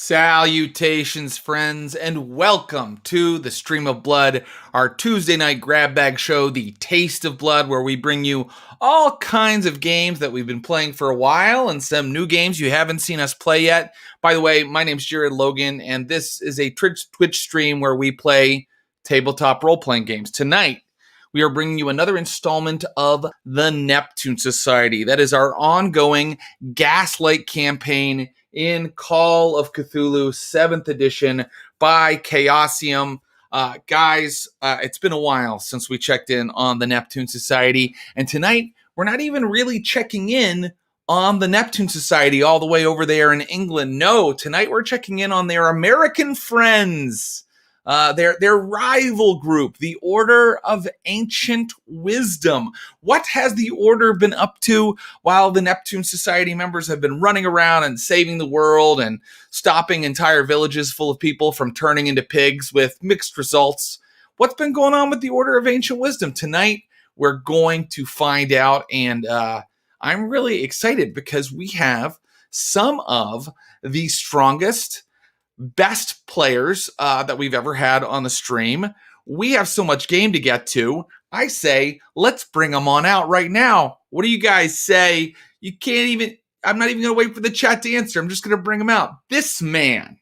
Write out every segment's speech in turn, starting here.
Salutations, friends, and welcome to the Stream of Blood, our Tuesday night grab bag show, The Taste of Blood, where we bring you all kinds of games that we've been playing for a while and some new games you haven't seen us play yet. By the way, my name's Jared Logan, and this is a Twitch stream where we play tabletop role-playing games. Tonight, we are bringing you another installment of the Neptune Society. That is our ongoing Gaslight campaign in Call of Cthulhu, 7th edition by Chaosium. Guys, it's been a while since we checked in on the Neptune Society, and tonight we're not even really checking in on the Neptune Society all the way over there in England. No, tonight we're checking in on their American friends, their rival group, the Order of Ancient Wisdom. What has the Order been up to while the Neptune Society members have been running around and saving the world and stopping entire villages full of people from turning into pigs with mixed results? What's been going on with the Order of Ancient Wisdom? Tonight, we're going to find out, and I'm really excited because we have some of the strongest, best players that we've ever had on the stream. We have so much game to get to. I say, let's bring them on out right now. What do you guys say? You can't even, I'm not even going to wait for the chat to answer. I'm just going to bring them out. This man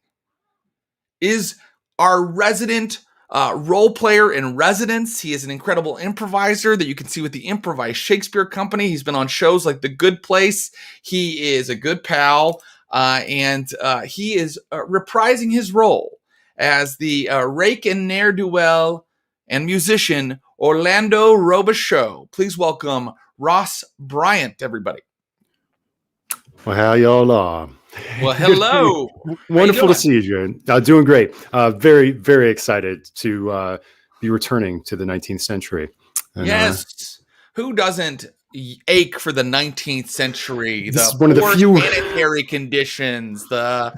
is our resident role player in residence. He is an incredible improviser that you can see with the Improvised Shakespeare Company. He's been on shows like The Good Place. He is a good pal. And he is reprising his role as the rake and ne'er-do-well and musician Orlando ROBICHEAUX. Please welcome Ross Bryant, everybody. Well, how y'all are? Well, hello. Wonderful to see you, Jared. Doing great. Very, very excited to be returning to the 19th century. And, yes. Who doesn't ache for the 19th century? This the is one of the few sanitary conditions, the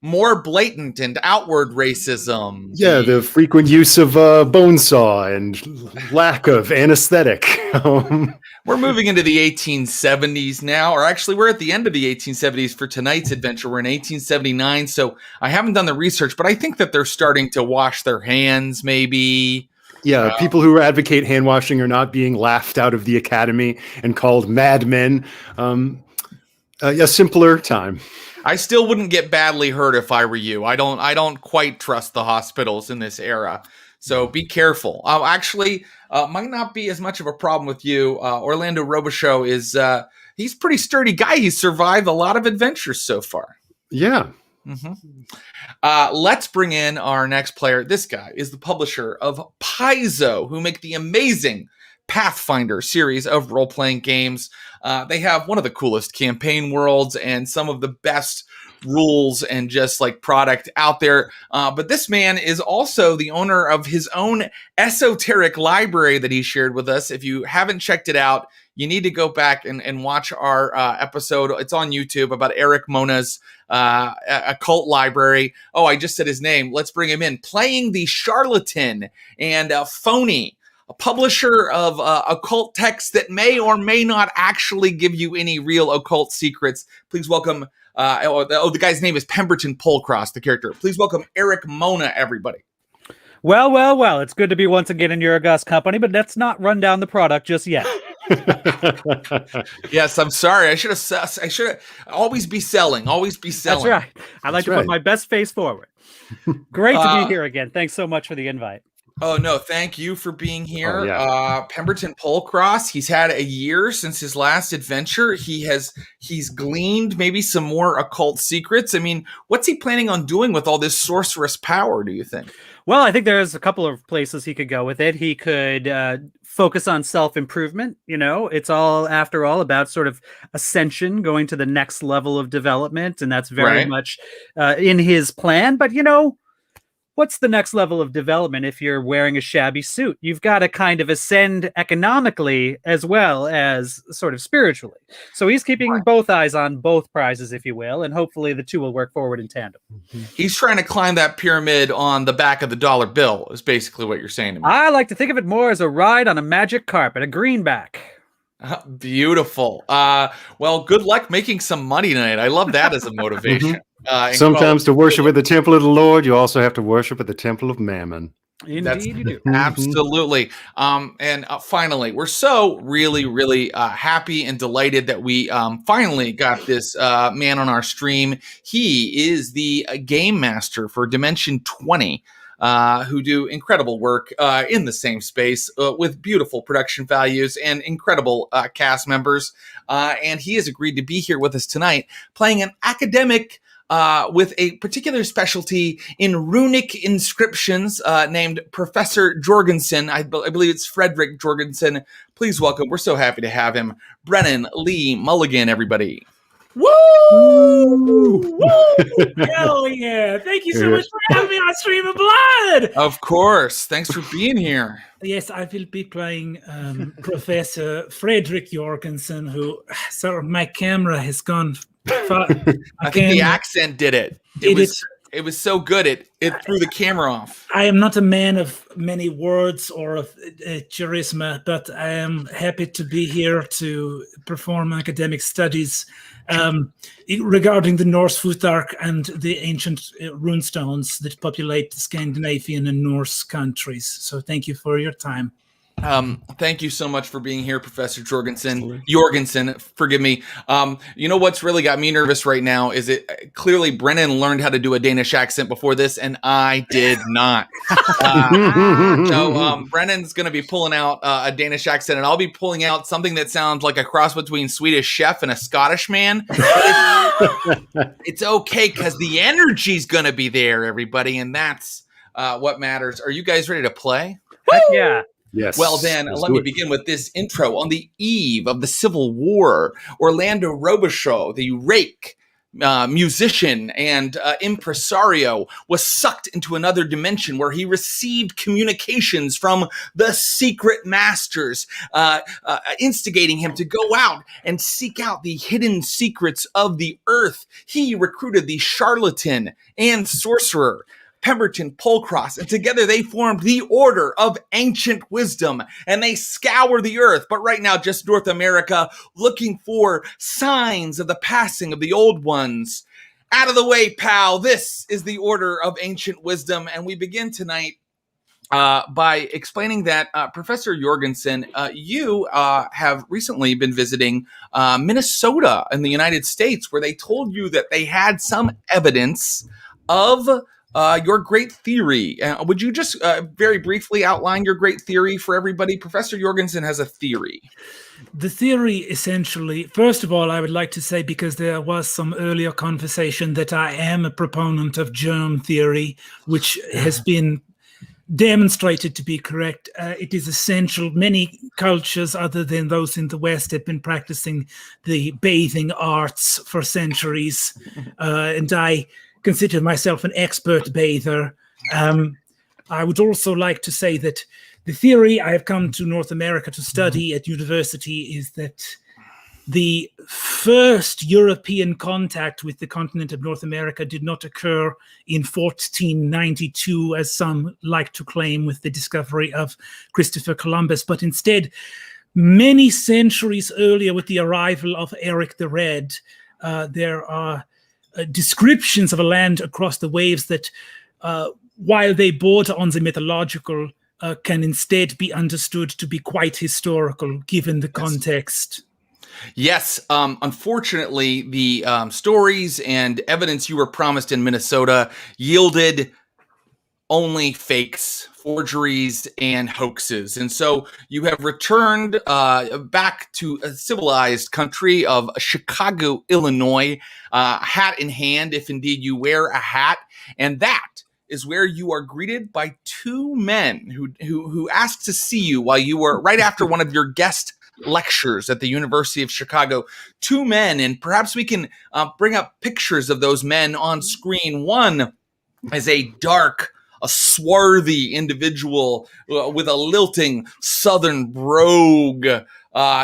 more blatant and outward racism. Yeah, the frequent use of bone saw and lack of anesthetic. We're moving into the 1870s now, or actually we're at the end of the 1870s for tonight's adventure. We're in 1879, so I haven't done the research, but I think that they're starting to wash their hands, maybe. Yeah, people who advocate hand washing are not being laughed out of the academy and called madmen. A simpler time. I still wouldn't get badly hurt if I were you. I don't quite trust the hospitals in this era. So be careful. Actually, might not be as much of a problem with you. Orlando ROBICHEAUX is he's a pretty sturdy guy. He's survived a lot of adventures so far. Yeah. Mm-hmm. Let's bring in our next player. This guy is the publisher of Paizo, who make the amazing Pathfinder series of role-playing games. They have one of the coolest campaign worlds and some of the best rules and just like product out there. But this man is also the owner of his own esoteric library that he shared with us. If you haven't checked it out, you need to go back and watch our episode. It's on YouTube about Erik Mona's occult library. Oh, I just said his name. Let's bring him in. Playing the Charlatan and Phony, a publisher of occult texts that may or may not actually give you any real occult secrets. Please welcome, the guy's name is Pemberton POLCROSS, the character. Please welcome Erik Mona, everybody. Well, it's good to be once again in your august company, but let's not run down the product just yet. Yes, I'm sorry. I should have always be selling. That's right. I like to put my best face forward. Great to be here again. Thanks so much for the invite. Oh, no, thank you for being here. Oh, yeah. Pemberton POLCROSS, he's had a year since his last adventure. He's gleaned maybe some more occult secrets. I mean, what's he planning on doing with all this sorceress power, do you think? Well, I think there's a couple of places he could go with it. He could focus on self-improvement. You know, it's all, after all, about sort of ascension, going to the next level of development. And that's very much in his plan. But, you know, what's the next level of development if you're wearing a shabby suit? You've got to kind of ascend economically as well as sort of spiritually. So he's keeping both eyes on both prizes, if you will, and hopefully the two will work forward in tandem. He's trying to climb that pyramid on the back of the dollar bill, is basically what you're saying to me. I like to think of it more as a ride on a magic carpet, a greenback. Beautiful. Well, good luck making some money tonight. I love that as a motivation. Sometimes to worship at the temple of the Lord, you also have to worship at the temple of Mammon. Indeed, you do. Absolutely. And finally, we're so really happy and delighted that we finally got this man on our stream. He is the game master for Dimension 20. Who do incredible work in the same space with beautiful production values and incredible cast members. And he has agreed to be here with us tonight, playing an academic with a particular specialty in runic inscriptions named Professor Jorgensen. I believe it's Frederick Jorgensen. Please welcome. We're so happy to have him. Brennan, Lee, Mulligan, everybody. Woo! Woo! Hell yeah! Thank you so much for having me on Stream of Blood. Of course. Thanks for being here. Yes, I will be playing Professor Frederick Jorgensen, who, sorry, my camera has gone far. I think the accent did it. It was so good. It threw the camera off. I am not a man of many words or of charisma, but I am happy to be here to perform academic studies regarding the Norse Futhark and the ancient runestones that populate the Scandinavian and Norse countries. So thank you for your time. Thank you so much for being here, Professor Jorgensen, forgive me. You know what's really got me nervous right now is it clearly Brennan learned how to do a Danish accent before this, and I did not. So Brennan's going to be pulling out a Danish accent, and I'll be pulling out something that sounds like a cross between Swedish Chef and a Scottish man. It's okay, because the energy's going to be there, everybody, and that's what matters. Are you guys ready to play? Heck yeah. Yes. Well, then, let me begin with this intro. On the eve of the Civil War, Orlando Robichaud, the rake, musician, and impresario, was sucked into another dimension where he received communications from the secret masters, instigating him to go out and seek out the hidden secrets of the earth. He recruited the charlatan and sorcerer Pemberton, POLCROSS, and together they formed the Order of Ancient Wisdom, and they scour the earth, but right now just North America, looking for signs of the passing of the old ones. Out of the way, pal. This is the Order of Ancient Wisdom, and we begin tonight by explaining that, Professor Jorgensen, you have recently been visiting Minnesota in the United States, where they told you that they had some evidence of your great theory. Would you just very briefly outline your great theory for everybody? Professor Jorgensen has a theory. The theory essentially, first of all, I would like to say, because there was some earlier conversation, that I am a proponent of germ theory, which has been demonstrated to be correct. It is essential. Many cultures other than those in the West have been practicing the bathing arts for centuries, and I consider myself an expert bather. I would also like to say that the theory I have come to North America to study at university is that the first European contact with the continent of North America did not occur in 1492, as some like to claim, with the discovery of Christopher Columbus, but instead many centuries earlier with the arrival of Erik the Red. There are descriptions of a land across the waves that, while they border on the mythological, can instead be understood to be quite historical, given the context. Yes, unfortunately, the stories and evidence you were promised in Minnesota yielded only fakes, forgeries, and hoaxes. And so you have returned back to a civilized country of Chicago, Illinois, hat in hand, if indeed you wear a hat. And that is where you are greeted by two men who asked to see you while you were right after one of your guest lectures at the University of Chicago. Two men, and perhaps we can bring up pictures of those men on screen. One is a swarthy individual with a lilting southern brogue.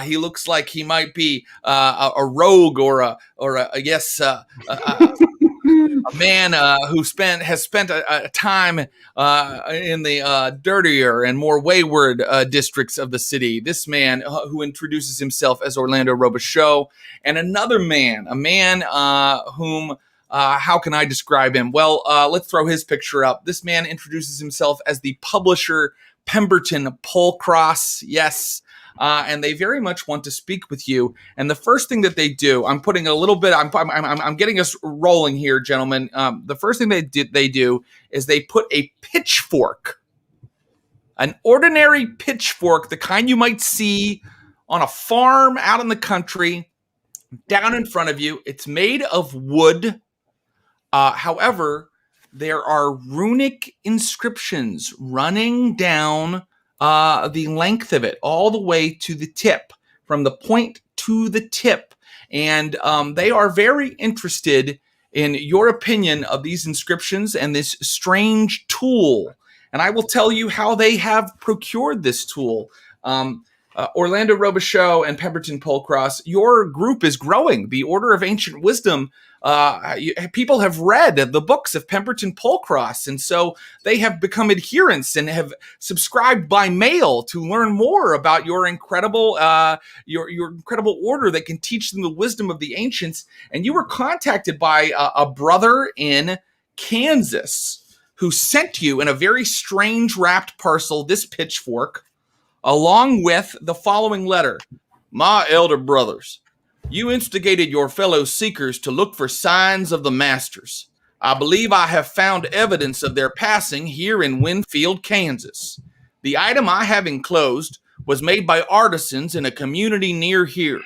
He looks like he might be a rogue or a a man who has spent a time in the dirtier and more wayward districts of the city. This man who introduces himself as Orlando ROBICHEAUX, and another man, a man whom, how can I describe him? Well, let's throw his picture up. This man introduces himself as the publisher Pemberton POLCROSS. Yes. And they very much want to speak with you. And the first thing that they do, I'm putting a little bit, I'm getting us rolling here, gentlemen. The first thing they do is they put a pitchfork, an ordinary pitchfork, the kind you might see on a farm out in the country, down in front of you. It's made of wood. However, there are runic inscriptions running down the length of it, all the way to the tip, from the point to the tip. And they are very interested in your opinion of these inscriptions and this strange tool. And I will tell you how they have procured this tool. Orlando ROBICHEAUX and Pemberton POLCROSS, your group is growing. The Order of Ancient Wisdom, people have read the books of Pemberton POLCROSS, and so they have become adherents and have subscribed by mail to learn more about your incredible your incredible order that can teach them the wisdom of the ancients. And you were contacted by a brother in Kansas who sent you in a very strange wrapped parcel this pitchfork, along with the following letter. My elder brothers, you instigated your fellow seekers to look for signs of the masters. I believe I have found evidence of their passing here in Winfield, Kansas. The item I have enclosed was made by artisans in a community near here.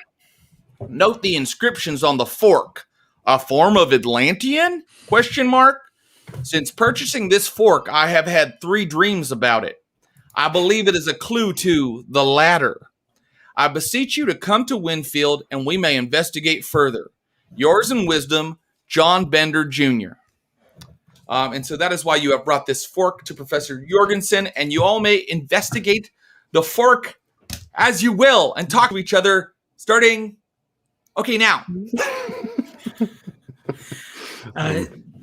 Note the inscriptions on the fork. A form of Atlantean? Question mark. Since purchasing this fork, I have had 3 dreams about it. I believe it is a clue to the latter. I beseech you to come to Winfield and we may investigate further. Yours in wisdom, John Bender Jr. And so that is why you have brought this fork to Professor Jorgensen, and you all may investigate the fork as you will and talk to each other starting, okay, now.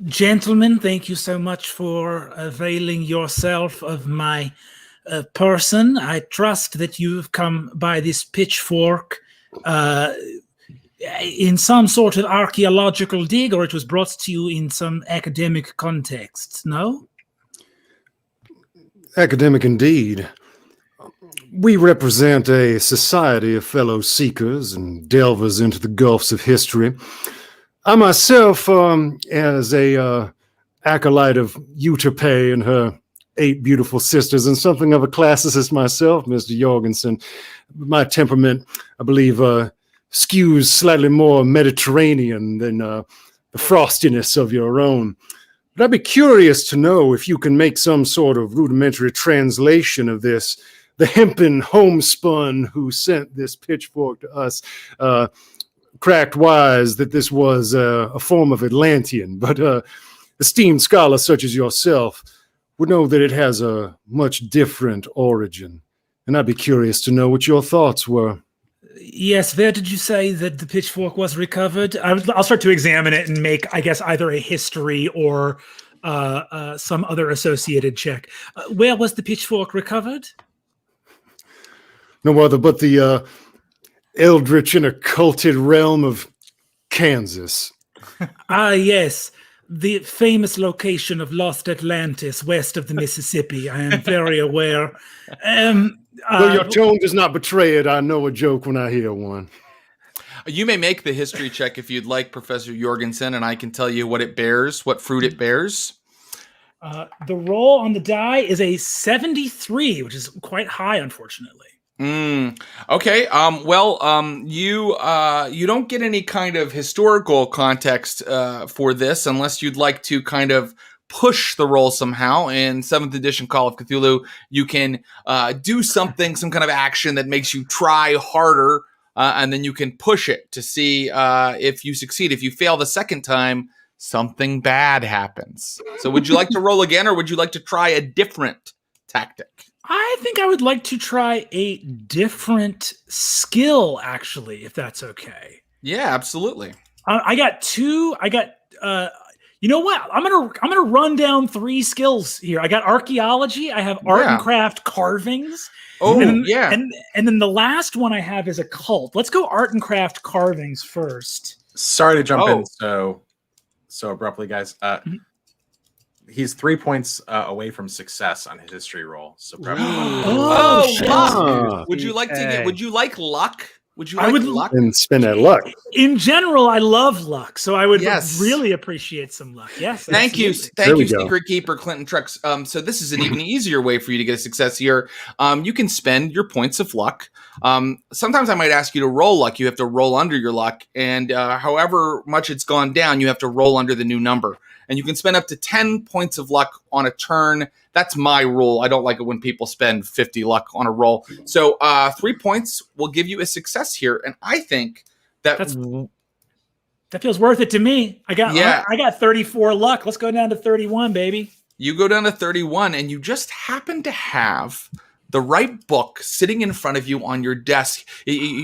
Gentlemen, thank you so much for availing yourself of my person. I trust that you've come by this pitchfork in some sort of archaeological dig, or it was brought to you in some academic context, no? Academic indeed. We represent a society of fellow seekers and delvers into the gulfs of history. I myself, as a acolyte of Euterpe and her 8 beautiful sisters, and something of a classicist myself, Mr. Jorgensen, my temperament, I believe, skews slightly more Mediterranean than the frostiness of your own. But I'd be curious to know if you can make some sort of rudimentary translation of this. The hempen homespun who sent this pitchfork to us cracked wise that this was a form of Atlantean, but esteemed scholars such as yourself would know that it has a much different origin. And I'd be curious to know what your thoughts were. Yes, where did you say that the pitchfork was recovered? I'll start to examine it and make, I guess, either a history or some other associated check. Where was the pitchfork recovered? No other but the eldritch and occulted realm of Kansas. Ah, yes. The famous location of Lost Atlantis, west of the Mississippi. I am very aware. Though your tone does not betray it, I know a joke when I hear one. You may make the history check if you'd like, Professor Jorgensen, and I can tell you what it bears, what fruit it bears. The roll on the die is a 73, which is quite high, unfortunately. Okay. You don't get any kind of historical context for this unless you'd like to kind of push the roll somehow. In 7th edition Call of Cthulhu, you can do something, some kind of action that makes you try harder, and then you can push it to see if you succeed. If you fail the second time, something bad happens. So would you like to roll again, or would you like to try a different tactic? I think I would like to try a different skill, actually, if that's okay. Yeah, absolutely. I got 2. You know what? I'm gonna run down 3 skills here. I got archaeology. I have art and craft carvings. Oh, and then the last one I have is occult. Let's go art and craft carvings first. Sorry to jump in so abruptly, guys. He's 3 points away from success on his history roll. So luck. Would you like to get? Would you like luck? Would you like luck? And spend that luck. In general, I love luck, so I would really appreciate some luck. Yes. Thank you, Secret Keeper Clinton Trucks. So this is an even easier way for you to get a success here. You can spend your points of luck. Sometimes I might ask you to roll luck. You have to roll under your luck, and however much it's gone down, you have to roll under the new number. And you can spend up to 10 points of luck on a turn. That's my rule. I don't like it when people spend 50 luck on a roll. So 3 points will give you a success here. And I think that feels worth it to me. I got 34 luck. Let's go down to 31, baby. You go down to 31 and you just happen to have the right book sitting in front of you on your desk.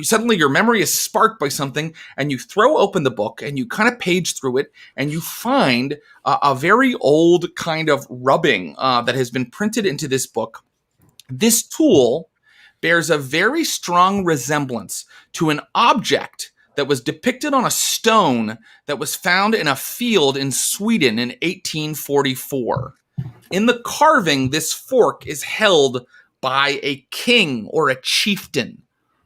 Suddenly your memory is sparked by something and you throw open the book and you kind of page through it and you find a very old kind of rubbing that has been printed into this book. This tool bears a very strong resemblance to an object that was depicted on a stone that was found in a field in Sweden in 1844. In the carving, this fork is held by a king or a chieftain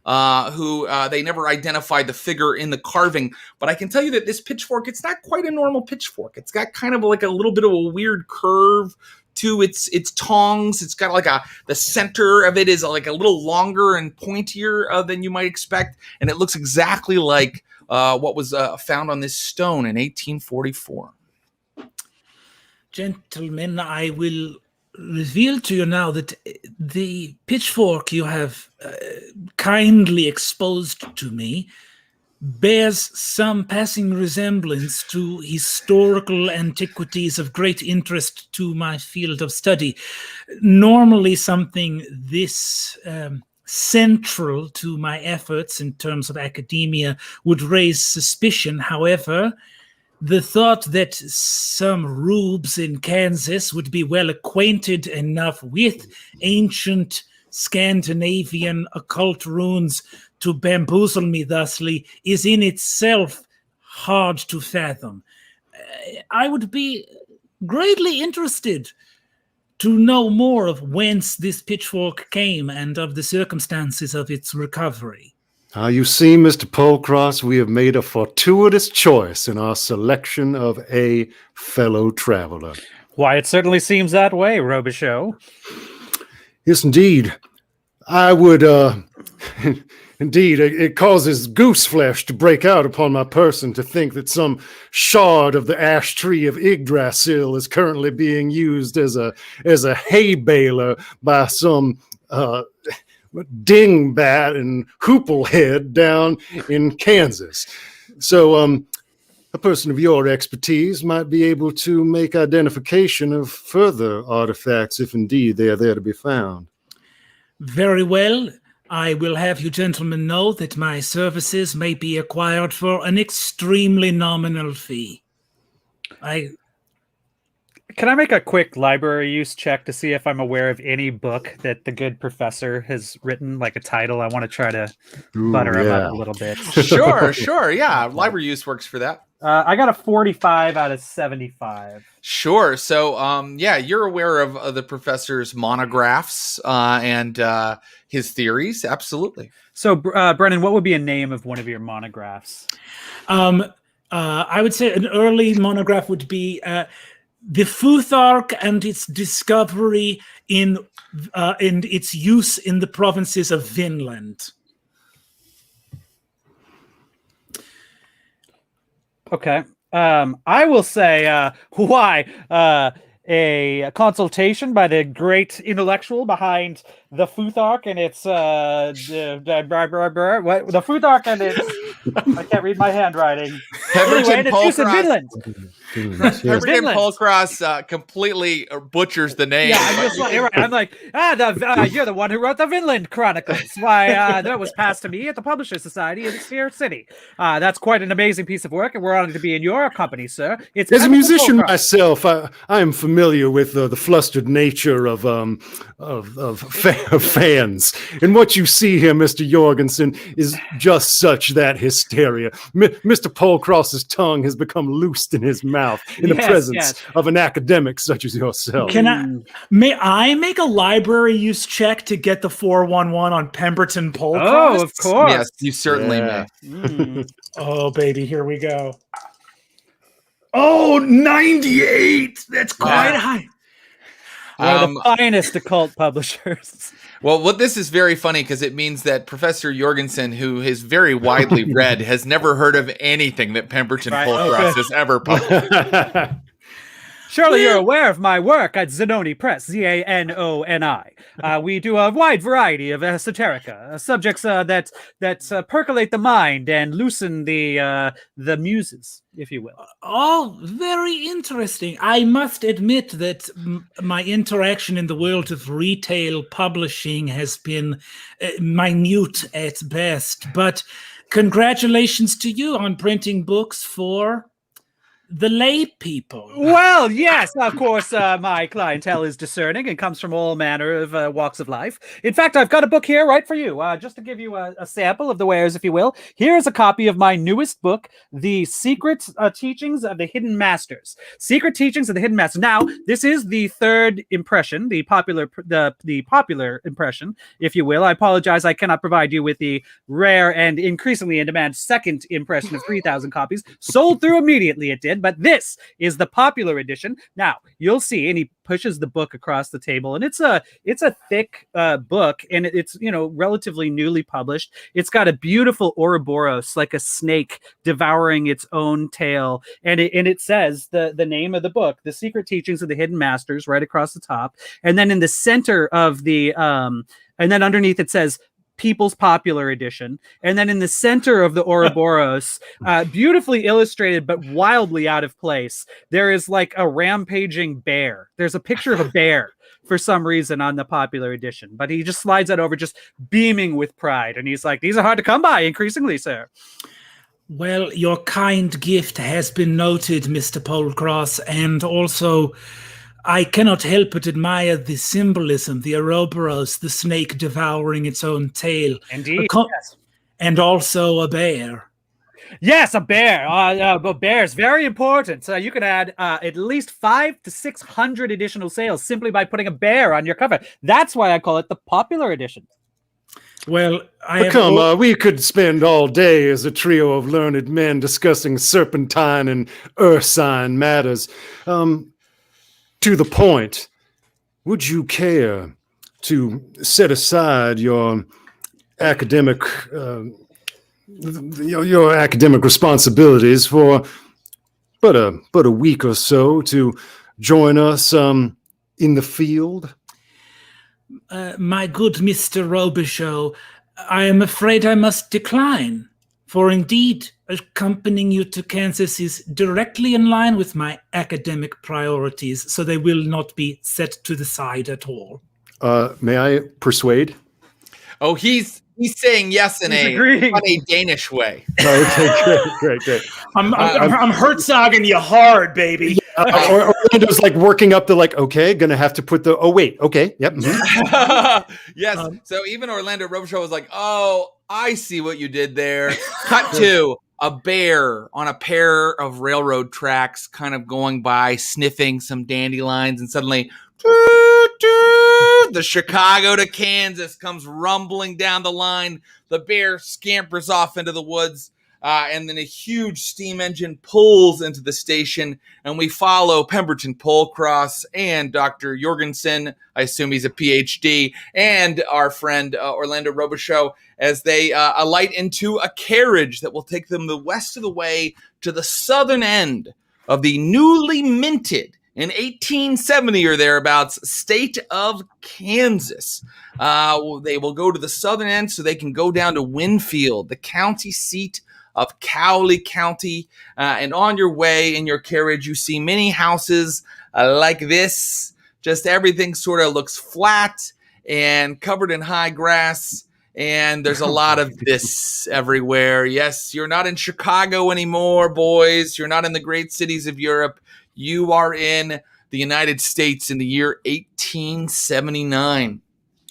who they never identified the figure in the carving. But I can tell you that this pitchfork, it's not quite a normal pitchfork. It's got kind of like a little bit of a weird curve to its tongs. It's got like the center of it is like a little longer and pointier than you might expect. And it looks exactly like what was found on this stone in 1844. Gentlemen, I will reveal to you now that the pitchfork you have kindly exposed to me bears some passing resemblance to historical antiquities of great interest to my field of study. Normally something this central to my efforts in terms of academia would raise suspicion. However, the thought that some rubes in Kansas would be well acquainted enough with ancient Scandinavian occult runes to bamboozle me thusly is in itself hard to fathom. I would be greatly interested to know more of whence this pitchfork came and of the circumstances of its recovery. You see, Mr. POLCROSS, we have made a fortuitous choice in our selection of a fellow traveler. Why, it certainly seems that way, ROBICHEAUX. Yes, indeed. I would, indeed, it causes goose flesh to break out upon my person to think that some shard of the ash tree of Yggdrasil is currently being used as a hay baler by some dingbat and hooplehead down in Kansas. So a person of your expertise might be able to make identification of further artifacts if indeed they are there to be found. Very well. I will have you gentlemen know that my services may be acquired for an extremely nominal fee. Can I make a quick library use check to see if I'm aware of any book that the good professor has written, like a title? I want to try to butter him up a little bit. Sure. Yeah, library use works for that. I got a 45 out of 75. Sure. So, you're aware of the professor's monographs and his theories. Absolutely. So, Brennan, what would be a name of one of your monographs? I would say an early monograph would be The Futhark and its discovery in its use in the provinces of Vinland. Okay. I will say, a consultation by the great intellectual behind the Futhark and its the Futhark and its I can't read my handwriting. Anyway, and its use in Midland. Pemberton POLCROSS completely butchers the name. Yeah, I'm like, you're the one who wrote the Vinland Chronicles. Why, that was passed to me at the Publishers Society in Sphere City. That's quite an amazing piece of work, and we're honored to be in your company, sir. It's as a musician myself, I am familiar with the flustered nature of fans, and what you see here, Mr. Jorgensen, is just such that hysteria. Mr. POLCROSS's tongue has become loosed in his mouth in the presence of an academic such as yourself. May I make a library use check to get the 411 on Pemberton POLCROSS? Oh, of course. Yes, you certainly may. Oh, baby, here we go. Oh, 98. That's quite high. The finest occult publishers. Well, this is very funny because it means that Professor Jorgensen, who is very widely read, has never heard of anything that Pemberton POLCROSS has ever published. Surely you're aware of my work at Zanoni Press, Zanoni. We do a wide variety of esoterica, subjects that percolate the mind and loosen the muses, if you will. Oh, very interesting. I must admit that my interaction in the world of retail publishing has been minute at best, but congratulations to you on printing books for the lay people. Well, yes, of course, my clientele is discerning and comes from all manner of walks of life. In fact, I've got a book here right for you, just to give you a sample of the wares, if you will. Here's a copy of my newest book, The Secret Teachings of the Hidden Masters. Secret Teachings of the Hidden Masters. Now, this is the third impression, the popular impression, if you will. I apologize, I cannot provide you with the rare and increasingly in demand second impression of 3,000 copies. Sold through immediately, it did. But this is the popular edition. Now you'll see, and he pushes the book across the table, and it's a thick book, and it's relatively newly published. It's got a beautiful Ouroboros, like a snake devouring its own tail, and it says the name of the book, The Secret Teachings of the Hidden Masters, right across the top, and then in the center of the and then underneath it says People's Popular Edition. And then in the center of the Ouroboros, beautifully illustrated but wildly out of place, there is like a rampaging bear. There's a picture of a bear for some reason on the Popular Edition, but he just slides that over, just beaming with pride. And he's like, these are hard to come by increasingly, sir. Well, your kind gift has been noted, Mr. POLCROSS, and also I cannot help but admire the symbolism, the Ouroboros, the snake devouring its own tail. Indeed, yes. And also a bear. Yes, a bear. But bears, very important. So you can add at least 500 to 600 additional sales simply by putting a bear on your cover. That's why I call it the popular edition. Well, we could spend all day as a trio of learned men discussing serpentine and ursine matters. To the point, would you care to set aside your academic your academic responsibilities for but a week or so to join us in the field? My good Mr. ROBICHEAUX, I am afraid I must decline, for indeed accompanying you to Kansas is directly in line with my academic priorities, so they will not be set to the side at all. May I persuade? Oh, he's saying yes in a Danish way. Okay, great. I'm Herzogging you hard, baby. Orlando's like working up the okay, gonna have to put the okay, yep. Mm-hmm. Yes. So even Orlando ROBICHEAUX was like, oh, I see what you did there. Cut to a bear on a pair of railroad tracks, kind of going by, sniffing some dandelions, and suddenly the Chicago to Kansas comes rumbling down the line. The bear scampers off into the woods, and then a huge steam engine pulls into the station, and we follow Pemberton POLCROSS and Dr. Jorgensen, I assume he's a PhD, and our friend Orlando ROBICHEAUX as they alight into a carriage that will take them the west of the way to the southern end of the newly minted in 1870 or thereabouts, state of Kansas. They will go to the southern end so they can go down to Winfield, the county seat of Cowley County. And on your way in your carriage, you see many houses like this. Just everything sort of looks flat and covered in high grass. And there's a lot of this everywhere. Yes, you're not in Chicago anymore, boys. You're not in the great cities of Europe. You are in the United States in the year 1879.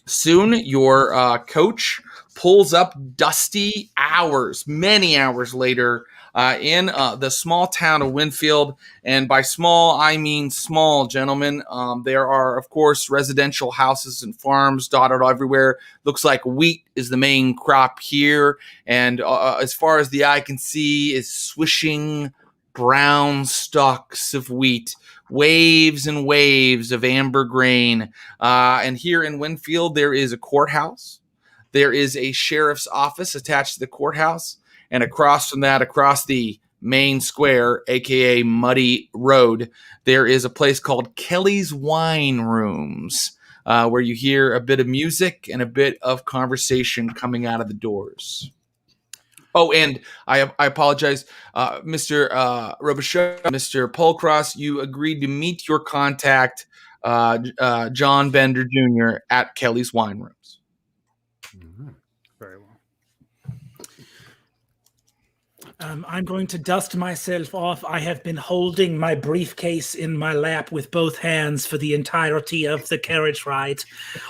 Soon, your coach pulls up dusty hours, many hours later, in the small town of Winfield. And by small, I mean small, gentlemen. There are, of course, residential houses and farms dotted everywhere. Looks like wheat is the main crop here. And as far as the eye can see is swishing brown stalks of wheat, waves and waves of amber grain. And here in Winfield, there is a courthouse. There is a sheriff's office attached to the courthouse. And across from that, across the main square, aka Muddy Road, there is a place called Kelly's Wine Rooms, where you hear a bit of music and a bit of conversation coming out of the doors. Oh, and I apologize, Mr. ROBICHEAUX, Mr. POLCROSS, you agreed to meet your contact, John Bender Jr. at Kelly's Wine Rooms. Very well. I'm going to dust myself off. I have been holding my briefcase in my lap with both hands for the entirety of the carriage ride.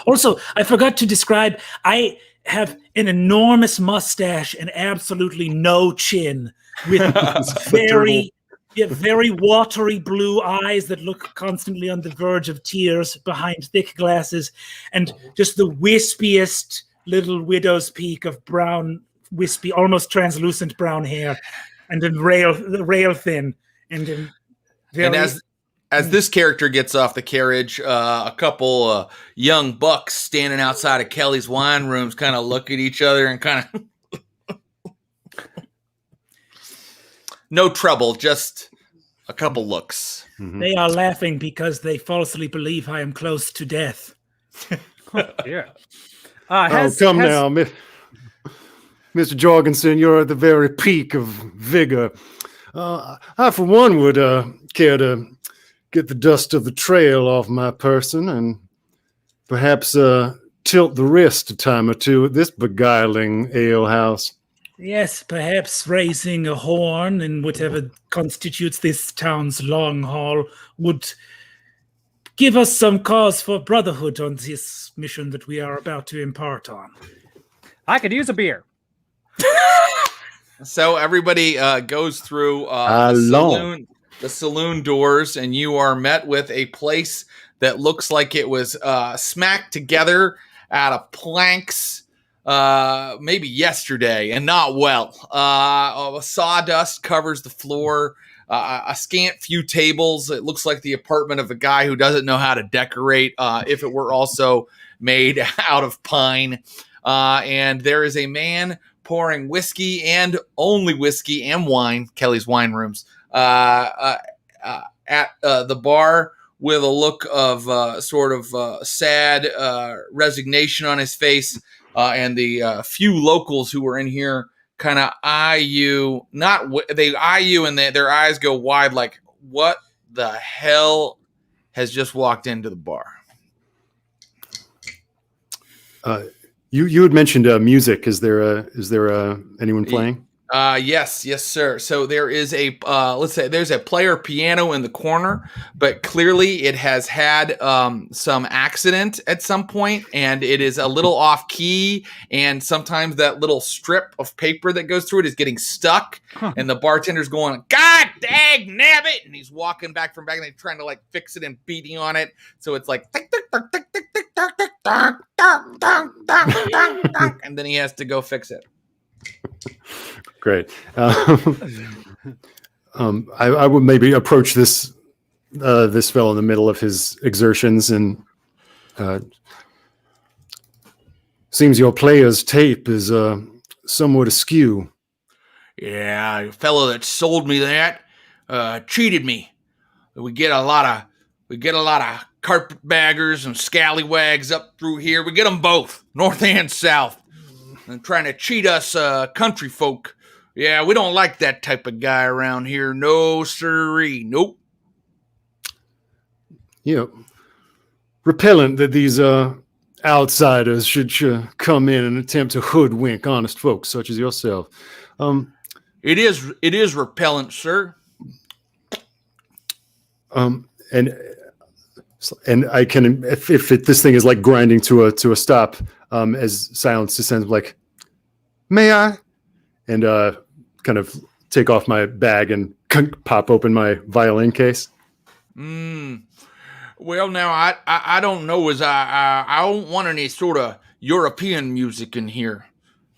Also, I forgot to describe, I have an enormous mustache and absolutely no chin, with very watery blue eyes that look constantly on the verge of tears behind thick glasses, and just the wispiest little widow's peak of brown, wispy, almost translucent brown hair, and then rail thin, and then very... And as this character gets off the carriage, a couple young bucks standing outside of Kelly's Wine Rooms kind of look at each other and kind of no trouble, just a couple looks. They are laughing because they falsely believe I am close to death. Yeah. Now, Mr. Jorgensen, you're at the very peak of vigor. I, for one, would care to get the dust of the trail off my person and perhaps tilt the wrist a time or two at this beguiling alehouse. Yes, perhaps raising a horn in whatever constitutes this town's long haul would give us some cause for brotherhood on this mission that we are about to impart on. I could use a beer. So everybody goes through the saloon doors, and you are met with a place that looks like it was smacked together out of planks maybe yesterday, and not well. Sawdust covers the floor, a scant few tables. It looks like the apartment of a guy who doesn't know how to decorate, if it were also made out of pine. And there is a man pouring whiskey and only whiskey and wine, Kelly's Wine Rooms, at the bar, with a look of sad resignation on his face, and the few locals who were in here kind of eye you. They eye you, and their eyes go wide, like, what the hell has just walked into the bar? You had mentioned music. Is there anyone playing? Yes, sir. So there is let's say there's a player piano in the corner, but clearly it has had some accident at some point, and it is a little off key, and sometimes that little strip of paper that goes through it is getting stuck, and the bartender's going, "God dang nabbit!" and he's walking back from back, and they're trying to like fix it and beating on it, so it's like tick, tick, tick, tick, tick, tick, tick, tick, and then he has to go fix it. Great. I would maybe approach this fellow in the middle of his exertions, and seems your player's tape is somewhat askew. Yeah, the fellow that sold me that cheated me. We get a lot We get a lot of carpetbaggers and scallywags up through here. We get them both, north and south, and trying to cheat us country folk. Yeah, we don't like that type of guy around here. No, sirree. Nope. Repellent that these outsiders should come in and attempt to hoodwink honest folks such as yourself. It is repellent, sir. And I can, if this thing is like grinding to a stop, as silence descends, like, may I? And kind of take off my bag and pop open my violin case. Well, now I don't know as I don't want any sort of European music in here.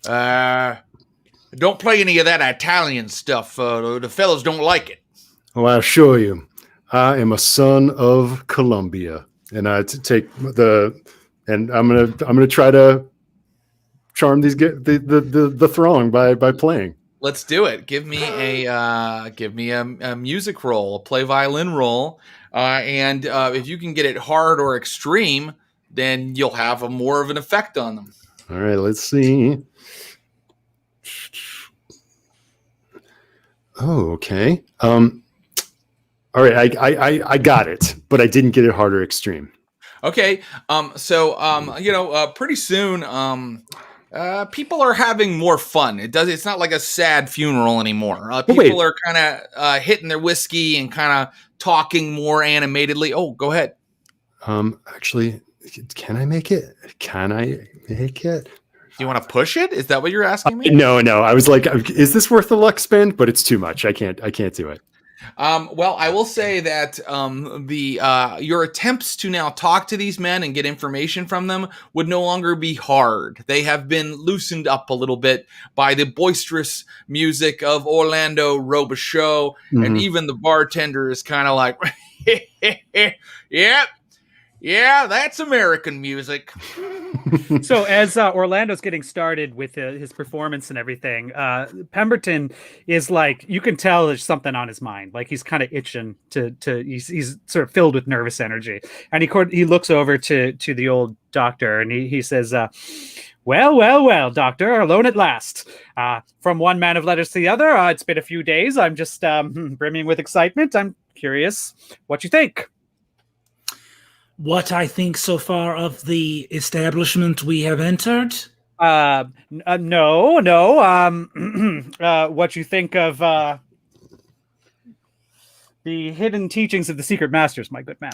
Don't play any of that Italian stuff. The fellas don't like it. Well, I assure you, I am a son of Columbia, and I take and I'm gonna try to charm the throng by playing. Let's do it. Give me a music roll, a play violin roll, and if you can get it hard or extreme, then you'll have more of an effect on them. All right, let's see. Oh, okay. All right, I got it, but I didn't get it hard or extreme. Okay. Pretty soon, people are having more fun. It's not like a sad funeral anymore. People are kind of hitting their whiskey and kind of talking more animatedly. Oh, go ahead. Actually, can I make it? Do you want to push it? Is that what you're asking me? No. I was like, is this worth the luck spend? But it's too much. I can't do it. Well, I will say that your attempts to now talk to these men and get information from them would no longer be hard. They have been loosened up a little bit by the boisterous music of Orlando ROBICHEAUX, and even the bartender is kind of like, yeah, that's American music. So as Orlando's getting started with his performance and everything, Pemberton is like, you can tell there's something on his mind. Like he's kind of itching he's sort of filled with nervous energy. And he looks over to the old doctor and he says, well, doctor, alone at last. From one man of letters to the other, it's been a few days. I'm just brimming with excitement. I'm curious what you think. What I think so far of the establishment we have entered? No. What you think of the hidden teachings of the secret masters, my good man?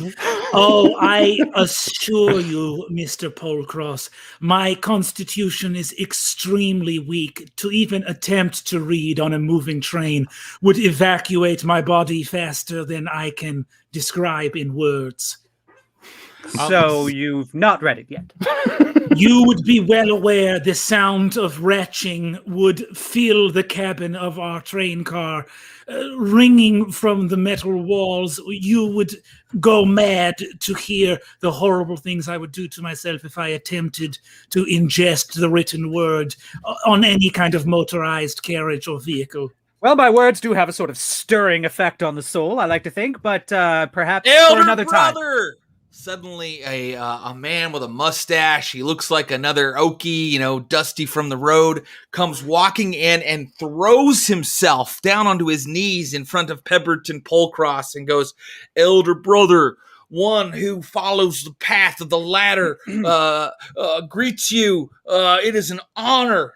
Oh, I assure you, Mr. POLCROSS, my constitution is extremely weak. To even attempt to read on a moving train would evacuate my body faster than I can describe in words. So you've not read it yet. You would be well aware the sound of retching would fill the cabin of our train car, ringing from the metal walls. You would go mad to hear the horrible things I would do to myself if I attempted to ingest the written word on any kind of motorized carriage or vehicle. Well, my words do have a sort of stirring effect on the soul, I like to think, but perhaps Elder for another brother! time. Suddenly, a man with a mustache, he looks like another Okie, dusty from the road, comes walking in and throws himself down onto his knees in front of Pemberton POLCROSS and goes, "Elder brother, one who follows the path of the ladder, greets you. It is an honor."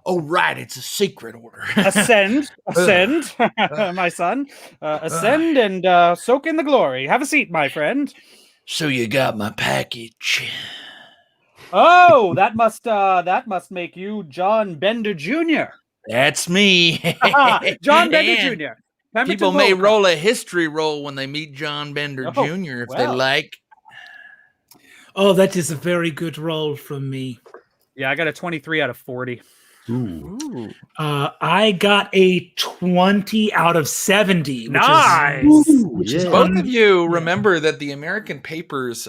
Oh, right, it's a secret order. Ascend, my son. Ascend and soak in the glory. Have a seat, my friend. So you got my package. Oh, that must make you John Bender Jr. That's me. John Bender Jr. People may roll a history roll when they meet John Bender Jr. if they like. Oh, that is a very good roll from me. Yeah, I got a 23 out of 40. Ooh. I got a 20 out of 70. Nice. Which is Both of you remember that the American papers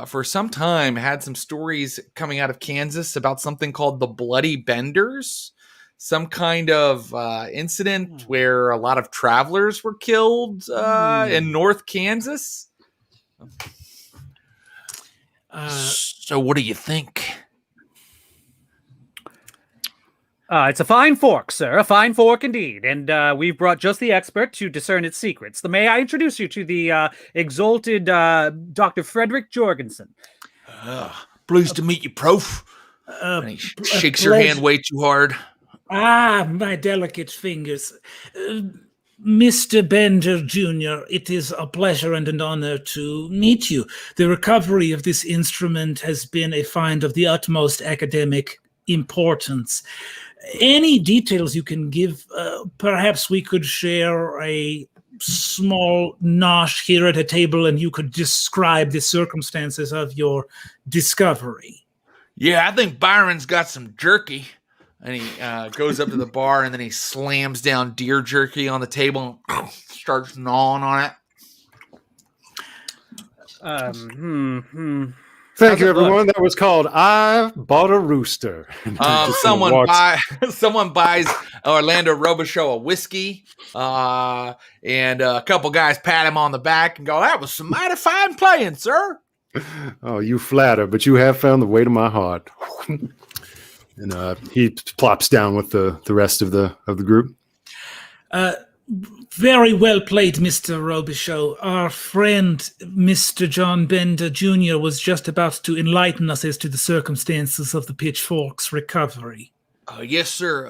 for some time had some stories coming out of Kansas about something called the Bloody Benders. some kind of incident where a lot of travelers were killed in North Kansas. So what do you think? It's a fine fork, sir. A fine fork indeed. And we've brought just the expert to discern its secrets. May I introduce you to the exalted Dr. Frederick Jorgensen? Pleased to meet you, Prof. And he shakes your hand way too hard. My delicate fingers. Mr. Bender Jr., it is a pleasure and an honor to meet you. The recovery of this instrument has been a find of the utmost academic importance. Any details you can give? Perhaps we could share a small nosh here at a table and you could describe the circumstances of your discovery. Yeah, I think Byron's got some jerky. And he goes up to the bar and then he slams down deer jerky on the table and starts gnawing on it. Thank you, everyone. That was called I Bought a Rooster. Someone buys Orlando ROBICHEAUX a whiskey, and a couple guys pat him on the back and go, "That was some mighty fine playing, sir." Oh, you flatter, but you have found the way to my heart. And he plops down with the rest of the group. Very well played, Mr. ROBICHEAUX. Our friend, Mr. John Bender Jr., was just about to enlighten us as to the circumstances of the Pitchfork's recovery. Yes, sir.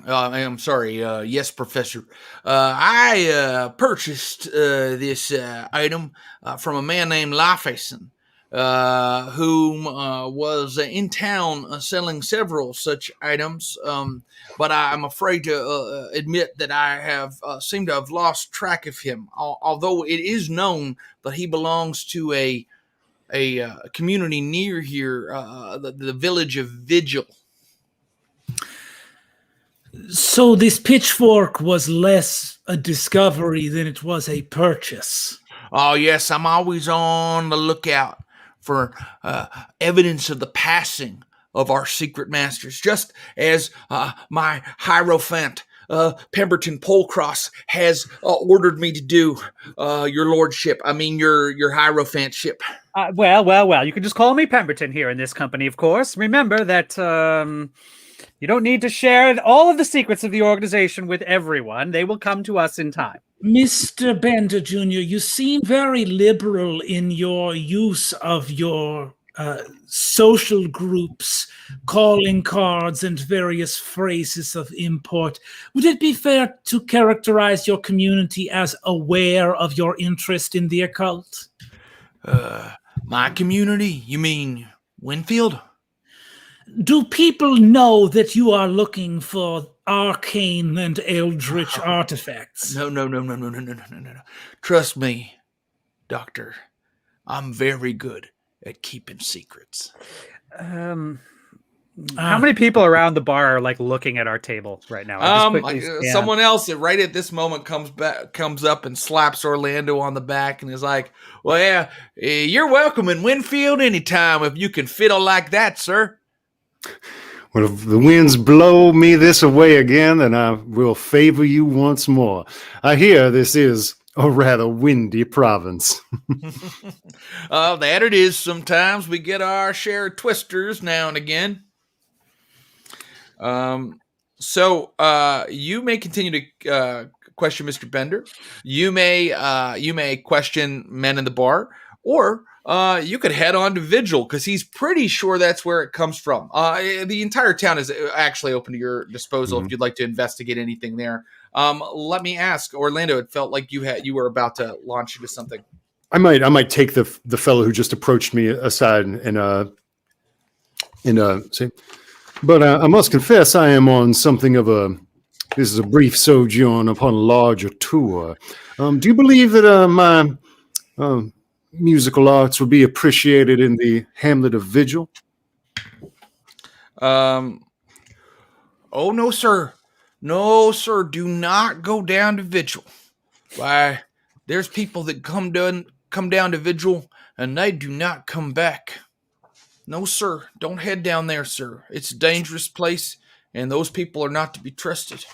I'm sorry. Yes, Professor. I purchased this item from a man named Lafayson, whom was in town selling several such items, but I'm afraid to admit that I have seemed to have lost track of him, although it is known that he belongs to a community near here, the village of Vigil. So this pitchfork was less a discovery than it was a purchase. Oh, yes, I'm always on the lookout for evidence of the passing of our secret masters, just as my Hierophant, Pemberton POLCROSS, has ordered me to do, your lordship. I mean, your Hierophantship. Well, you can just call me Pemberton here in this company, of course. Remember that you don't need to share all of the secrets of the organization with everyone. They will come to us in time. Mr. Bender Jr., you seem very liberal in your use of your social groups, calling cards, and various phrases of import. Would it be fair to characterize your community as aware of your interest in the occult? My community? You mean Winfield? Do people know that you are looking for arcane and eldritch artifacts? No. Trust me, Doctor. I'm very good at keeping secrets. How many people around the bar are like looking at our table right now? Someone else right at this moment comes up and slaps Orlando on the back and is like, "Well, yeah, you're welcome in Winfield anytime if you can fiddle like that, sir." Well, if the winds blow me this away again, then I will favor you once more. I hear this is a rather windy province. That it is. Sometimes we get our share of twisters now and again. So you may continue to question Mr. Bender. You may question men in the bar, or you could head on to Vigil because he's pretty sure that's where it comes from. The entire town is actually open to your disposal if you'd like to investigate anything there. Let me ask, Orlando. It felt like you were about to launch into something. I might take the fellow who just approached me aside and say, but I must confess I am on something of this is a brief sojourn upon a larger tour. Do you believe that my musical arts would be appreciated in the hamlet of Vigil? Oh, no, sir. No, sir. Do not go down to Vigil. Why, there's people that come down to Vigil and they do not come back. No, sir. Don't head down there, sir. It's a dangerous place and those people are not to be trusted.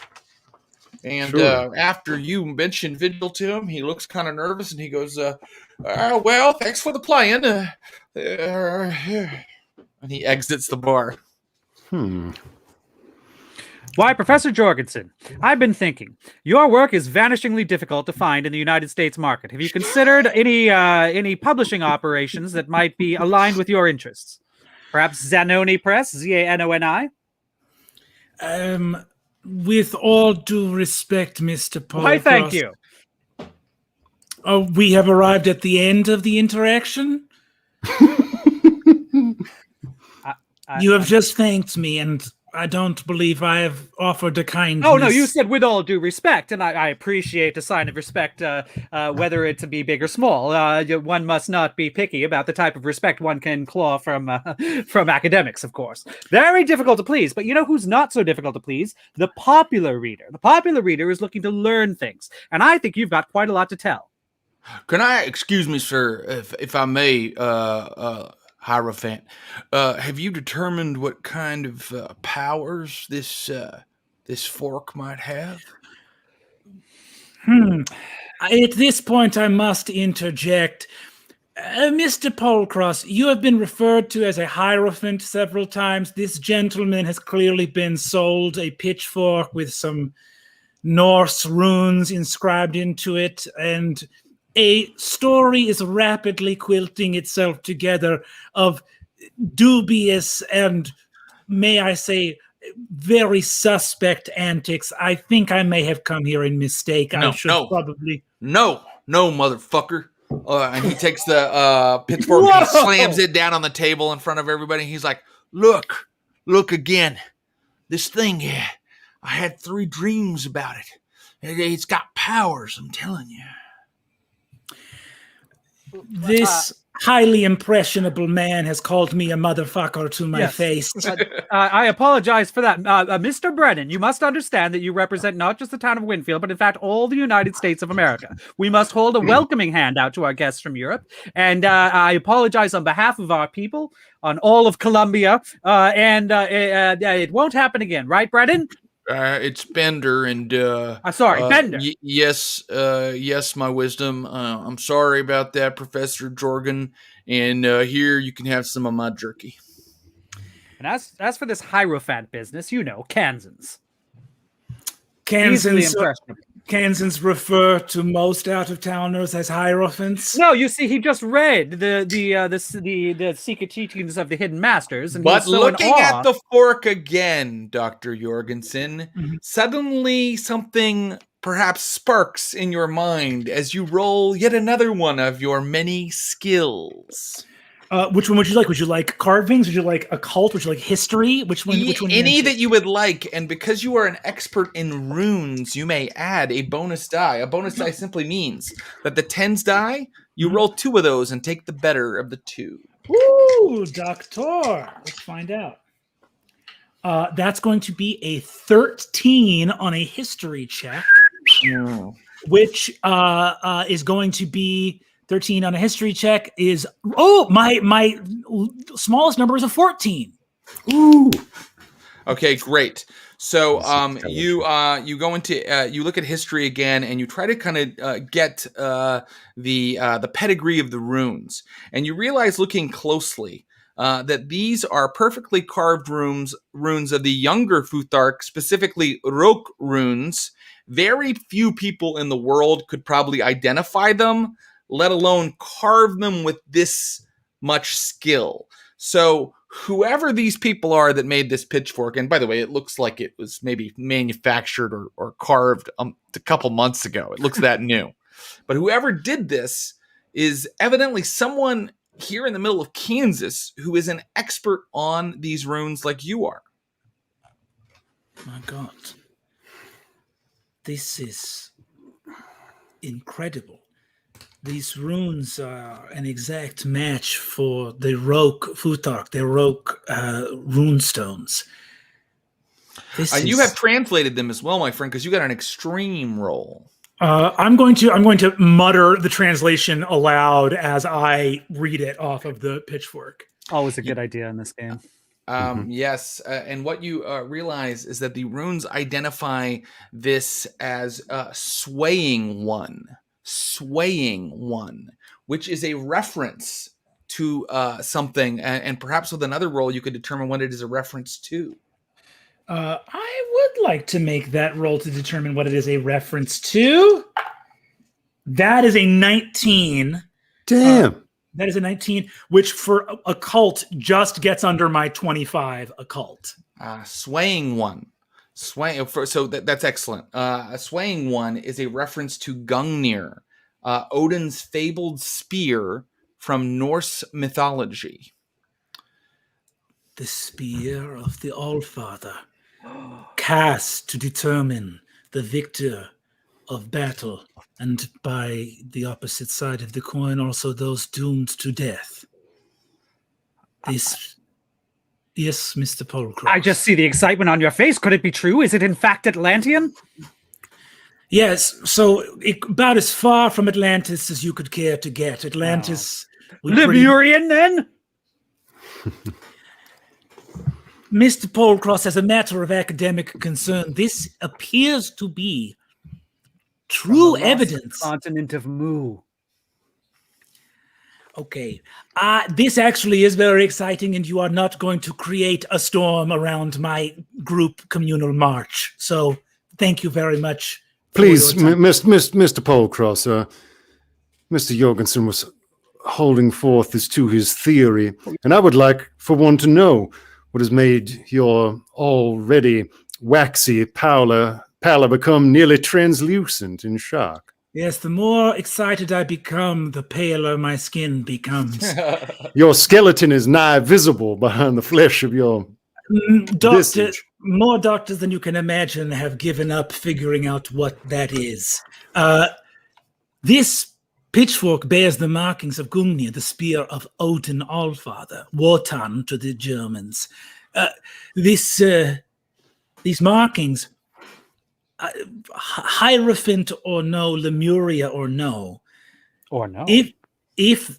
And Sure. after you mention Vigil to him, he looks kind of nervous, and he goes, well, thanks for the plan. And he exits the bar. Why, Professor Jorgensen, I've been thinking. Your work is vanishingly difficult to find in the United States market. Have you considered any publishing operations that might be aligned with your interests? Perhaps Zanoni Press, Zanoni? With all due respect, Mr. Polcross. Why, thank you. We have arrived at the end of the interaction. You have just thanked me, and I don't believe I have offered a kindness. Oh, no, you said with all due respect, and I appreciate a sign of respect, whether it be big or small. One must not be picky about the type of respect one can claw from academics, of course. Very difficult to please, but you know who's not so difficult to please? The popular reader. The popular reader is looking to learn things, and I think you've got quite a lot to tell. Can I, excuse me, sir, if I may, Hierophant, have you determined what kind of powers this fork might have? At this point, I must interject. Mr. Polcross, you have been referred to as a Hierophant several times. This gentleman has clearly been sold a pitchfork with some Norse runes inscribed into it, and a story is rapidly quilting itself together of dubious and, may I say, very suspect antics. I think I may have come here in mistake. No, I should probably... No, motherfucker. And he takes the pitchfork and he slams it down on the table in front of everybody. He's like, look again. This thing here, I had 3 dreams about it. It's got powers, I'm telling you. This highly impressionable man has called me a motherfucker to my face. I apologize for that. Mr. Brennan, you must understand that you represent not just the town of Winfield, but in fact all the United States of America. We must hold a welcoming hand out to our guests from Europe. And I apologize on behalf of our people, on all of Columbia. And it won't happen again, right, Brennan? It's Bender, and Bender. Yes, my wisdom. I'm sorry about that, Professor Jorgen. And here you can have some of my jerky. And as for this Hierophant business, you know, Kansans. Kansans refer to most out-of-towners as Hierophants. No, you see, he just read the secret teachings of the Hidden Masters, and but so looking at the fork again, Dr. Jorgensen, suddenly something perhaps sparks in your mind as you roll yet another one of your many skills. Which one would you like? Would you like carvings? Would you like occult? Would you like history? Which one? Any that you would like. And because you are an expert in runes, you may add a bonus die. A bonus die simply means that the 10s die, you roll 2 of those and take the better of the 2. Ooh, Doctor. Let's find out. That's going to be a 13 on a history check, which is going to be 13 on a history check is my smallest number is a 14. Ooh. Okay, great. So you go into you look at history again, and you try to kind of get the pedigree of the runes, and you realize looking closely that these are perfectly carved runes of the younger Futhark, specifically Roke runes. Very few people in the world could probably identify them, let alone carve them with this much skill. So whoever these people are that made this pitchfork, and by the way, it looks like it was maybe manufactured or carved a couple months ago. It looks that new. But whoever did this is evidently someone here in the middle of Kansas who is an expert on these runes like you are. My God. This is incredible. These runes are an exact match for the Roke Futhark, the Roke Runestones. You have translated them as well, my friend, because you got an extreme roll. I'm going to mutter the translation aloud as I read it off of the pitchfork. Always a good idea in this game. Yes, and what you realize is that the runes identify this as swaying one, which is a reference to something, and perhaps with another roll you could determine what it is a reference to. I would like to make that roll to determine what it is a reference to. That is a 19. Damn. That is a 19, which for occult just gets under my 25 occult. Swaying one. That's excellent. A swaying one is a reference to Gungnir, Odin's fabled spear from Norse mythology. The spear of the Allfather, cast to determine the victor of battle, and by the opposite side of the coin, also those doomed to death. This... Yes, Mr. Polcross. I just see the excitement on your face. Could it be true? Is it in fact Atlantean? Yes, so about as far from Atlantis as you could care to get. Atlantis... Lemurian, then? Mr. Polcross, as a matter of academic concern, this appears to be true evidence. Continent of Mu. Okay. This actually is very exciting, and you are not going to create a storm around my group communal march. So thank you very much. Please, Mr. Polcross, Mr. Jorgensen was holding forth as to his theory, and I would like for one to know what has made your already waxy pallor become nearly translucent in shock. Yes, the more excited I become, the paler my skin becomes. Your skeleton is nigh visible behind the flesh of your visage. More doctors than you can imagine have given up figuring out what that is. This pitchfork bears the markings of Gungnir, the spear of Odin Allfather, Wotan to the Germans. These markings, Hierophant or no, Lemuria or no. Or no. If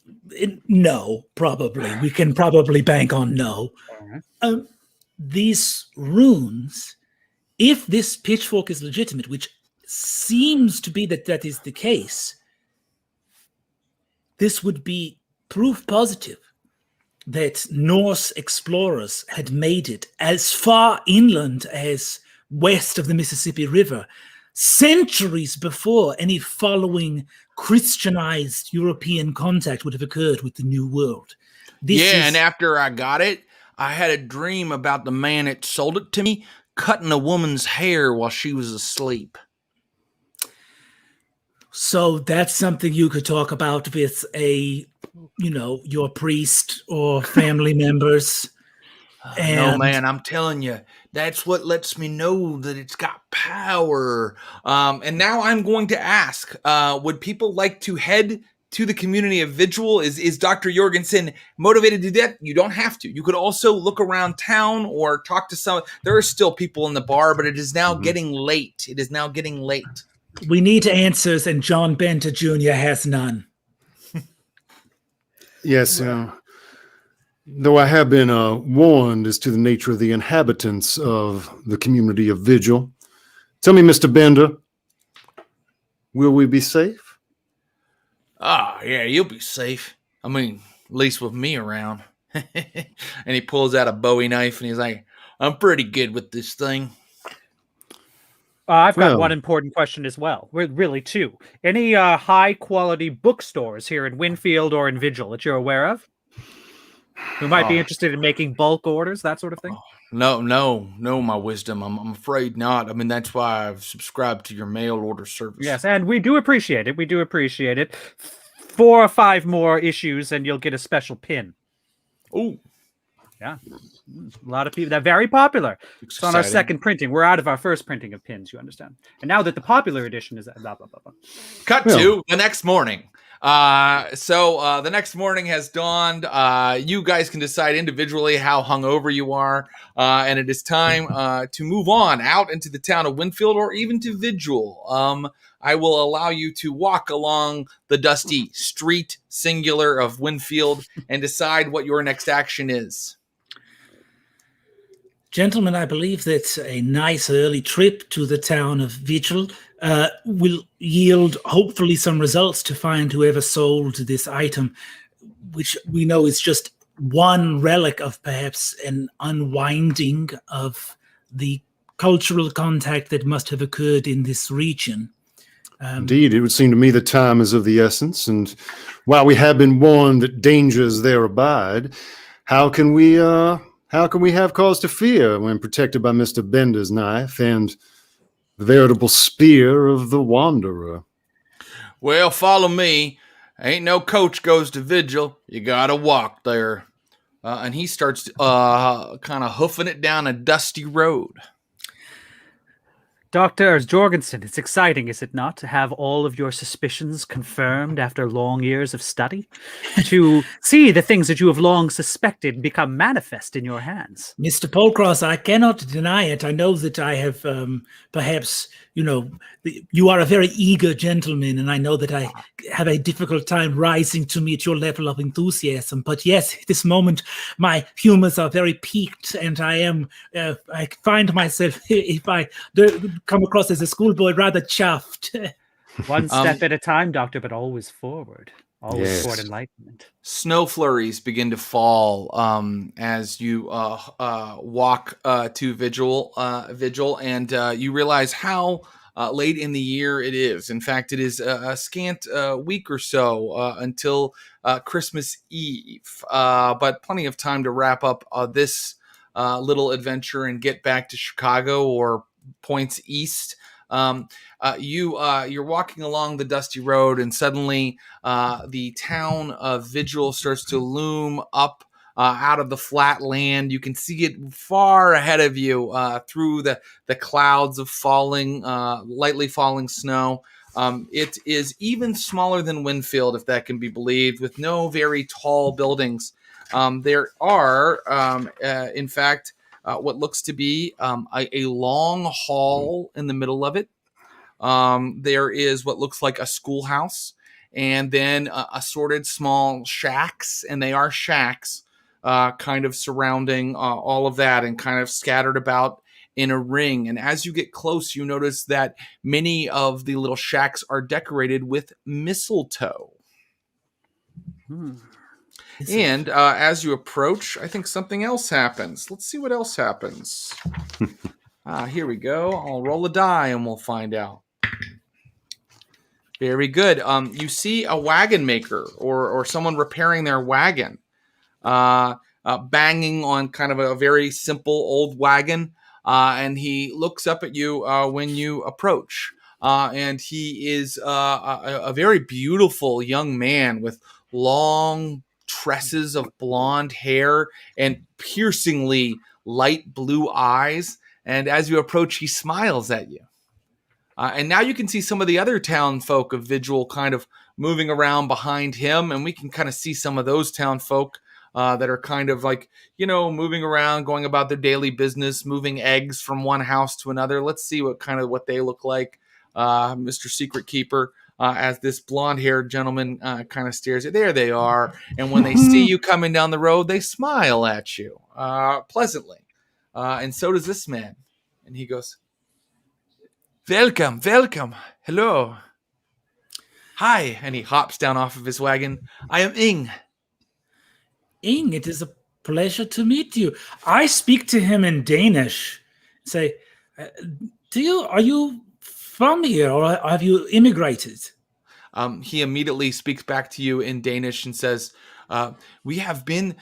no, probably. We can probably bank on no. Right. These runes, if this pitchfork is legitimate, which seems to be that is the case, this would be proof positive that Norse explorers had made it as far inland as west of the Mississippi River, centuries before any following Christianized European contact would have occurred with the New World. And after I got it, I had a dream about the man that sold it to me cutting a woman's hair while she was asleep. So that's something you could talk about with your priest or family members. No, man, I'm telling you, that's what lets me know that it's got power. And now I'm going to ask, would people like to head to the community of Vigil? Is Dr. Jorgensen motivated to do that? You don't have to. You could also look around town or talk to some. There are still people in the bar, but it is now getting late. It is now getting late. We need answers, and John Benta Jr. has none. Yes, though I have been warned as to the nature of the inhabitants of the community of Vigil. Tell me, Mr. Bender, will we be safe? Yeah, you'll be safe. I mean, at least with me around. And he pulls out a Bowie knife and he's like, I'm pretty good with this thing. I've got one important question as well. Really, two. Any high-quality bookstores here in Winfield or in Vigil that you're aware of? Who might be interested in making bulk orders, that sort of thing? No, my wisdom. I'm afraid not. I mean, that's why I've subscribed to your mail order service. Yes, and we do appreciate it. 4 or 5 more issues, and you'll get a special pin. Oh. Yeah. A lot of people. They're very popular. It's on our Exciting. second printing. We're out of our first printing of pins, you understand. And now that the popular edition is blah, blah, blah, blah. Cut to the next morning. So the next morning has dawned. You guys can decide individually how hungover you are. And it is time to move on out into the town of Winfield or even to Vigil. I will allow you to walk along the dusty street singular of Winfield and decide what your next action is. Gentlemen, I believe that a nice early trip to the town of Vigil will yield hopefully some results to find whoever sold this item, which we know is just one relic of perhaps an unwinding of the cultural contact that must have occurred in this region. Indeed, it would seem to me that time is of the essence, and while we have been warned that dangers there abide, how can we have cause to fear when protected by Mr. Bender's knife and the veritable spear of the Wanderer? Well, follow me. Ain't no coach goes to Vigil. You gotta walk there. And he starts kind of hoofing it down a dusty road. Dr. Jorgensen, it's exciting, is it not, to have all of your suspicions confirmed after long years of study? To see the things that you have long suspected become manifest in your hands? Mr. POLCROSS, I cannot deny it. I know that I have perhaps, you are a very eager gentleman, and I know that I have a difficult time rising to meet your level of enthusiasm. But yes, at this moment, my humors are very peaked, and I find myself, if I come across as a schoolboy, rather chuffed. One step at a time, Doctor, but always forward. Always toward Yes. enlightenment. Snow flurries begin to fall as you walk to Vigil, and you realize how late in the year it is. In fact, it is a scant week or so until Christmas Eve, but plenty of time to wrap up this little adventure and get back to Chicago or points east. You're walking along the dusty road, and suddenly the town of Vigil starts to loom up out of the flat land. You can see it far ahead of you through the clouds of lightly falling snow. It is even smaller than Winfield, if that can be believed, with no very tall buildings. There are, in fact, what looks to be a long hall in the middle of it. There is what looks like a schoolhouse, and then assorted small shacks, and they are shacks kind of surrounding all of that and kind of scattered about in a ring. And as you get close, you notice that many of the little shacks are decorated with mistletoe. And as you approach, I think something else happens. Let's see what else happens. Here we go. I'll roll a die and we'll find out. Very good. You see a wagon maker or someone repairing their wagon, banging on kind of a very simple old wagon, and he looks up at you when you approach. And he is a very beautiful young man with long tresses of blonde hair and piercingly light blue eyes. And as you approach, he smiles at you. And now you can see some of the other town folk of Vigil kind of moving around behind him. And we can kind of see some of those town folk that are kind of like, moving around, going about their daily business, moving eggs from one house to another. Let's see what they look like, Mr. Secret Keeper. As this blonde-haired gentleman kind of stares at, there they are. And when they see you coming down the road, they smile at you pleasantly. And so does this man. And he goes, welcome. Hello. Hi. And he hops down off of his wagon. I am Ing. Ing, it is a pleasure to meet you. I speak to him in Danish. Say, are you from here, or have you immigrated? He immediately speaks back to you in Danish and says, we have been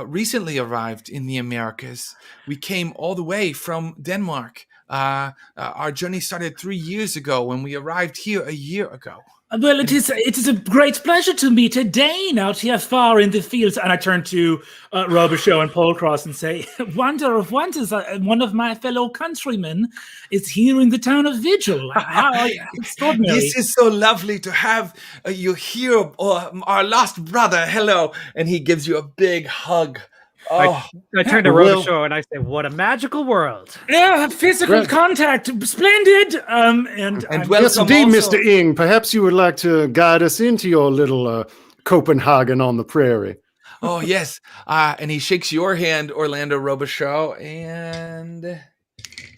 recently arrived in the Americas. We came all the way from Denmark. Our journey started 3 years ago when we arrived here a year ago. Well, it is a great pleasure to meet a Dane out here far in the fields. And I turn to ROBICHEAUX and POLCROSS and say, wonder of wonders, one of my fellow countrymen is here in the town of Vigil. How extraordinary. This is so lovely to have you here, our lost brother. Hello. And he gives you a big hug. I turn to ROBICHEAUX and I say, what a magical world. Yeah, physical contact. Splendid. And yes, indeed, Mr. Ing. Perhaps you would like to guide us into your little Copenhagen on the prairie. Oh, yes. And he shakes your hand, Orlando Robichaud. And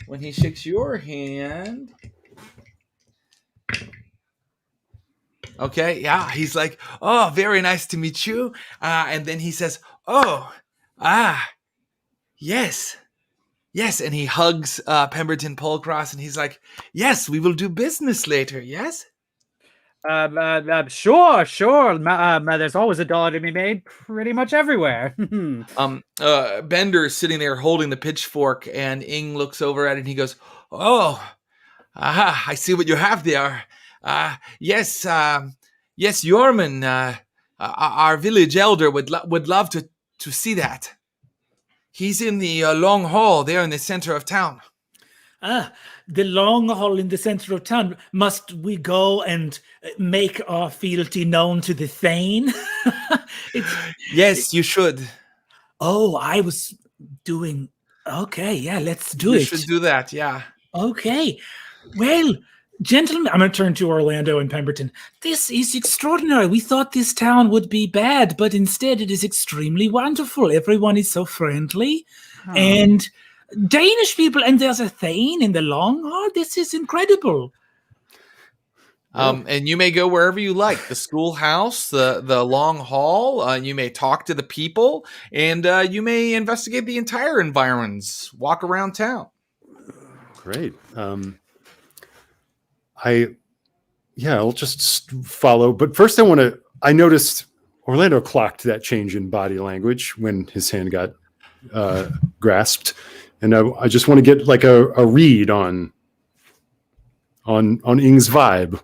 when he shakes your hand... Okay, yeah, he's like, oh, very nice to meet you. And then he says, oh, yes. Yes, and he hugs Pemberton Polcross, and he's like, yes, we will do business later, yes? Sure. There's always a dollar to be made pretty much everywhere. Bender is sitting there holding the pitchfork, and Ing looks over at it, and he goes, oh, I see what you have there. Yes, Yorman, our village elder would love to see that. He's in the long hall there in the center of town. The long hall in the center of town. Must we go and make our fealty known to the Thane? Yes, you should. Oh, I was doing... Okay, yeah, let's do it. You should do that, yeah. Okay. Well, gentlemen, I'm going to turn to Orlando and Pemberton. This is extraordinary. We thought this town would be bad, but instead it is extremely wonderful. Everyone is so friendly. And Danish people, and there's a Thane in the long hall. This is incredible. And you may go wherever you like. The schoolhouse, the long hall. You may talk to the people, and you may investigate the entire environs. Walk around town. Great. I'll just follow. But first I noticed Orlando clocked that change in body language when his hand got grasped. And I just want to get like a read on Ing's vibe.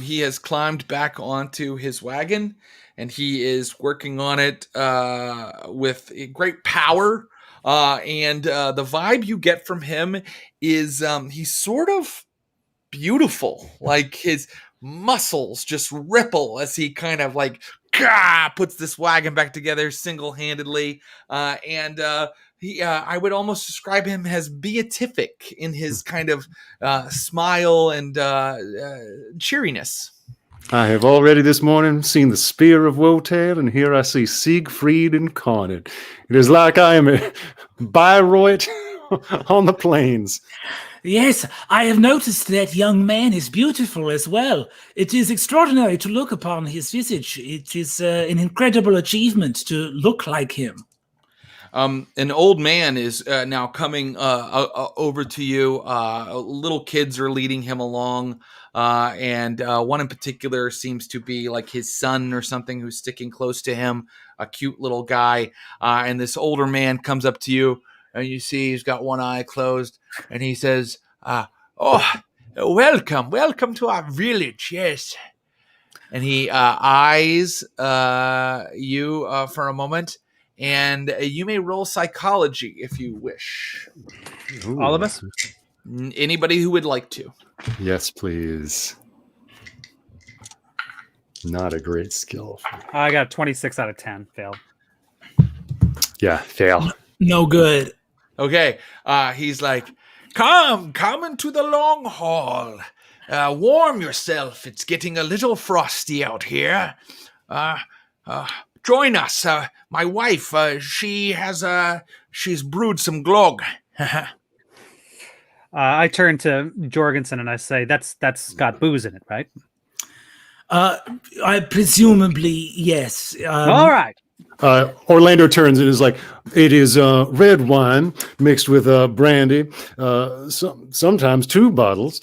He has climbed back onto his wagon, and he is working on it with great power. And the vibe you get from him is he's sort of beautiful. Like his muscles just ripple as he kind of like puts this wagon back together single-handedly. I would almost describe him as beatific in his kind of smile and cheeriness. I have already this morning seen the spear of Wotail, and here I see Siegfried incarnate. It is like I am a Bayreuth on the plains. Yes, I have noticed that young man is beautiful as well. It is extraordinary to look upon his visage. It is an incredible achievement to look like him. An old man is now coming over to you. Little kids are leading him along, and one in particular seems to be like his son or something who's sticking close to him, a cute little guy. And this older man comes up to you, and you see he's got one eye closed, and he says, welcome to our village, yes. And he eyes you for a moment. And you may roll psychology if you wish. Ooh. All of us? Anybody who would like to. Yes, please. Not a great skill. I got 26 out of 10. Fail. Yeah, fail. No good. Okay. He's like, come into the long hall. Warm yourself. It's getting a little frosty out here. Join us. My wife, she's brewed some glog. I turn to Jorgensen and I say, that's got booze in it, right? I presumably, yes. All right. Orlando turns and is like, it is red wine mixed with brandy, sometimes 2 bottles,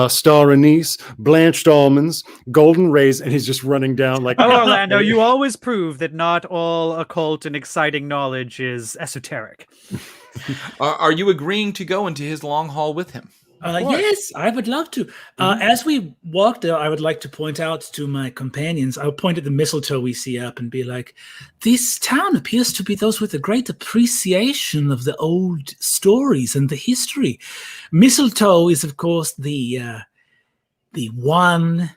star anise, blanched almonds, golden rays, and he's just running down like... Oh, Orlando, you always prove that not all occult and exciting knowledge is esoteric. Are you agreeing to go into his long hall with him? Yes, I would love to. As we walk there, I would like to point out to my companions, I'll point at the mistletoe we see up and be like, this town appears to be those with a great appreciation of the old stories and the history. Mistletoe is, of course, the one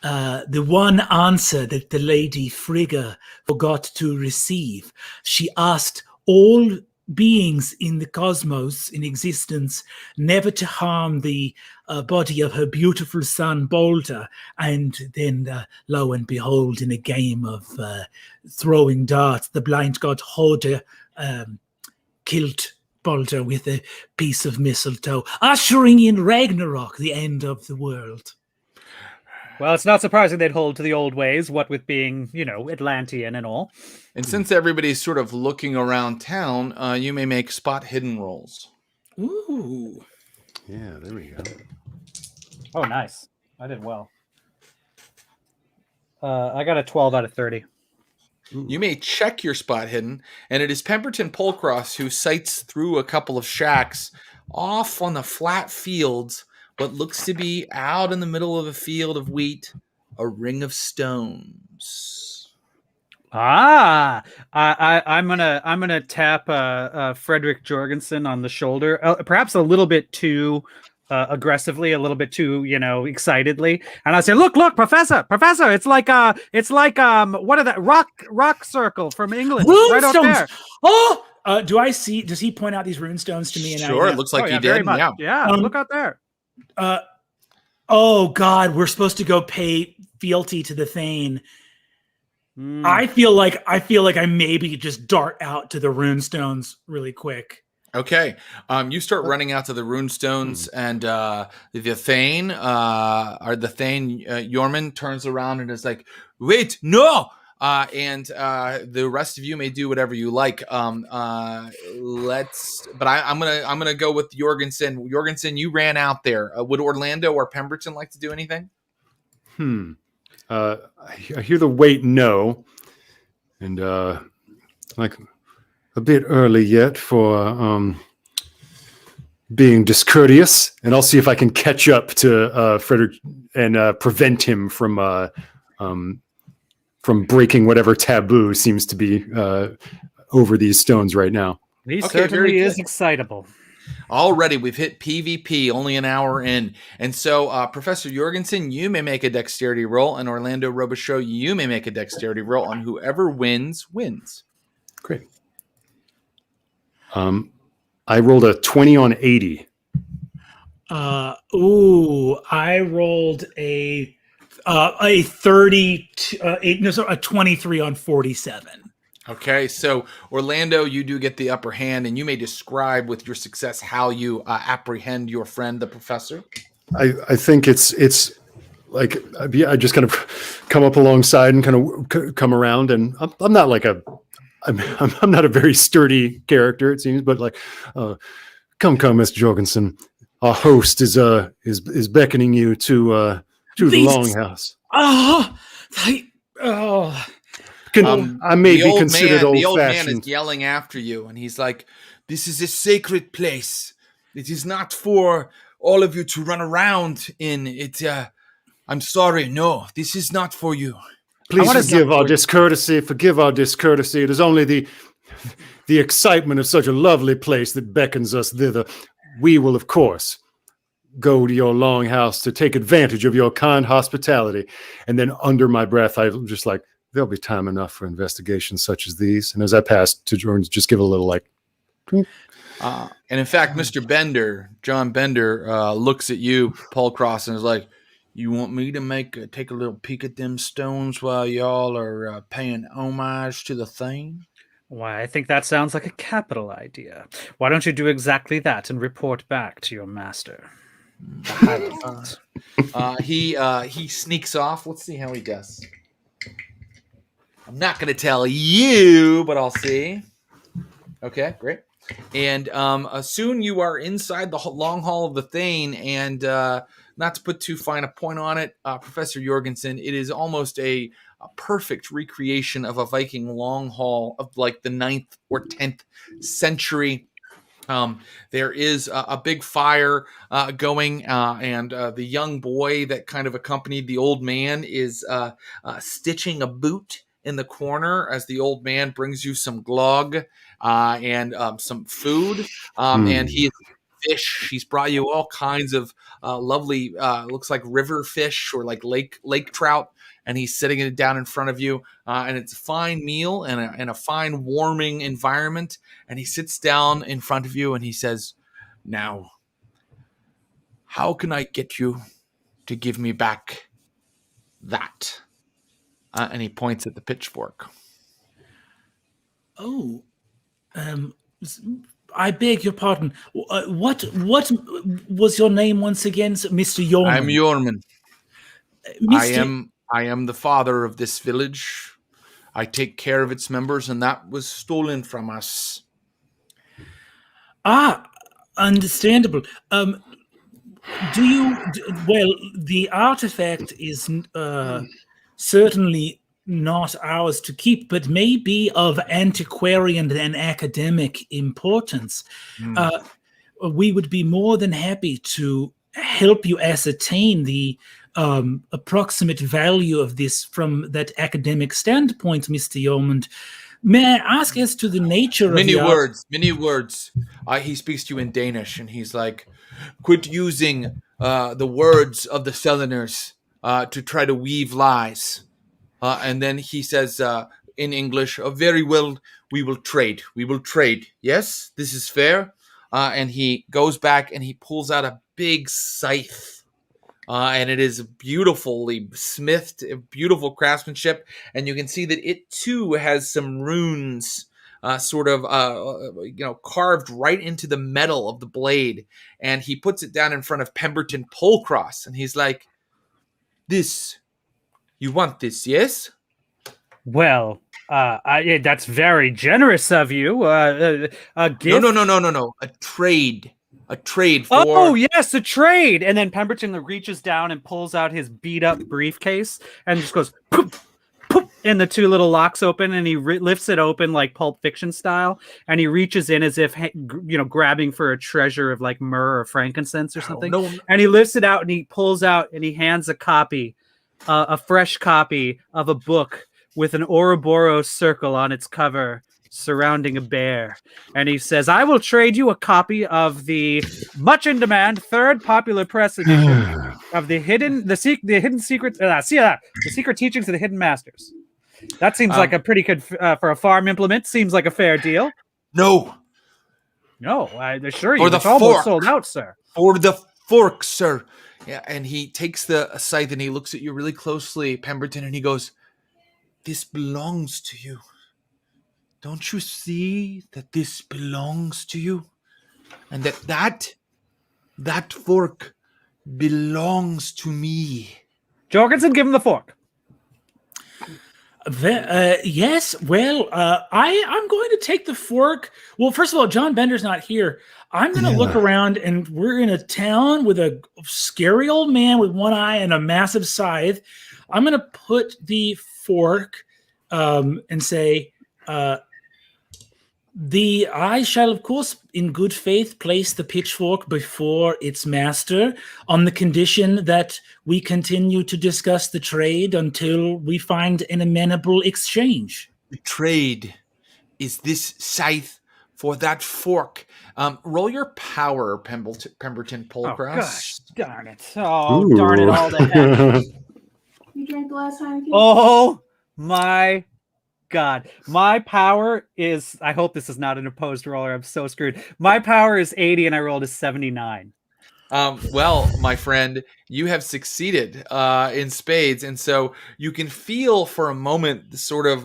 answer that the Lady Frigga forgot to receive. She asked all beings in the cosmos in existence, never to harm the body of her beautiful son Balder. And then lo and behold, in a game of throwing darts, the blind god Hoder killed Balder with a piece of mistletoe, ushering in Ragnarok, the end of the world. Well, it's not surprising they'd hold to the old ways, what with being, Atlantean and all. And since everybody's sort of looking around town, you may make spot hidden rolls. Ooh. Yeah, there we go. Oh, nice. I did well. I got a 12 out of 30. You may check your spot hidden, and it is Pemberton POLCROSS who sights through a couple of shacks off on the flat fields, what looks to be out in the middle of a field of wheat, a ring of stones. I'm gonna tap Frederick Jorgensen on the shoulder, perhaps a little bit too aggressively, a little bit too excitedly, and I say, look, professor, it's like what are that rock circle from England right up there. Oh, does he point out these runestones to me? And Sure, it looks like he did. Yeah, look out there. Oh God, we're supposed to go pay fealty to the Thane. I feel like I maybe just dart out to the runestones really quick. Okay, you start running out to the runestones, and the Thane, Yorman turns around and is like, "Wait, no!" And the rest of you may do whatever you like. I'm gonna go with Jorgensen. Jorgensen, you ran out there. Would Orlando or Pemberton like to do anything? I hear the wait no, and like a bit early yet for being discourteous, and I'll see if I can catch up to Frederick and prevent him from breaking whatever taboo seems to be over these stones right now. He certainly is excitable. Already, we've hit PvP, only an hour in. And so, Professor Jorgensen, you may make a dexterity roll, and Orlando ROBICHEAUX, you may make a dexterity roll, and whoever wins. Great. I rolled a 20 on 80. I rolled a 23 on 47. Okay, so Orlando, you do get the upper hand, and you may describe with your success how you apprehend your friend, the professor. I think it's like I just kind of come up alongside and kind of come around, and I'm not like I'm not a very sturdy character, it seems, but like, come, Mr. Jorgensen, our host is beckoning you to the longhouse. I may be considered old-fashioned. The old man is yelling after you, and he's like, "This is a sacred place. It is not for all of you to run around in it. I'm sorry, no, this is not for you. Please forgive our discourtesy. Forgive our discourtesy. It is only the excitement of such a lovely place that beckons us thither. We will, of course, go to your longhouse to take advantage of your kind hospitality." And then under my breath, I'm just like, there'll be time enough for investigations such as these. And as I pass to Jordan, just give a little like. And in fact, Mr. Bender, John Bender, looks at you, POLCROSS, and is like, "You want me to take a little peek at them stones while y'all are paying homage to the Thane?" Why, I think that sounds like a capital idea. Why don't you do exactly that and report back to your master? He sneaks off. Let's see how he does. I'm not going to tell you, but I'll see. Okay, great. And soon you are inside the long hall of the Thane, and not to put too fine a point on it, Professor Jorgensen, it is almost a perfect recreation of a Viking long hall of like the 9th or 10th century. There is a big fire going, and the young boy that kind of accompanied the old man is stitching a boot in the corner as the old man brings you some glog and some food. And he is fish. He's brought you all kinds of lovely, looks like river fish or like lake trout. and he's sitting it down in front of you, and it's a fine meal and a fine warming environment. And he sits down in front of you and he says, "Now, how can I get you to give me back that?" And he points at the pitchfork. Oh, I beg your pardon. What was your name once again, Mr. Yorman? I'm Yorman. Mr. I am the father of this village. I take care of its members, and that was stolen from us. Ah, understandable. Well, the artifact is certainly not ours to keep, but may be of antiquarian and academic importance. We would be more than happy to help you ascertain the approximate value of this from that academic standpoint, Mr. Yeoman. May I ask as to the nature of Many words. He speaks to you in Danish, and he's like, "Quit using the words of the Southerners to try to weave lies." And then he says in English, "Very well, we will trade. We will trade. Yes, this is fair." And he goes back and he pulls out a big scythe. And it is beautifully smithed, beautiful craftsmanship. And you can see that it too has some runes carved right into the metal of the blade. And he puts it down in front of Pemberton POLCROSS. And he's like, "This, you want this, yes?" Well, that's very generous of you. A gift? No. A trade for... Oh, yes, a trade. And then Pemberton reaches down and pulls out his beat-up briefcase and just goes, "Poop, poop," and the two little locks open, and he lifts it open like Pulp Fiction style, and he reaches in as if, grabbing for a treasure of like myrrh or frankincense or something. No. And he lifts it out, and he pulls out, and he hands a copy, a fresh copy of a book with an Ouroboros circle on its cover surrounding a bear. And he says, "I will trade you a copy of the much in demand third popular press edition of the secret teachings of the hidden masters." That seems like a pretty good for a farm implement. Seems like a fair deal. No, I assure you, the it's almost fork. sold out, sir. For the fork, sir. Yeah, and he takes the scythe and he looks at you really closely, Pemberton, and he goes, "This belongs to you. Don't you see that this belongs to you? And that fork belongs to me." Jorgensen, give him the fork. Yes. Well, I'm going to take the fork. Well, first of all, John Bender's not here. I'm going to look around, and we're in a town with a scary old man with one eye and a massive scythe. I'm going to put the fork and say, I shall, of course, in good faith, place the pitchfork before its master on the condition that we continue to discuss the trade until we find an amenable exchange. The trade is this scythe for that fork. Roll your power, Pemberton POLCROSS. Oh, gosh, darn it. Oh, darn it all the heck. You drank the last time? Oh, my God. My power is, I hope this is not an opposed roller. I'm so screwed. My power is 80 and I rolled a 79. Well, my friend, you have succeeded in spades. And so you can feel for a moment the sort of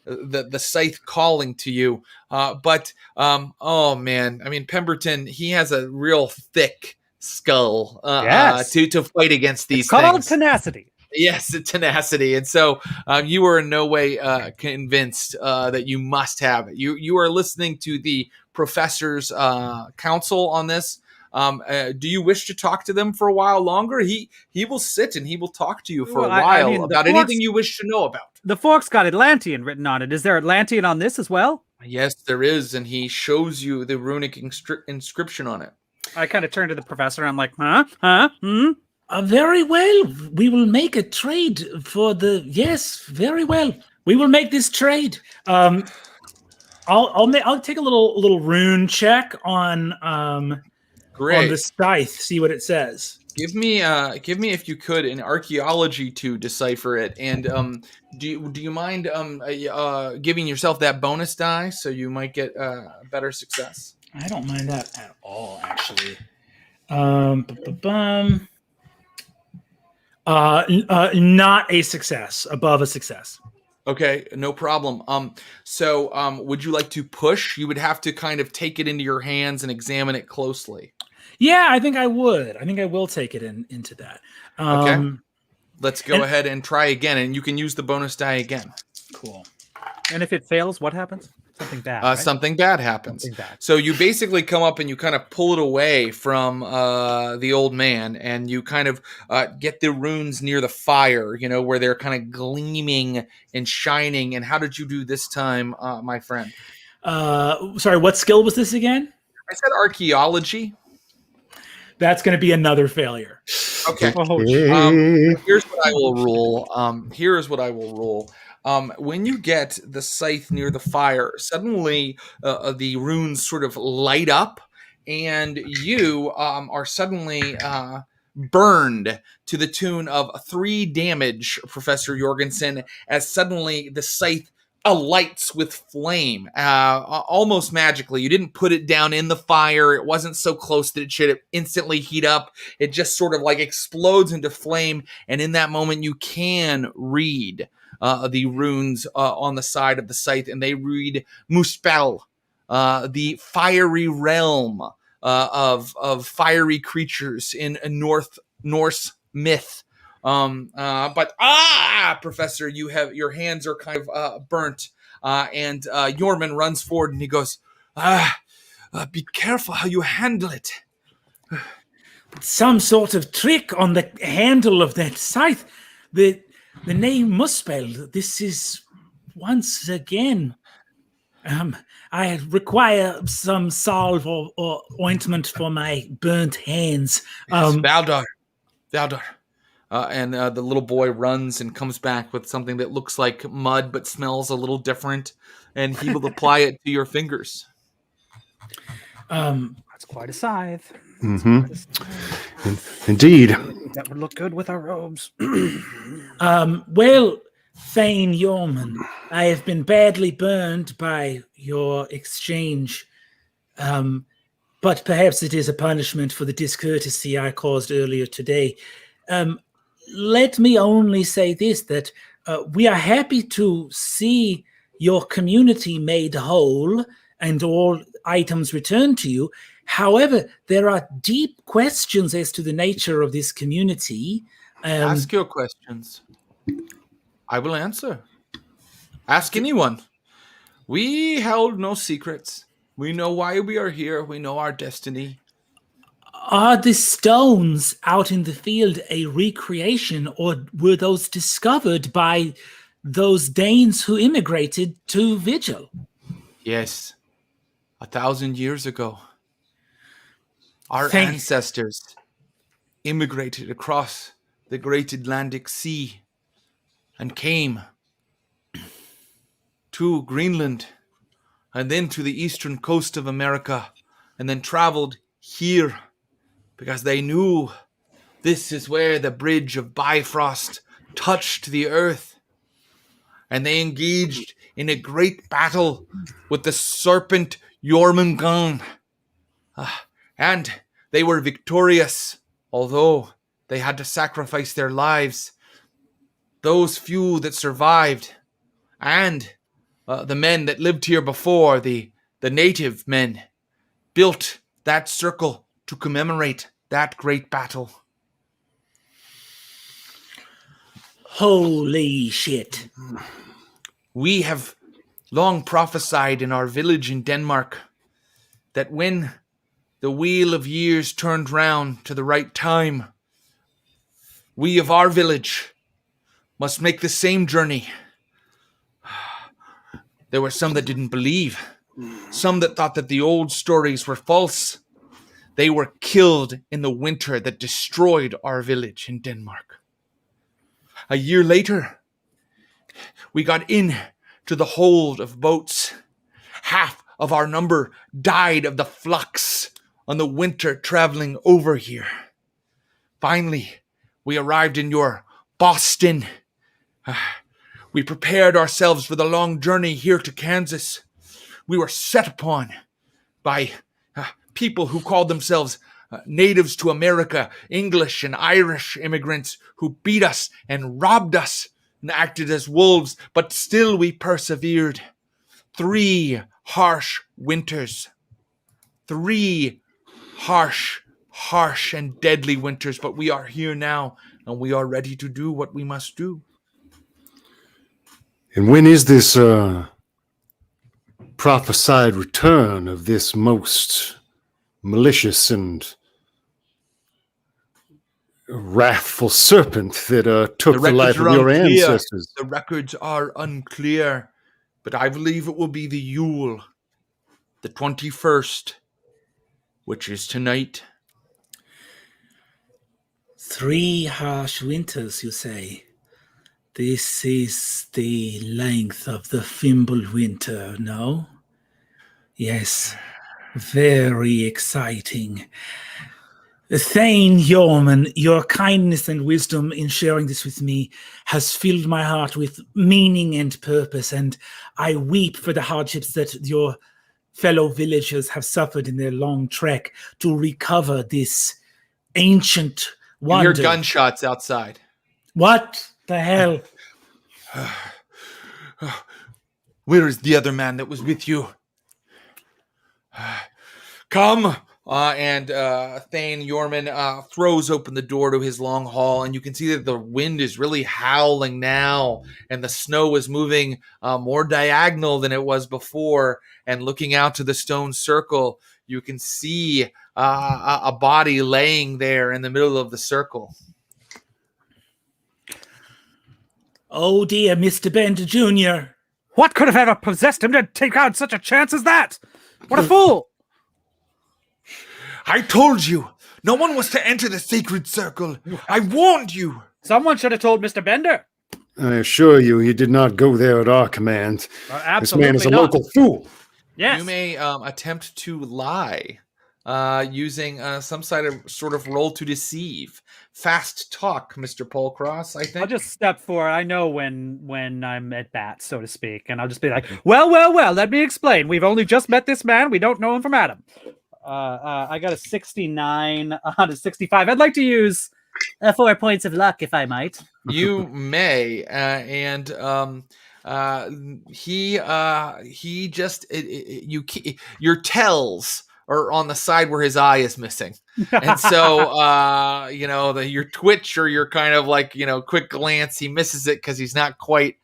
the scythe calling to you. Oh man, I mean, Pemberton, he has a real thick skull to fight against these things. It's called tenacity. Yes, tenacity. And so you are in no way convinced that you must have it. You are listening to the professor's counsel on this. Do you wish to talk to them for a while longer? He will sit and he will talk to you for a while about anything you wish to know about. The fork's got Atlantean written on it. Is there Atlantean on this as well? Yes, there is. And he shows you the runic inscription on it. I kind of turn to the professor. I'm like, very well. We will make a trade for the... Yes, very well. We will make this trade. I'll take a little rune check on Great. the scythe. See what it says. Give me if you could an archaeology to decipher it, and do you mind giving yourself that bonus die so you might get better success? I don't mind that at all, actually. Not a success. Above a success. Okay, no problem. So would you like to push? You would have to kind of take it into your hands and examine it closely. Yeah, I think I would. I think I will take it into that. Okay. Let's go ahead and try again, and you can use the bonus die again. Cool. And if it fails, what happens? Something bad. Right? Something bad happens. Something bad. So you basically come up and you kind of pull it away from the old man, and you kind of get the runes near the fire, you know, where they're kind of gleaming and shining. And how did you do this time, my friend? Sorry, what skill was this again? I said archaeology. That's going to be another failure. Okay. Okay. Here's what I will rule. When you get the scythe near the fire, suddenly the runes sort of light up, and you are suddenly burned to the tune of 3 damage, Professor Jorgensen, as suddenly the scythe alights with flame, almost magically. You didn't put it down in the fire. It wasn't so close that it should instantly heat up. It just sort of like explodes into flame, and in that moment you can read the runes on the side of the scythe, and they read Muspel, the fiery realm of fiery creatures in a Norse myth. But Professor, your hands are kind of burnt, and Yorman runs forward and he goes, be careful how you handle it. Some sort of trick on the handle of that scythe. The name Muspel. This is once again. I require some salve or ointment for my burnt hands. Valdar. And the little boy runs and comes back with something that looks like mud but smells a little different, and he will apply it to your fingers. That's quite a scythe. Mm-hmm. Indeed. That would look good with our robes. Well, Thane Yorman, I have been badly burned by your exchange, but perhaps it is a punishment for the discourtesy I caused earlier today. Let me only say this, that we are happy to see your community made whole and all items returned to you. However, there are deep questions as to the nature of this community. Ask your questions. I will answer. Ask anyone. We held no secrets. We know why we are here. We know our destiny. Are the stones out in the field a recreation, or were those discovered by those Danes who immigrated to Vigil? Yes. 1,000 years ago. Our ancestors immigrated across the great Atlantic Sea and came to Greenland and then to the eastern coast of America and then traveled here because they knew this is where the bridge of Bifrost touched the earth. And they engaged in a great battle with the serpent Jormungand. And they were victorious, although they had to sacrifice their lives. Those few that survived, and the men that lived here before, the native men, built that circle to commemorate that great battle. Holy shit. We have long prophesied in our village in Denmark that when the wheel of years turned round to the right time, we of our village must make the same journey. There were some that didn't believe, some that thought that the old stories were false. They were killed in the winter that destroyed our village in Denmark. A year later, we got in to the hold of boats. Half of our number died of the flux on the winter traveling over here. finally, we arrived in your Boston. We prepared ourselves for the long journey here to Kansas. We were set upon by people who called themselves natives to America, English and Irish immigrants who beat us and robbed us and acted as wolves, but still we persevered. 3 harsh winters. 3 harsh and deadly winters, but we are here now, and we are ready to do what we must do. And when is this prophesied return of this most malicious and wrathful serpent that took the life of your ancestors? The records are unclear, but I believe it will be the Yule, the 21st, which is tonight. 3 harsh winters, you say? This is the length of the Fimbulwinter, no? Yes, very exciting. Thane Yorman, your kindness and wisdom in sharing this with me has filled my heart with meaning and purpose, and I weep for the hardships that your fellow villagers have suffered in their long trek to recover this ancient wonder. You hear gunshots outside. What the hell? Where is the other man that was with you? Come! And Thane Yorman throws open the door to his long hall, and you can see that the wind is really howling now, and the snow is moving more diagonal than it was before. And looking out to the stone circle, you can see a body laying there in the middle of the circle. Oh dear, Mr. Bender Jr. What could have ever possessed him to take out such a chance as that? What a fool! I told you, no one was to enter the sacred circle. I warned you. Someone should have told Mr. Bender. I assure you, he did not go there at our command. This man is a local fool. Yes. You may attempt to lie using some sort of roll to deceive. Fast talk, Mr. Polcross, I think. I'll just step forward. I know when I'm at bat, so to speak, and I'll just be like, well, let me explain. We've only just met this man. We don't know him from Adam. I got a 69 out of 65. I'd like to use 4 points of luck, if I might. You may, and he just your tells are on the side where his eye is missing, and so your twitch or your kind of like quick glance, he misses it because he's not quite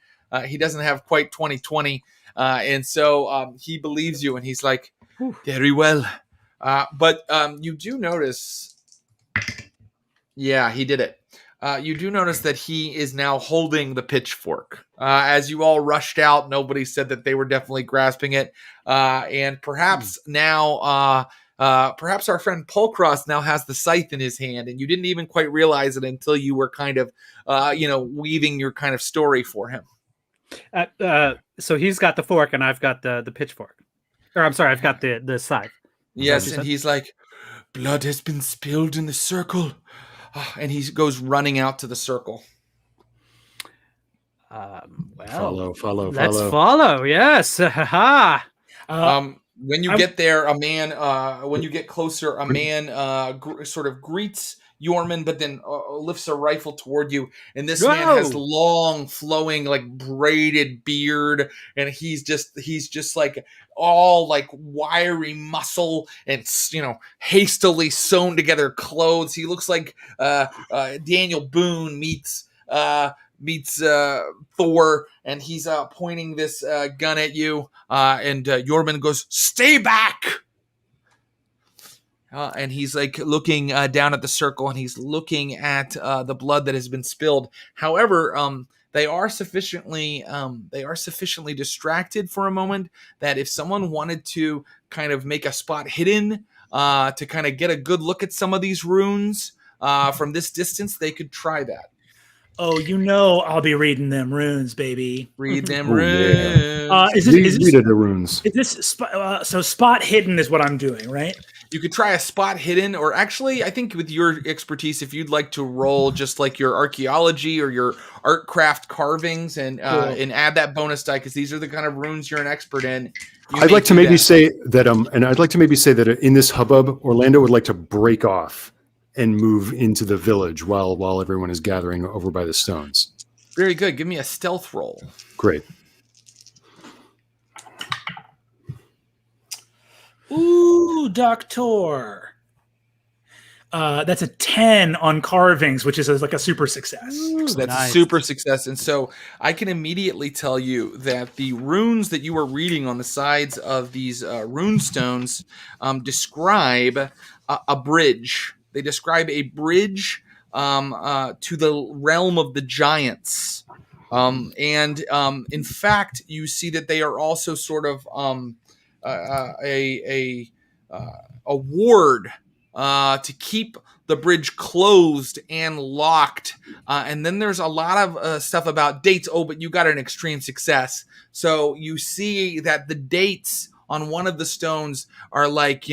he doesn't have quite 20/20, and so he believes you, and he's like, very well. But you do notice, yeah, he did it. You do notice that he is now holding the pitchfork. As you all rushed out, nobody said that they were definitely grasping it. And perhaps now, perhaps our friend POLCROSS now has the scythe in his hand, and you didn't even quite realize it until you were kind of, weaving your kind of story for him. So he's got the fork, and I've got the pitchfork. Or I'm sorry, I've got the scythe. Yes, and he's like, blood has been spilled in the circle. And he goes running out to the circle. Follow. Let's follow. Yes. When you get there, when you get closer, a man sort of greets Yorman, but then lifts a rifle toward you. And this man has long, flowing, like braided beard, and he's just like all like wiry muscle and hastily sewn together clothes. He looks like Daniel Boone meets Thor, and he's pointing this gun at you. And Yorman goes, "Stay back!" And he's like looking down at the circle, and he's looking at the blood that has been spilled. However, they are sufficiently distracted for a moment that if someone wanted to kind of make a spot hidden to kind of get a good look at some of these runes from this distance, they could try that. Oh, I'll be reading them runes, baby. Read them runes. Is the runes. this so spot hidden is what I'm doing, right? You could try a spot hidden, or actually, I think with your expertise, if you'd like to roll just like your archaeology or your art craft carvings and add that bonus die, because these are the kind of runes you're an expert in. I'd like to maybe say that in this hubbub, Orlando would like to break off and move into the village while everyone is gathering over by the stones. Very good. Give me a stealth roll. Great. Ooh, Doctor. That's a 10 on carvings, which is like a super success. Ooh, that's nice. a super success. And so I can immediately tell you that the runes that you are reading on the sides of these runestones describe a bridge. They describe a bridge to the realm of the giants. In fact, you see that they are also sort of a ward to keep the bridge closed and locked. And then there's a lot of stuff about dates. Oh, but you got an extreme success. So you see that the dates on one of the stones are like,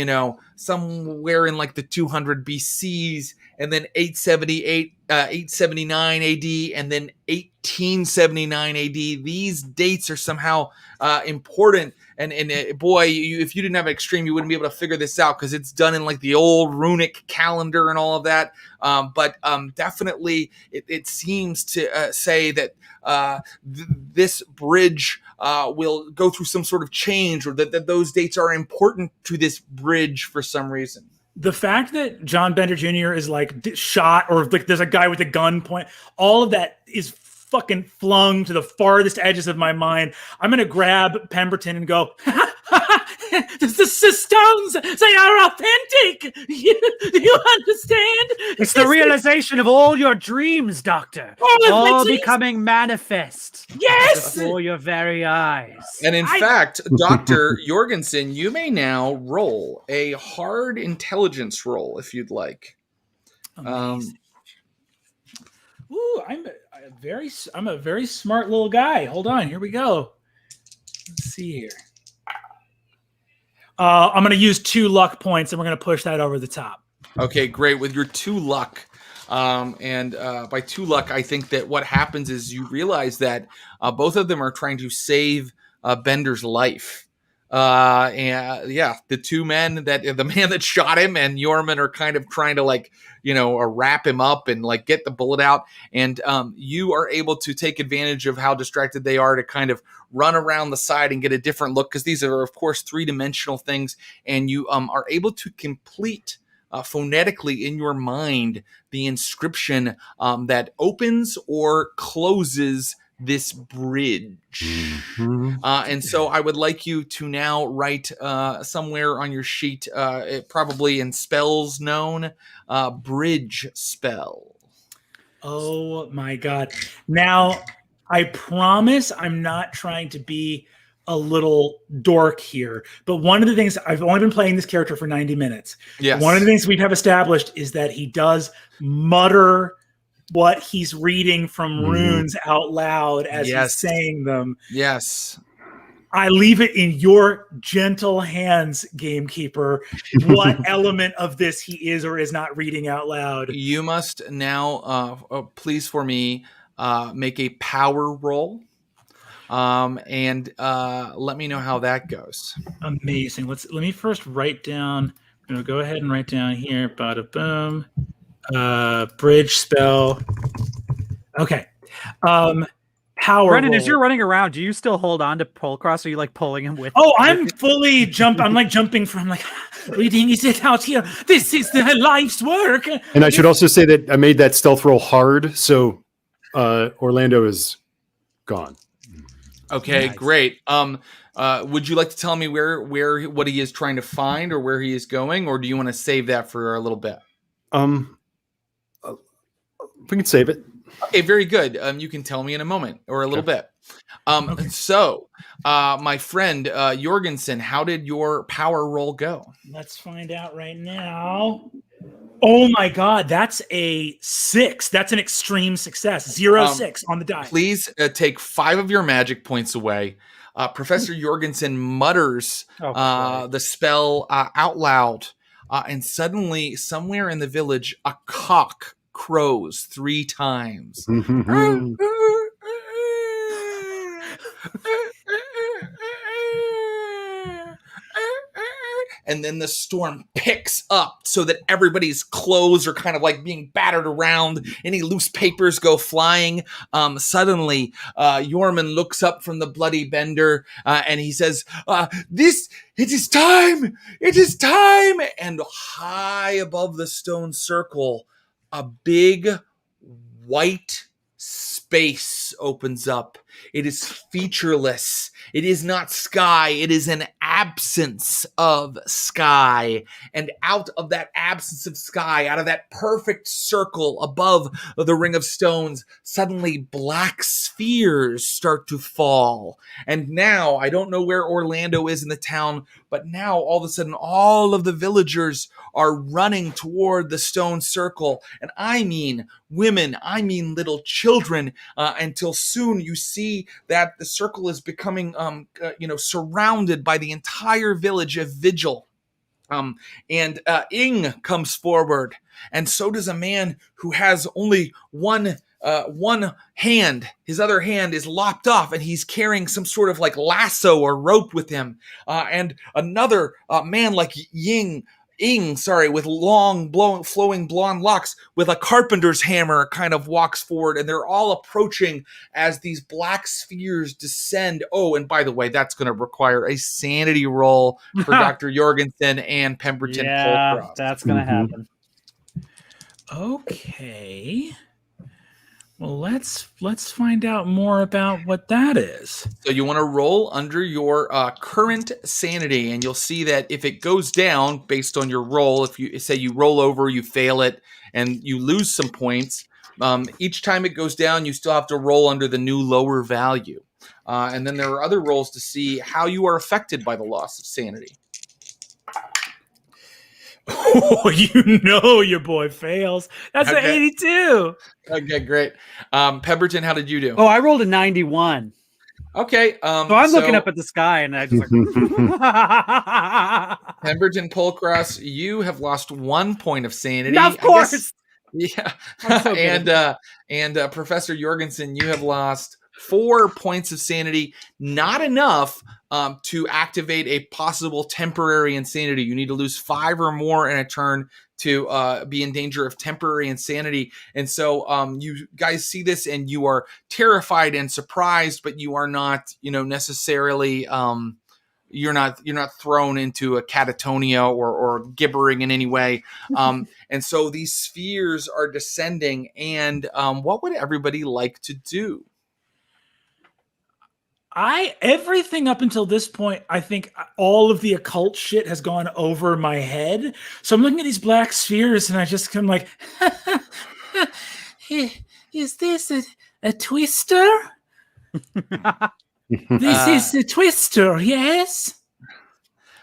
somewhere in like the 200 BCs, and then 879 AD, and then 1879 AD. These dates are somehow important. And boy, if you didn't have an extreme, you wouldn't be able to figure this out because it's done in like the old runic calendar and all of that. But definitely, it seems to say that this bridge will go through some sort of change, or that those dates are important to this bridge for some reason. The fact that John Bender Jr. is like shot, or like there's a guy with a gun point, all of that is fucking flung to the farthest edges of my mind. I'm gonna grab Pemberton and go, the stones, they are authentic. You understand? It's the realization of all your dreams, Doctor. All becoming manifest. Yes! Before your very eyes. And in fact, Dr. Jorgensen, you may now roll a hard intelligence roll if you'd like. Amazing. Ooh, I'm a very smart little guy. Hold on, here we go. Let's see here. I'm going to use 2 luck points, and we're going to push that over the top. Okay, great. With your 2 luck, and by 2 luck, I think that what happens is you realize that both of them are trying to save Bender's life. The two men, the man that shot him and Yorman, are kind of trying to wrap him up and like get the bullet out. And you are able to take advantage of how distracted they are to kind of run around the side and get a different look, because these are, of course, 3-dimensional things. And you are able to complete phonetically in your mind the inscription that opens or closes this bridge. And so I would like you to now write somewhere on your sheet, probably in spells known, bridge spell. Oh my God. Now, I promise I'm not trying to be a little dork here, but one of the things, I've only been playing this character for 90 minutes. Yes. One of the things we have established is that he does mutter what he's reading from runes out loud as he's saying them. Yes. I leave it in your gentle hands, Gamekeeper, what element of this he is or is not reading out loud. You must now, please for me, make a power roll. And let me know how that goes. Amazing. Let me first write down. I'm going to go ahead and write down here. Bada boom. Bridge spell. Okay. Power. Brennan, roll. as you're running around, do you still hold on to POLCROSS? Are you like pulling him with? Oh, I'm fully I'm like jumping from like reading it out here. This is the life's work. And I should also say that I made that stealth roll hard, so Orlando is gone. Okay, Nice. great. Would you like to tell me what he is trying to find or where he is going, or do you want to save that for a little bit? We can save it. Okay, very good. You can tell me in a moment or a little bit. So, my friend Jorgensen, how did your power roll go? Let's find out right now. Oh my God, that's a 6. That's an extreme success. 0-6 on the die. Please take 5 of your magic points away. Professor Jorgensen mutters the spell out loud. and suddenly, somewhere in the village, a cock crows 3 times. And then the storm picks up so that everybody's clothes are kind of like being battered around. Any loose papers go flying. Suddenly, Yorman looks up from the bloody bender and he says, it is time! It is time! And high above the stone circle, a big white space opens up. It is featureless. It is not sky. It is an absence of sky. And out of that absence of sky, out of that perfect circle above the ring of stones, suddenly black spheres start to fall. And now, I don't know where Orlando is in the town, but now all of a sudden, all of the villagers are running toward the stone circle. And I mean women, I mean little children, until soon you see that the circle is becoming, surrounded by the entire village of Vigil. And Ing comes forward, and so does a man who has only one hand. His other hand is lopped off, and he's carrying some sort of like lasso or rope with him. And another man like Ing, with long, flowing blonde locks with a carpenter's hammer kind of walks forward, and they're all approaching as these black spheres descend. Oh, and by the way, that's going to require a sanity roll for Dr. Jorgensen and Pemberton. Yeah, that's going to happen. Okay. Well, let's find out more about what that is. So you want to roll under your current sanity, and you'll see that if it goes down based on your roll, if you say you roll over, you fail it, and you lose some points, each time it goes down, you still have to roll under the new lower value. And then there are other rolls to see how you are affected by the loss of sanity. Oh, your boy fails. That's an 82. Okay, great. Pemberton, how did you do? Oh, I rolled a 91. Okay. So I'm looking up at the sky, and I just like... Pemberton POLCROSS, you have lost 1 point of sanity. Of course. Yeah. So and Professor Jorgensen, you have lost 4 points of sanity. Not enough to activate a possible temporary insanity. You need to lose 5 or more in a turn to be in danger of temporary insanity. And so you guys see this and you are terrified and surprised, but you are not, necessarily you're not thrown into a catatonia or gibbering in any way. And so these spheres are descending. And what would everybody like to do? Everything up until this point, I think all of the occult shit has gone over my head. So I'm looking at these black spheres and I just come like, is this a twister? This is a twister, yes?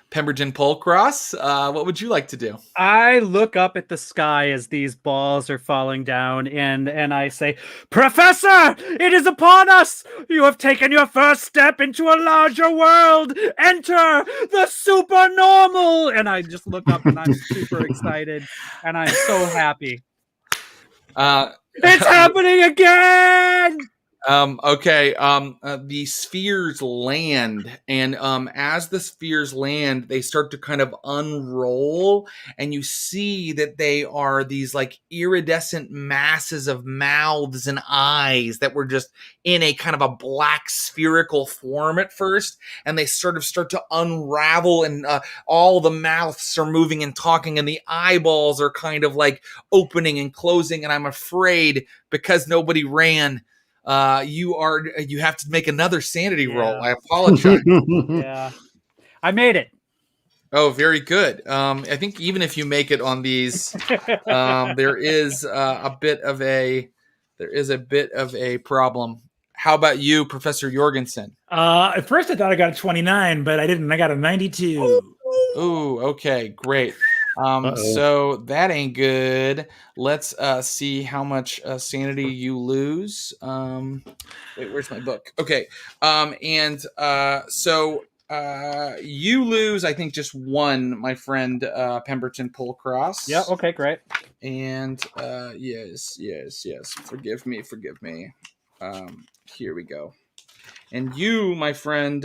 Pemberton POLCROSS, what would you like to do? I look up at the sky as these balls are falling down, and I say, Professor, it is upon us! You have taken your first step into a larger world! Enter the supernormal! And I just look up and I'm super excited, and I'm so happy. It's happening again! Okay. The spheres land, and as the spheres land, they start to kind of unroll, and you see that they are these like iridescent masses of mouths and eyes that were just in a kind of a black spherical form at first, and they sort of start to unravel, and all the mouths are moving and talking, and the eyeballs are kind of like opening and closing, and I'm afraid because nobody ran, you have to make another sanity roll. I apologize. Yeah, I made it. Oh, very good. I think even if you make it on these, there is a bit of a problem. How about you, Professor Jorgensen? At first I thought I got a 29, but I didn't. I got a 92. Ooh, okay, great. So that ain't good. Let's see how much sanity you lose. Wait, where's my book? Okay. So You lose, I think, just one, my friend Pemberton Polcross. Yeah. Okay. Great. And yes. Forgive me. Here we go. And you, my friend,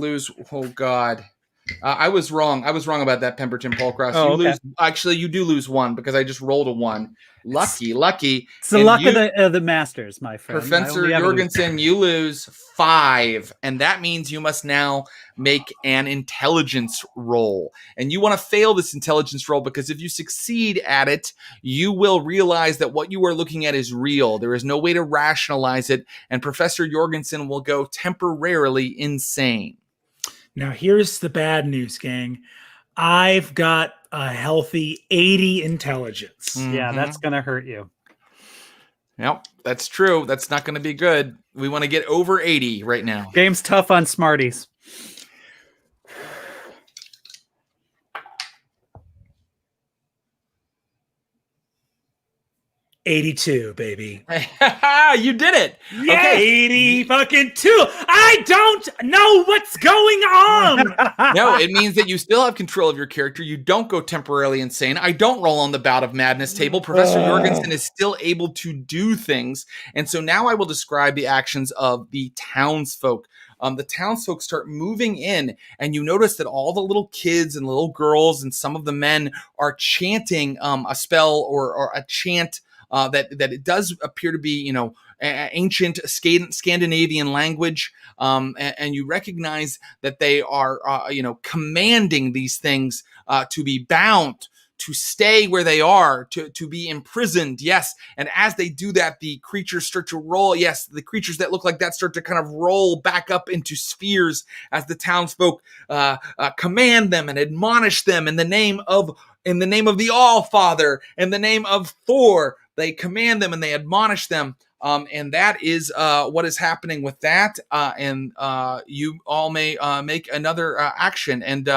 lose. Oh God. I was wrong about that, Pemberton Polcross. Oh, you okay. lose. Actually, you do lose one because I just rolled a 1. Lucky. It's the And luck you, of the masters, my friend. Professor Jorgensen, you lose 5, and that means you must now make an intelligence roll. And you want to fail this intelligence roll because if you succeed at it, you will realize that what you are looking at is real. There is no way to rationalize it, and Professor Jorgensen will go temporarily insane. Now, here's the bad news, gang. I've got a healthy 80 intelligence. Yeah, that's going to hurt you. Yep, that's true. That's not going to be good. We want to get over 80 right now. Game's tough on Smarties. $82, baby. You did it. Yeah, Okay. 80 fucking 2. I don't know what's going on. No, it means that you still have control of your character. You don't go temporarily insane. I don't roll on the Bout of Madness table. Professor Jorgensen is still able to do things. And so now I will describe the actions of the townsfolk. The townsfolk start moving in, and you notice that all the little kids and little girls and some of the men are chanting a spell or a chant that it does appear to be, ancient Scandinavian language, and you recognize that they are, commanding these things to be bound, to stay where they are, to be imprisoned. Yes. And as they do that, the creatures start to roll. Yes. The creatures that look like that start to kind of roll back up into spheres as the townsfolk command them and admonish them in the name of the All-Father, in the name of Thor. They command them and they admonish them. And that is what is happening with that. And you all may make another action. And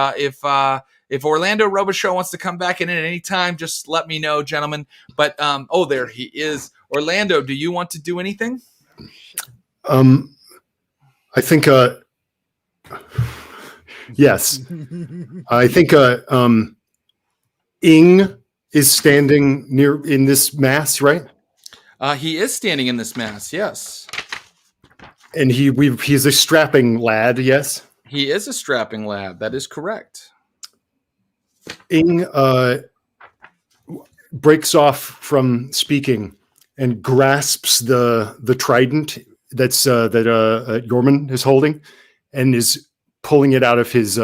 if Orlando ROBICHEAUX wants to come back in at any time, just let me know, gentlemen. But there he is. Orlando, do you want to do anything? I think yes. I think Ing is standing near in this mass, right? He is standing in this mass, yes. And he's a strapping lad, yes? He is a strapping lad. That is correct. Ing breaks off from speaking and grasps the trident that Yorman is holding and is pulling it out of his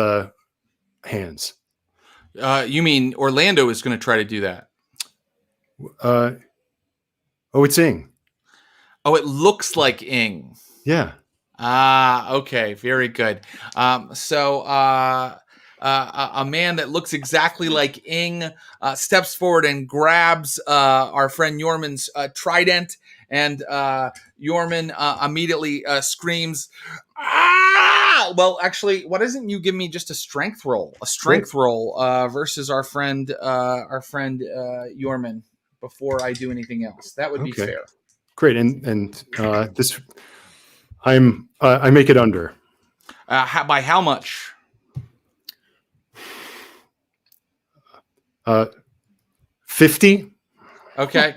hands. You mean Orlando is going to try to do that? It's Ing. Oh, it looks like Ing. Yeah. Okay. Very good. So a man that looks exactly like Ing steps forward and grabs our friend Yorman's trident, and Yorman immediately screams, "Ah!" Well, actually, why doesn't you give me just a strength roll? A strength roll versus our friend Yorman before I do anything else. That would be fair. Great. And this, I make it under. By how much? 50. Okay.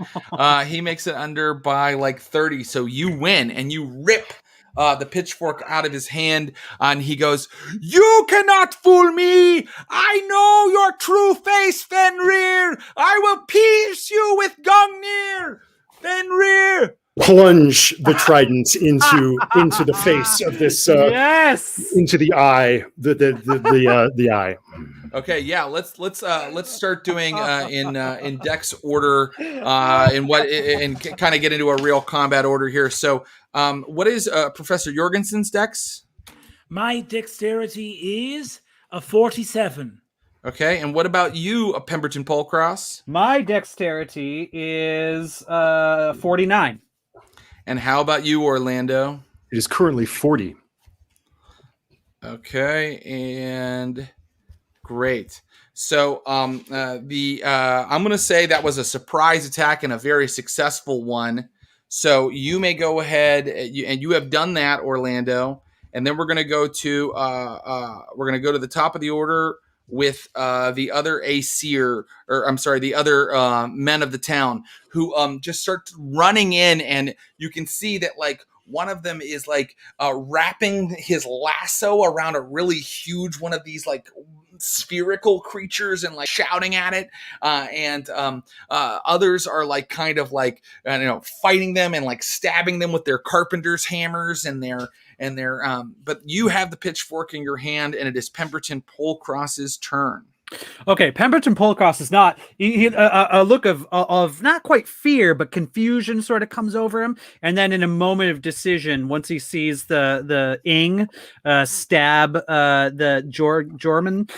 He makes it under by like 30. So you win, and you rip the pitchfork out of his hand, and he goes, "You cannot fool me! I know your true face, Fenrir! I will pierce you with Gungnir! Fenrir!" Plunge the trident into the face of this Yes. into the eye, the eye. Okay, yeah, let's start doing in Dex order and kind of get into a real combat order here. So, what is Professor Jorgensen's Dex? My dexterity is a 47. Okay, and what about you, Pemberton Polcross? My dexterity is 49. And how about you, Orlando? It is currently 40. Okay, and great. So I'm going to say that was a surprise attack and a very successful one. So you may go ahead, and you have done that, Orlando. and then we're going to go to the top of the order with the other Aesir, or I'm sorry, the other men of the town who just start running in, and you can see that like one of them is like wrapping his lasso around a really huge one of these like spherical creatures and like shouting at it, and others are like kind of like fighting them and like stabbing them with their carpenter's hammers and their but you have the pitchfork in your hand, and it is Pemberton Polcross's turn. Okay, Pemberton Polcross is not a look of not quite fear, but confusion sort of comes over him, and then in a moment of decision, once he sees the Ing stab the Jorman,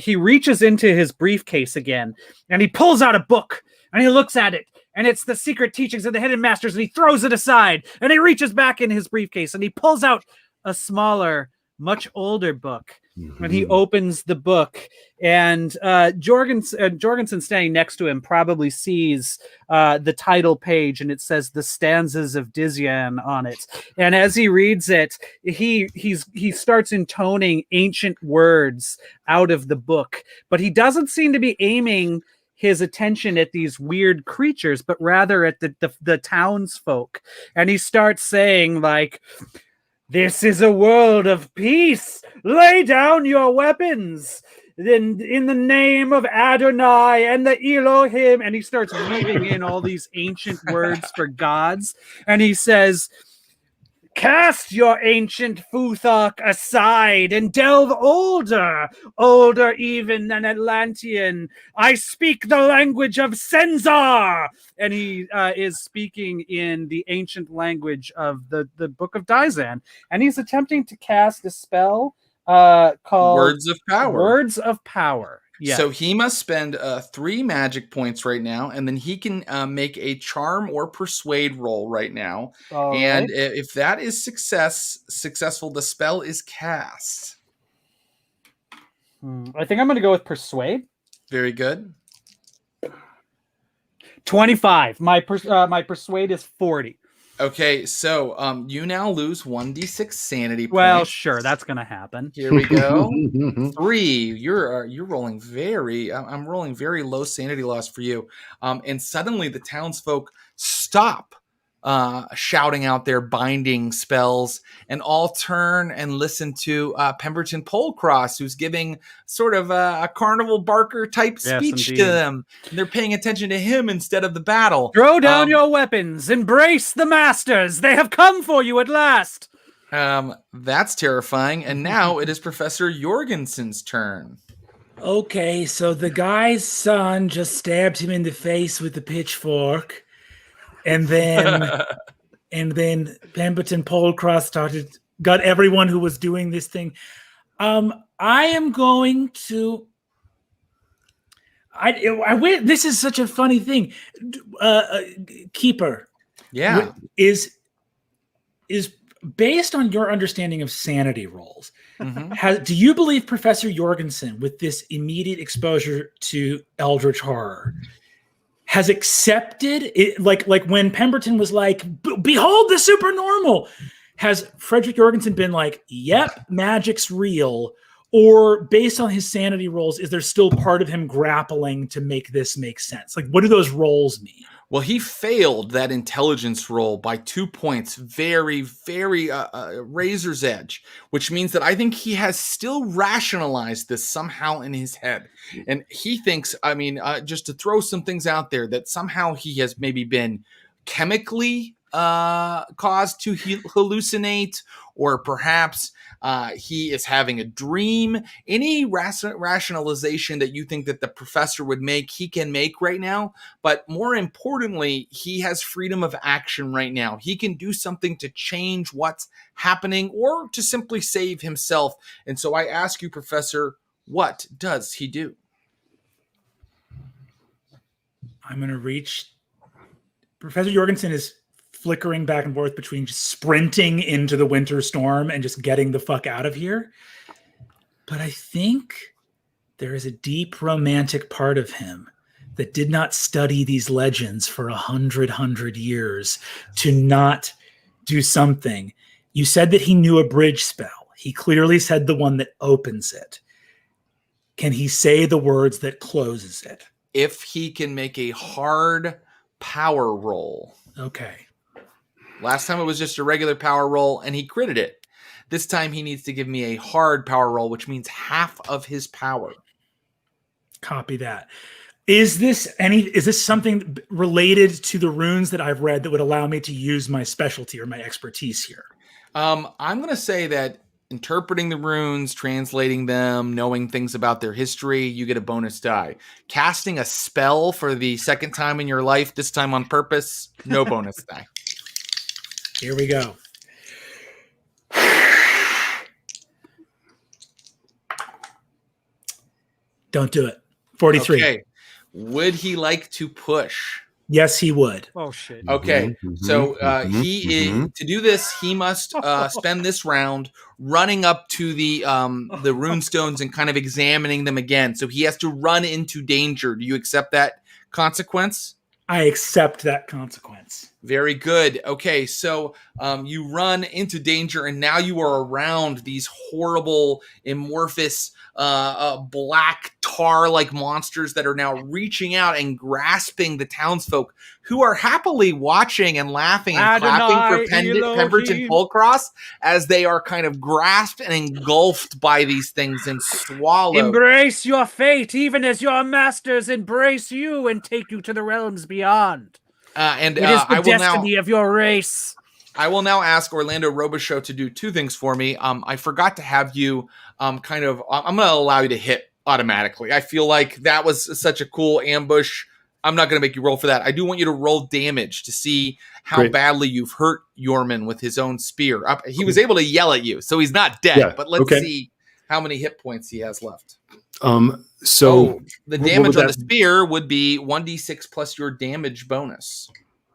he reaches into his briefcase again, and he pulls out a book, and he looks at it, and it's the secret teachings of the hidden masters, and he throws it aside, and he reaches back in his briefcase, and he pulls out a smaller, much older book. And he opens the book, and Jorgensen standing next to him probably sees the title page, and it says "The Stanzas of Dizyan" on it. And as he reads it, he starts intoning ancient words out of the book, but he doesn't seem to be aiming his attention at these weird creatures, but rather at the townsfolk. And he starts saying like, "This is a world of peace. Lay down your weapons. Then in the name of Adonai and the Elohim," and he starts weaving in all these ancient words for gods. And he says, "Cast your ancient Futhok aside and delve older even than Atlantean. I speak the language of Senzar." And he is speaking in the ancient language of the Book of Dizan. And he's attempting to cast a spell called Words of Power. Words of Power. Yeah. So he must spend 3 magic points right now, and then he can make a charm or persuade roll right now. All and right. if that is successful, the spell is cast. I think I'm going to go with Persuade. Very good. 25. My Persuade is 40. Okay, so you now lose 1d6 sanity points. Well, sure, that's going to happen. Here we go. 3. You're rolling very. I'm rolling very low sanity loss for you. And suddenly the townsfolk stop shouting out their binding spells and all turn and listen to Pemberton Polcross, who's giving sort of a carnival barker type speech to them. And they're paying attention to him instead of the battle. Throw down your weapons. Embrace the masters. They have come for you at last. That's terrifying. And now it is Professor Jorgensen's turn. Okay, so the guy's son just stabbed him in the face with the pitchfork. And then Pemberton Polcross got everyone who was doing this thing. I am going to. This is such a funny thing. Keeper, yeah, is based on your understanding of sanity rolls. Mm-hmm. Do you believe Professor Jorgensen, with this immediate exposure to eldritch horror, has accepted it, like when Pemberton was like, "Behold the supernormal"? Has Frederick Jorgensen been like, "Yep, magic's real"? Or based on his sanity rolls, is there still part of him grappling to make this make sense? Like, what do those rolls mean? Well, he failed that intelligence roll by 2 points, very, very razor's edge, which means that I think he has still rationalized this somehow in his head. And he thinks, just to throw some things out there, that somehow he has maybe been chemically caused to hallucinate, or perhaps he is having a dream. Any rationalization that you think that the professor would make, he can make right now. But more importantly, he has freedom of action right now. He can do something to change what's happening or to simply save himself. And so I ask you, Professor, what does he do? I'm going to reach. Professor Jorgensen is flickering back and forth between just sprinting into the winter storm and just getting the fuck out of here. But I think there is a deep romantic part of him that did not study these legends for 100 years to not do something. You said that he knew a bridge spell. He clearly said the one that opens it. Can he say the words that closes it? If he can make a hard power roll. Okay. Last time it was just a regular power roll, and he critted it. This time he needs to give me a hard power roll, which means half of his power. Copy that. Is this something related to the runes that I've read that would allow me to use my specialty or my expertise here? I'm going to say that interpreting the runes, translating them, knowing things about their history, you get a bonus die. Casting a spell for the second time in your life, this time on purpose, no bonus die. Here we go. Don't do it. 43. Okay. Would he like to push? Yes, he would. Oh shit. Okay, so to do this, he must spend this round running up to the runestones and kind of examining them again. So he has to run into danger. Do you accept that consequence? I accept that consequence. Very good. Okay, so you run into danger, and now you are around these horrible, amorphous, black tar-like monsters that are now reaching out and grasping the townsfolk, who are happily watching and laughing and clapping for Pemberton POLCROSS as they are kind of grasped and engulfed by these things and swallowed. Embrace your fate, even as your masters embrace you and take you to the realms beyond. And it is the destiny of your race. I will now ask Orlando ROBICHEAUX to do two things for me. I forgot to have you I'm going to allow you to hit automatically. I feel like that was such a cool ambush. I'm not going to make you roll for that. I do want you to roll damage to see how badly you've hurt Jorman with his own spear. He was able to yell at you, so he's not dead. But let's see how many hit points he has left. So the damage on the spear would be 1d6 plus your damage bonus.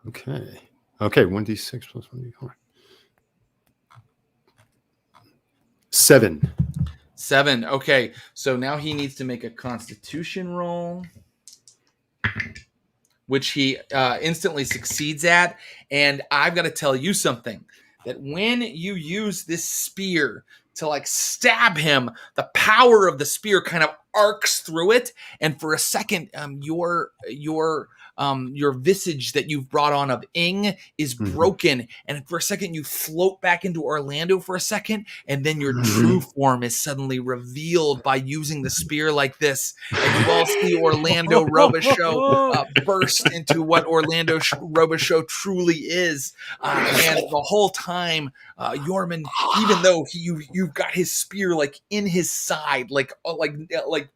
Okay. 1d6 plus 1d4. 7. 7. Okay. So now he needs to make a Constitution roll, which he instantly succeeds at. And I've got to tell you something, that when you use this spear to like stab him, the power of the spear kind of arcs through it, and for a second, your visage that you've brought on of Ing is broken, and for a second you float back into Orlando for a second, and then your true form is suddenly revealed by using the spear like this, and you all see Orlando ROBICHEAUX burst into what Orlando ROBICHEAUX truly is, and the whole time, Jorman, even though you've got his spear like in his side, like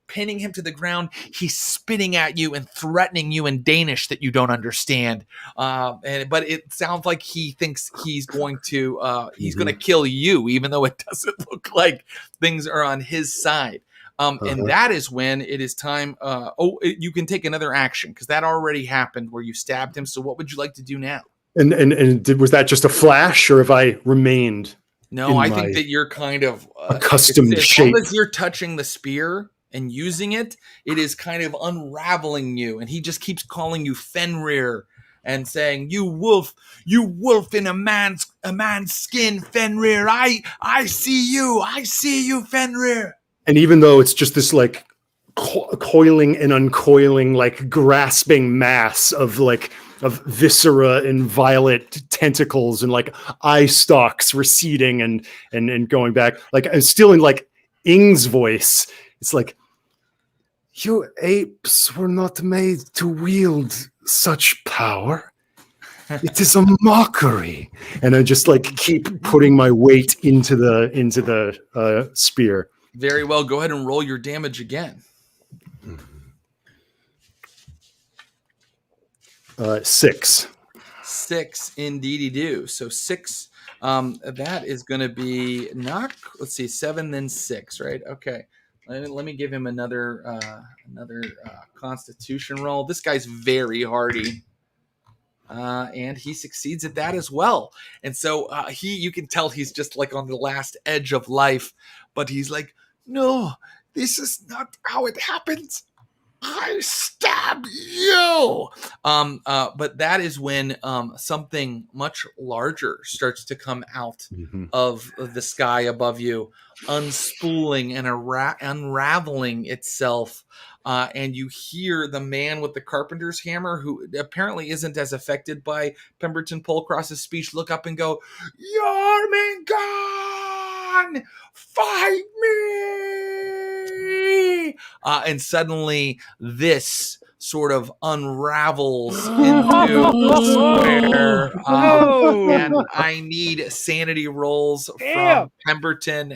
pinning him to the ground, he's spitting at you and threatening you in Danish that you don't understand. But it sounds like he thinks he's going to kill you, even though it doesn't look like things are on his side. And that is when it is time. You can take another action because that already happened where you stabbed him. So what would you like to do now? And was that just a flash, or have I remained? No, I think that you're kind of accustomed shape. As long as you're touching the spear and using it, it is kind of unraveling you. And he just keeps calling you Fenrir and saying, "You wolf in a man's skin, Fenrir. I see you, Fenrir." And even though it's just this like coiling and uncoiling, like grasping mass of viscera and violet tentacles and like eye stalks receding and going back, like I'm still in like Ing's voice. It's like, "You apes were not made to wield such power. It is a mockery." And I just like keep putting my weight into the spear. Very well. Go ahead and roll your damage again. 6. 6 indeedy do. So 6. That is going to be let's see, 7 then 6, right? Okay. Let me give him another Constitution roll. This guy's very hardy. And he succeeds at that as well. And so you can tell he's just like on the last edge of life, but he's like, "No, this is not how it happens. I stab you. But that is when something much larger starts to come out of the sky above you, unspooling and unraveling itself. And you hear the man with the carpenter's hammer, who apparently isn't as affected by Pemberton Polcross's speech, look up and go, Jorgensen, fight me! And suddenly this sort of unravels into the square. And I need sanity rolls from Pemberton,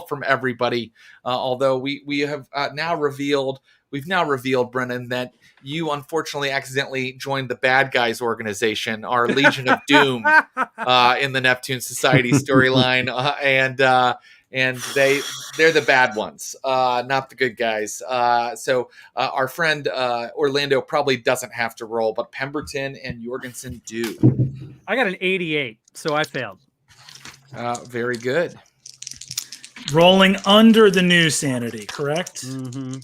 from everybody. Although we have we've now revealed, Brennan, that you unfortunately accidentally joined the bad guys organization, our Legion of Doom, in the Neptune Society storyline, and they're the bad ones, not the good guys. So our friend Orlando probably doesn't have to roll, but Pemberton and Jorgensen do. I got an 88, so I failed. Very good. Rolling under the new sanity, correct? Mm-hmm.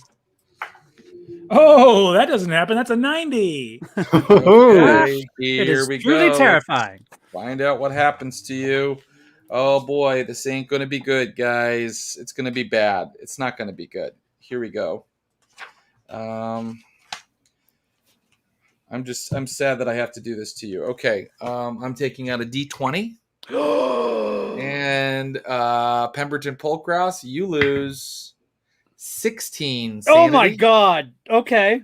Oh, that doesn't happen. That's a 90. Okay, It here is we truly go. terrifying. Find out what happens to you. Oh boy, this ain't going to be good, guys. It's going to be bad. It's not going to be good. Here we go. I'm sad that I have to do this to you. Okay, I'm taking out a D20. And Pemberton Polcross, you lose 16 sanity. Oh my god. Okay.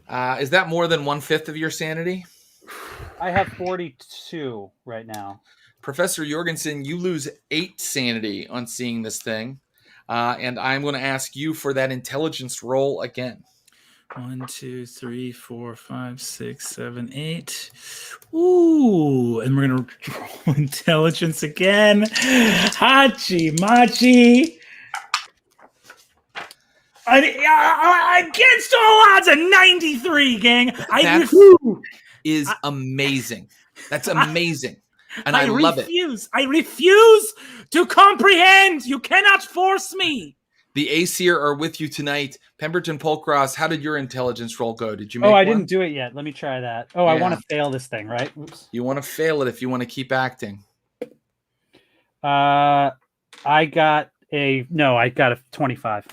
Is that more than 1/5 of your sanity? I have 42 right now. Professor Jorgensen, you lose 8 sanity on seeing this thing. And I'm going to ask you for that intelligence roll again. 1, 2, 3, 4, 5, 6, 7, 8. Ooh, and we're gonna roll intelligence again. Hachi Machi. Against all odds, a 93, gang. That is amazing. That's amazing. And I love it. I refuse to comprehend. You cannot force me. The Aesir are with you tonight. Pemberton Polcross, how did your intelligence roll go? Did you make I one? didn't do it yet. Let me try that. I want to fail this thing, right? Oops. You want to fail it if you want to keep acting. I got a 25.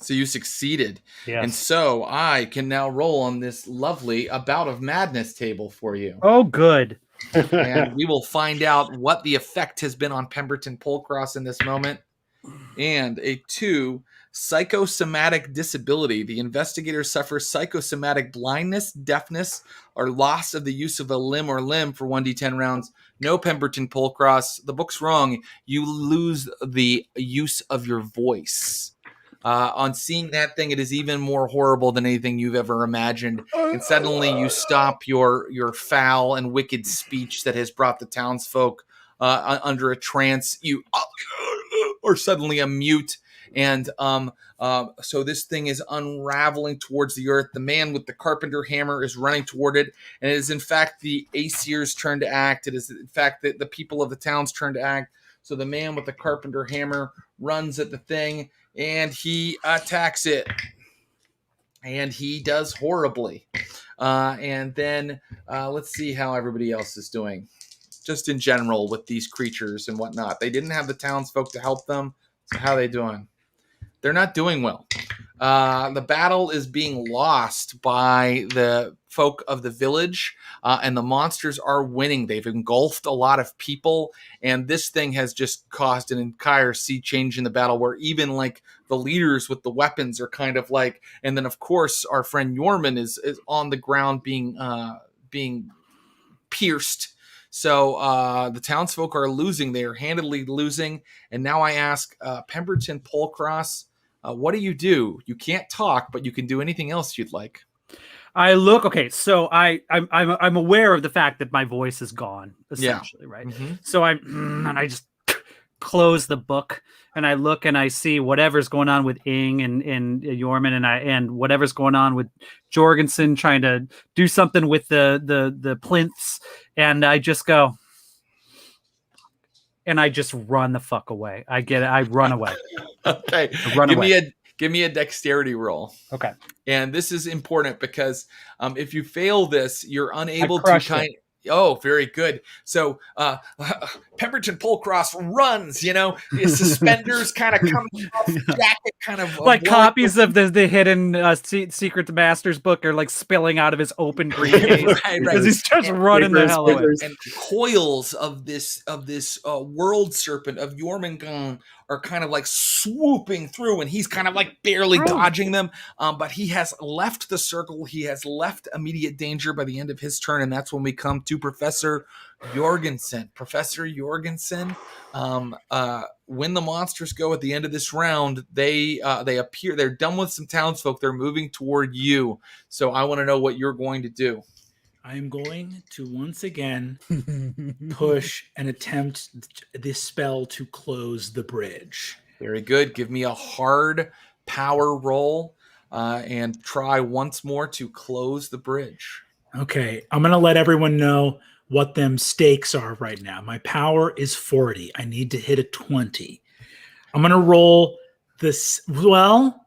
So you succeeded. Yes. And so I can now roll on this lovely About of Madness table for you. Oh, good. And we will find out what the effect has been on Pemberton Polcross in this moment. And a 2, psychosomatic disability. The investigator suffers psychosomatic blindness, deafness, or loss of the use of a limb or limb for 1d10 rounds. No, Pemberton Polcross, the book's wrong. You lose the use of your voice. On seeing that thing, it is even more horrible than anything you've ever imagined. And suddenly you stop your foul and wicked speech that has brought the townsfolk under a trance. You are suddenly a mute. And so this thing is unraveling towards the earth. The man with the carpenter hammer is running toward it. And it is, in fact, the Aesir's turn to act. It is, in fact, the people of the town's turn to act. So the man with the carpenter hammer runs at the thing, and he attacks it. And he does horribly. And then let's see how everybody else is doing. Just in general with these creatures and whatnot. They didn't have the townsfolk to help them. So how are they doing? They're not doing well. The battle is being lost by the folk of the village, and the monsters are winning. They've engulfed a lot of people, and this thing has just caused an entire sea change in the battle, where even like the leaders with the weapons are kind of like, and then of course our friend Yorman is on the ground being pierced. So the townsfolk are losing. They are handedly losing. And now I ask Pemberton Polcross, what do? You can't talk, but you can do anything else you'd like. I look okay. So I'm aware of the fact that my voice is gone, essentially, right? Mm-hmm. So and I just close the book and I look and I see whatever's going on with Ing and Yorman and whatever's going on with Jorgensen trying to do something with the plinths, and I just go and I just run the fuck away. I run away. Okay. I run away. Give me a dexterity roll. Okay. And this is important because if you fail this, you're unable to crushed it. Oh, very good. So Pemberton Polcross runs, his suspenders kind of coming off his jacket, kind of Like blowing copies of the hidden Secret Master's book are like spilling out of his open briefcase Right, because he's just running the hell away. and coils of this world serpent of Jormungand are kind of like swooping through, and he's kind of like barely dodging them. But he has left the circle. He has left immediate danger by the end of his turn, and that's when we come to Professor Jorgensen. Professor Jorgensen, when the monsters go at the end of this round, they appear. They're done with some townsfolk. They're moving toward you. So I want to know what you're going to do. I am going to once again push and attempt this spell to close the bridge. Very good. Give me a hard power roll and try once more to close the bridge. Okay, I'm going to let everyone know what them stakes are right now. My power is 40. I need to hit a 20. I'm going to roll this. Well,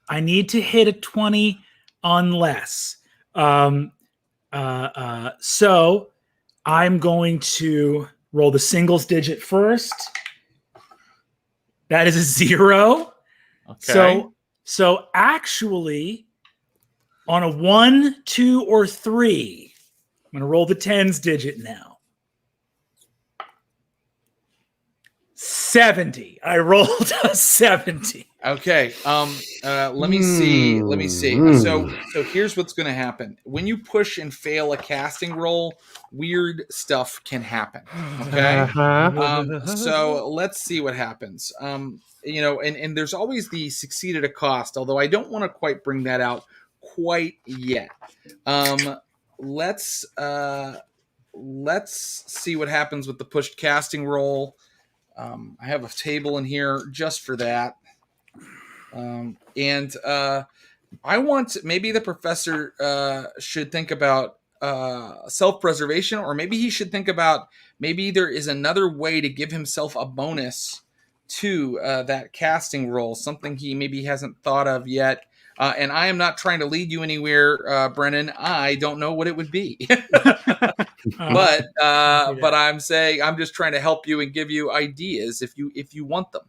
I need to hit a 20 unless. So I'm going to roll the singles digit first. That is a 0. Okay. So actually, on a 1, 2, or 3, I'm going to roll the tens digit now. 70. I rolled a 70. Okay. Let me see. So here's what's going to happen. When you push and fail a casting roll, weird stuff can happen. Okay. So let's see what happens. And there's always the succeed at a cost, although I don't want to quite bring that out quite yet. Let's see what happens with the pushed casting roll. I have a table in here just for that. I want maybe the professor should think about self-preservation, or maybe he should think about maybe there is another way to give himself a bonus to that casting roll, something he maybe hasn't thought of yet. And I am not trying to lead you anywhere, Brennan. I don't know what it would be. But I'm saying I'm just trying to help you and give you ideas if you want them.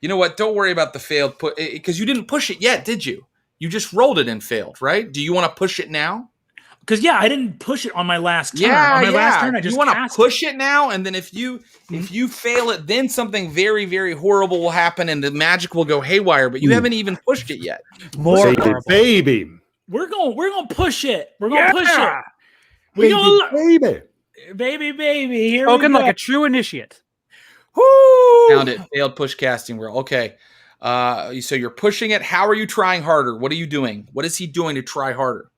You know what? Don't worry about the failed put, because you didn't push it yet, did you? You just rolled it and failed, right? Do you want to push it now? Because I didn't push it on my last turn. On my last turn, I just want to push it now, and then if you fail it, then something very, very horrible will happen, and the magic will go haywire. But you haven't even pushed it yet. More baby. We're gonna push it. We're gonna push it. Baby. Here Spoken we go. like a true initiate. Woo! Found it. Failed push casting roll. Okay. So you're pushing it. How are you trying harder? What are you doing? What is he doing to try harder?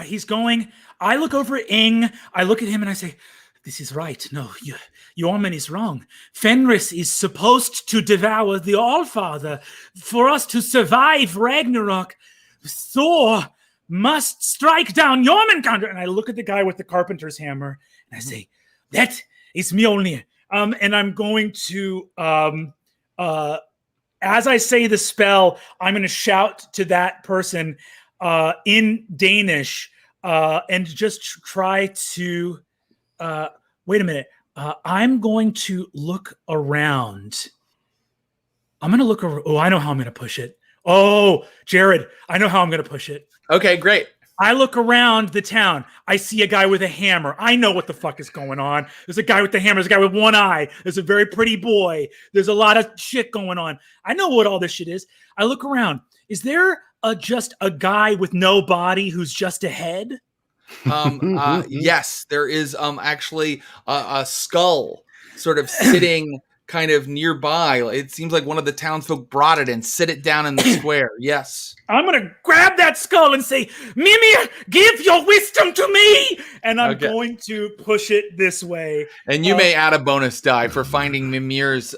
He's going. I look over at Ing. I look at him and I say, "This is right. No, Jorman is wrong. Fenris is supposed to devour the Allfather. For us to survive Ragnarok, Thor must strike down Jormungand." And I look at the guy with the carpenter's hammer and I say, "That is Mjolnir." And I'm going to, as I say the spell, I'm going to shout to that person in Danish and just try to, wait a minute. I'm going to look around. I'm going to look over. Oh, I know how I'm going to push it. Oh, Jared, I know how I'm going to push it. Okay, great. I look around the town. I see a guy with a hammer. I know what the fuck is going on. There's a guy with the hammer. There's a guy with one eye. There's a very pretty boy. There's a lot of shit going on. I know what all this shit is. I look around. Is there just a guy with no body who's just a head? Yes, there is actually a skull sort of sitting kind of nearby. It seems like one of the townsfolk brought it and sit it down in the square. Yes. I'm going to grab that skull and say, "Mimir, give your wisdom to me!" And I'm going to push it this way. And you may add a bonus die for finding Mimir's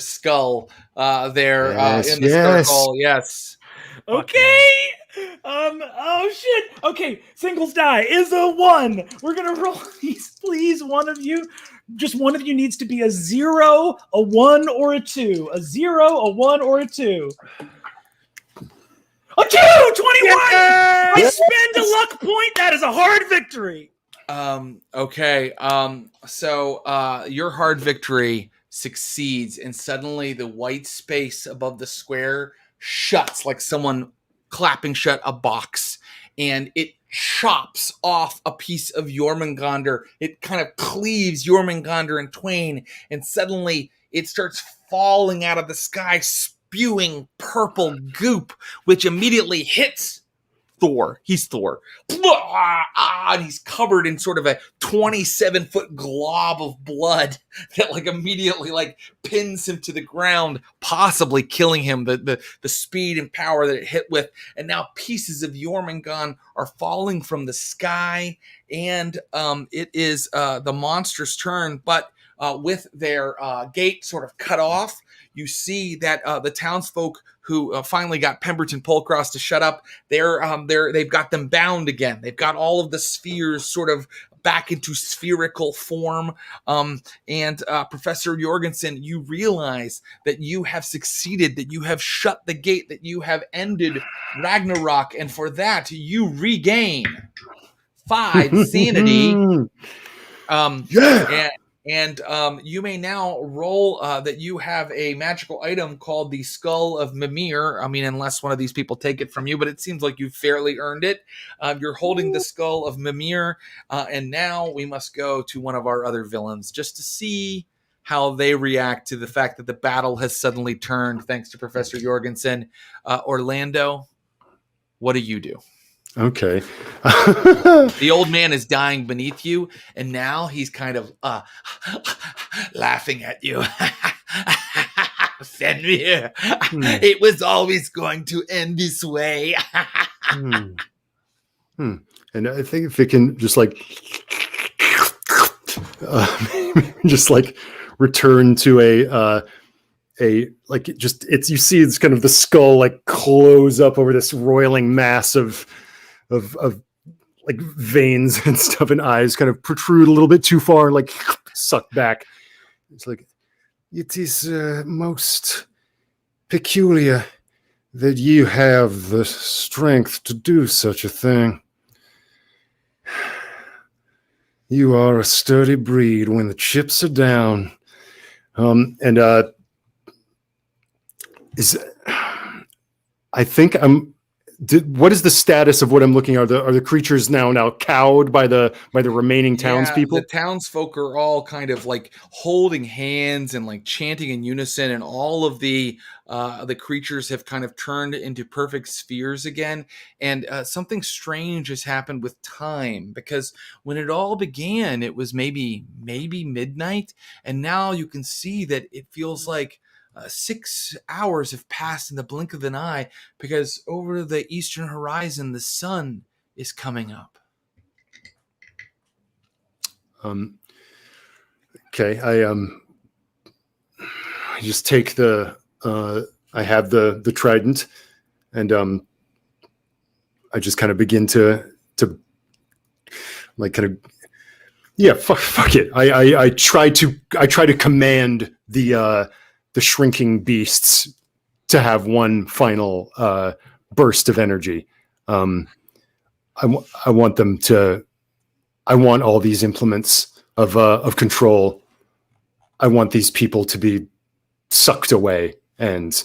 skull there in the circle. Yes. Okay. Oh shit. Okay. Singles die is a 1. We're gonna roll these, please. One of you Just one of you needs to be a 0, a 1, or a 2. A 0, a 1, or a 2. A 2! 21! I spend a luck point. That is a hard victory. Okay. So your hard victory succeeds, and suddenly the white space above the square shuts like someone clapping shut a box, and it chops off a piece of Jormungandr. It kind of cleaves Jormungandr in twain, and suddenly it starts falling out of the sky, spewing purple goop, which immediately hits Thor. He's Thor. And he's covered in sort of a 27-foot glob of blood that like immediately like pins him to the ground, possibly killing him. The speed and power that it hit with. And now pieces of Jormungandr are falling from the sky. And it is the monster's turn. But with their gate sort of cut off, you see that the townsfolk who finally got Pemberton POLCROSS to shut up, they've got them bound again. They've got all of the spheres sort of back into spherical form. And Professor Jorgensen, you realize that you have succeeded, that you have shut the gate, that you have ended Ragnarök, and for that you regain 5 sanity. And you may now roll that you have a magical item called the Skull of Mimir. I mean, unless one of these people take it from you, but it seems like you've fairly earned it. You're holding the Skull of Mimir, and now we must go to one of our other villains just to see how they react to the fact that the battle has suddenly turned thanks to Professor Jorgensen. Orlando, what do you do? Okay. The old man is dying beneath you, and now he's kind of laughing at you. Fenrir, it was always going to end this way. And I think if it can just like just like return to a like it just it's you see it's kind of the skull like close up over this roiling mass of like veins and stuff, and eyes kind of protrude a little bit too far, like suck back. It's like, it is most peculiar that you have the strength to do such a thing. You are a sturdy breed when the chips are down. I think what is the status of what I'm looking at? Are the creatures now cowed by the remaining townspeople? The townsfolk are all kind of like holding hands and like chanting in unison, and all of the creatures have kind of turned into perfect spheres again. And something strange has happened with time, because when it all began, it was maybe midnight, and now you can see that it feels like 6 hours have passed in the blink of an eye, because over the eastern horizon, the sun is coming up. Okay, I just take I have the trident, and I just kind of begin to like kind of fuck it. I try to command the shrinking beasts to have one final burst of energy. I want them to. I want all these implements of control. I want these people to be sucked away, and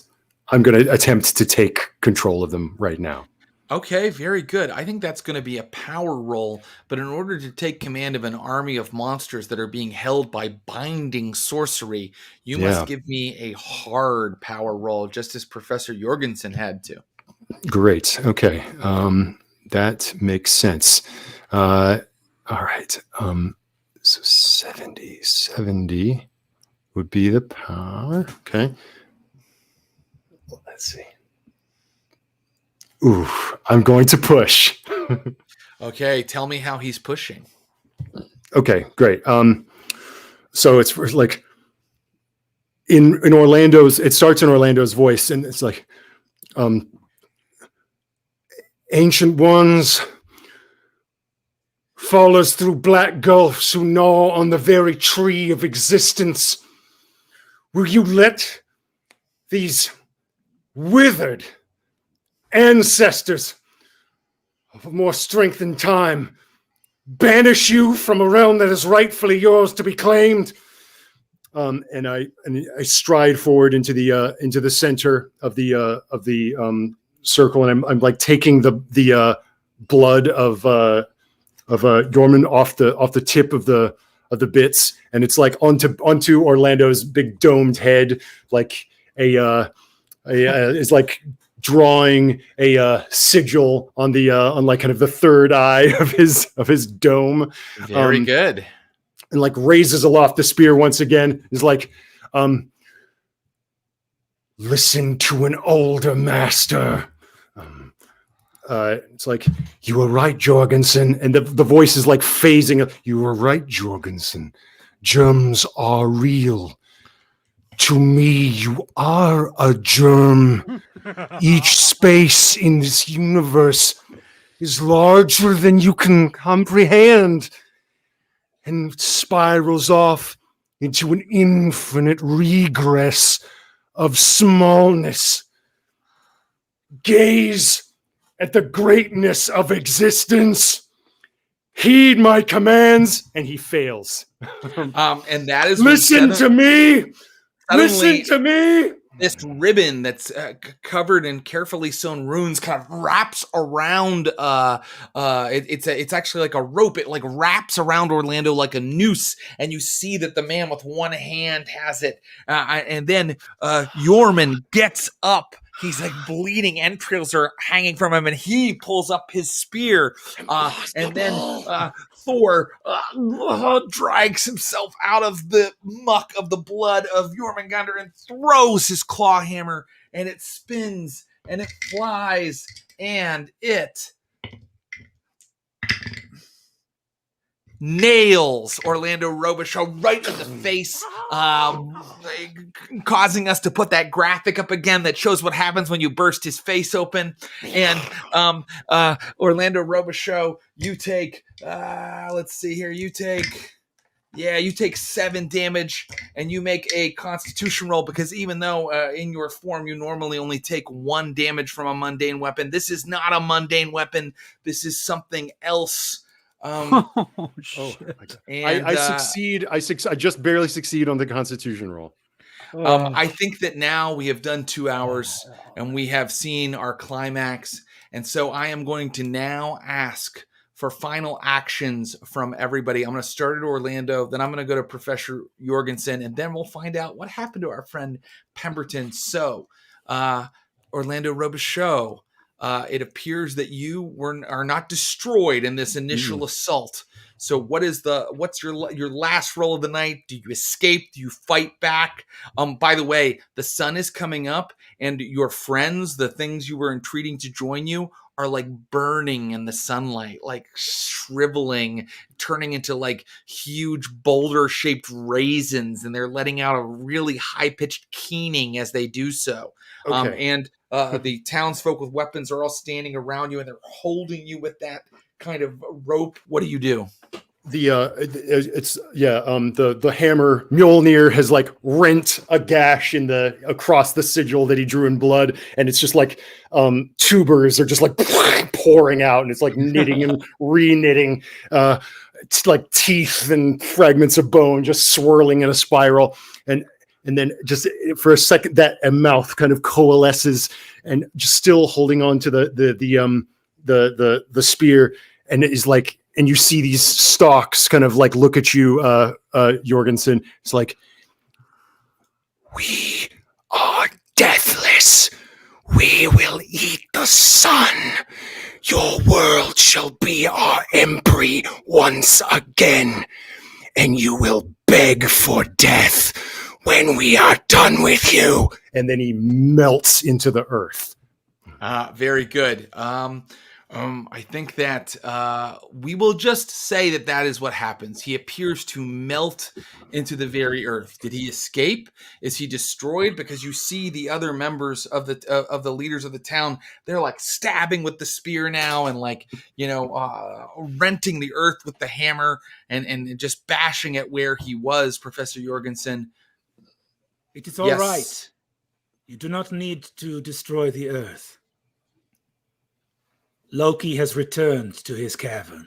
I'm going to attempt to take control of them right now. Okay, very good. I think that's going to be a power roll, but in order to take command of an army of monsters that are being held by binding sorcery, you must give me a hard power roll, just as Professor Jorgensen had to. Great. Okay. That makes sense. All right. So 70 would be the power. Okay. Let's see. Ooh, I'm going to push. Okay, tell me how he's pushing. Okay, great. So it's like in Orlando's, it starts in Orlando's voice, and it's like, ancient ones, fallers through black gulfs who gnaw on the very tree of existence. Will you let these withered ancestors of a more strengthened time banish you from a realm that is rightfully yours to be claimed? And I stride forward into the center of the circle, and I'm like taking the blood of Yorman off the tip of the bits, and it's like onto Orlando's big domed head, like is like drawing a sigil on like kind of the third eye of his dome. Very good. And like raises aloft the spear once again, is like, listen to an older master. It's like, you were right, Jorgensen. And the voice is like phasing. You were right, Jorgensen. Germs are real. To me, you are a germ. Each space in this universe is larger than you can comprehend, and spirals off into an infinite regress of smallness. Gaze at the greatness of existence. Heed my commands. And he fails. And that is Listen to me. Listen to me. This ribbon that's covered in carefully sewn runes kind of wraps around. It's actually like a rope. It like wraps around Orlando like a noose, and you see that the man with one hand has it. And then Yorman gets up. He's like bleeding, entrails are hanging from him, and he pulls up his spear. And then Thor drags himself out of the muck of the blood of Jormungandr and throws his claw hammer, and it spins and it flies and it nails Orlando Robichaud right in the face, causing us to put that graphic up again that shows what happens when you burst his face open. And Orlando Robichaud, you take let's see here, you take 7 damage, and you make a Constitution roll, because even though in your form you normally only take 1 damage from a mundane weapon, this is not a mundane weapon. This is something else. And I succeed. I just barely succeed on the Constitution roll. I think that now we have done 2 hours and we have seen our climax, and so I am going to now ask for final actions from everybody. I'm going to start at Orlando, then I'm going to go to Professor Jorgensen, and then we'll find out what happened to our friend Pemberton. So, Orlando Robichaud, it appears that you are not destroyed in this initial assault. So what's your last roll of the night? Do you escape? Do you fight back? By the way, the sun is coming up, and your friends, the things you were entreating to join you, are like burning in the sunlight, like shriveling, turning into like huge boulder-shaped raisins, and they're letting out a really high-pitched keening as they do so. Okay. The townsfolk with weapons are all standing around you, and they're holding you with that kind of rope. What do you do? The hammer Mjolnir has like rent a gash across the sigil that he drew in blood, and it's just like tubers are just like pouring out, and it's like knitting and re-knitting. It's like teeth and fragments of bone just swirling in a spiral, and then just for a second that a mouth kind of coalesces, and just still holding on to the spear, and it is like. And you see these stalks kind of like look at you, Jorgensen. It's like, we are deathless. We will eat the sun. Your world shall be our empery once again. And you will beg for death when we are done with you. And then he melts into the earth. Very good. I think that we will just say that that is what happens. He appears to melt into the very earth. Did he escape? Is he destroyed? Because you see the other members of the leaders of the town. They're like stabbing with the spear now, and like renting the earth with the hammer, and just bashing at where he was. Professor Jorgensen. It is all right. You do not need to destroy the earth. Loki has returned to his cavern.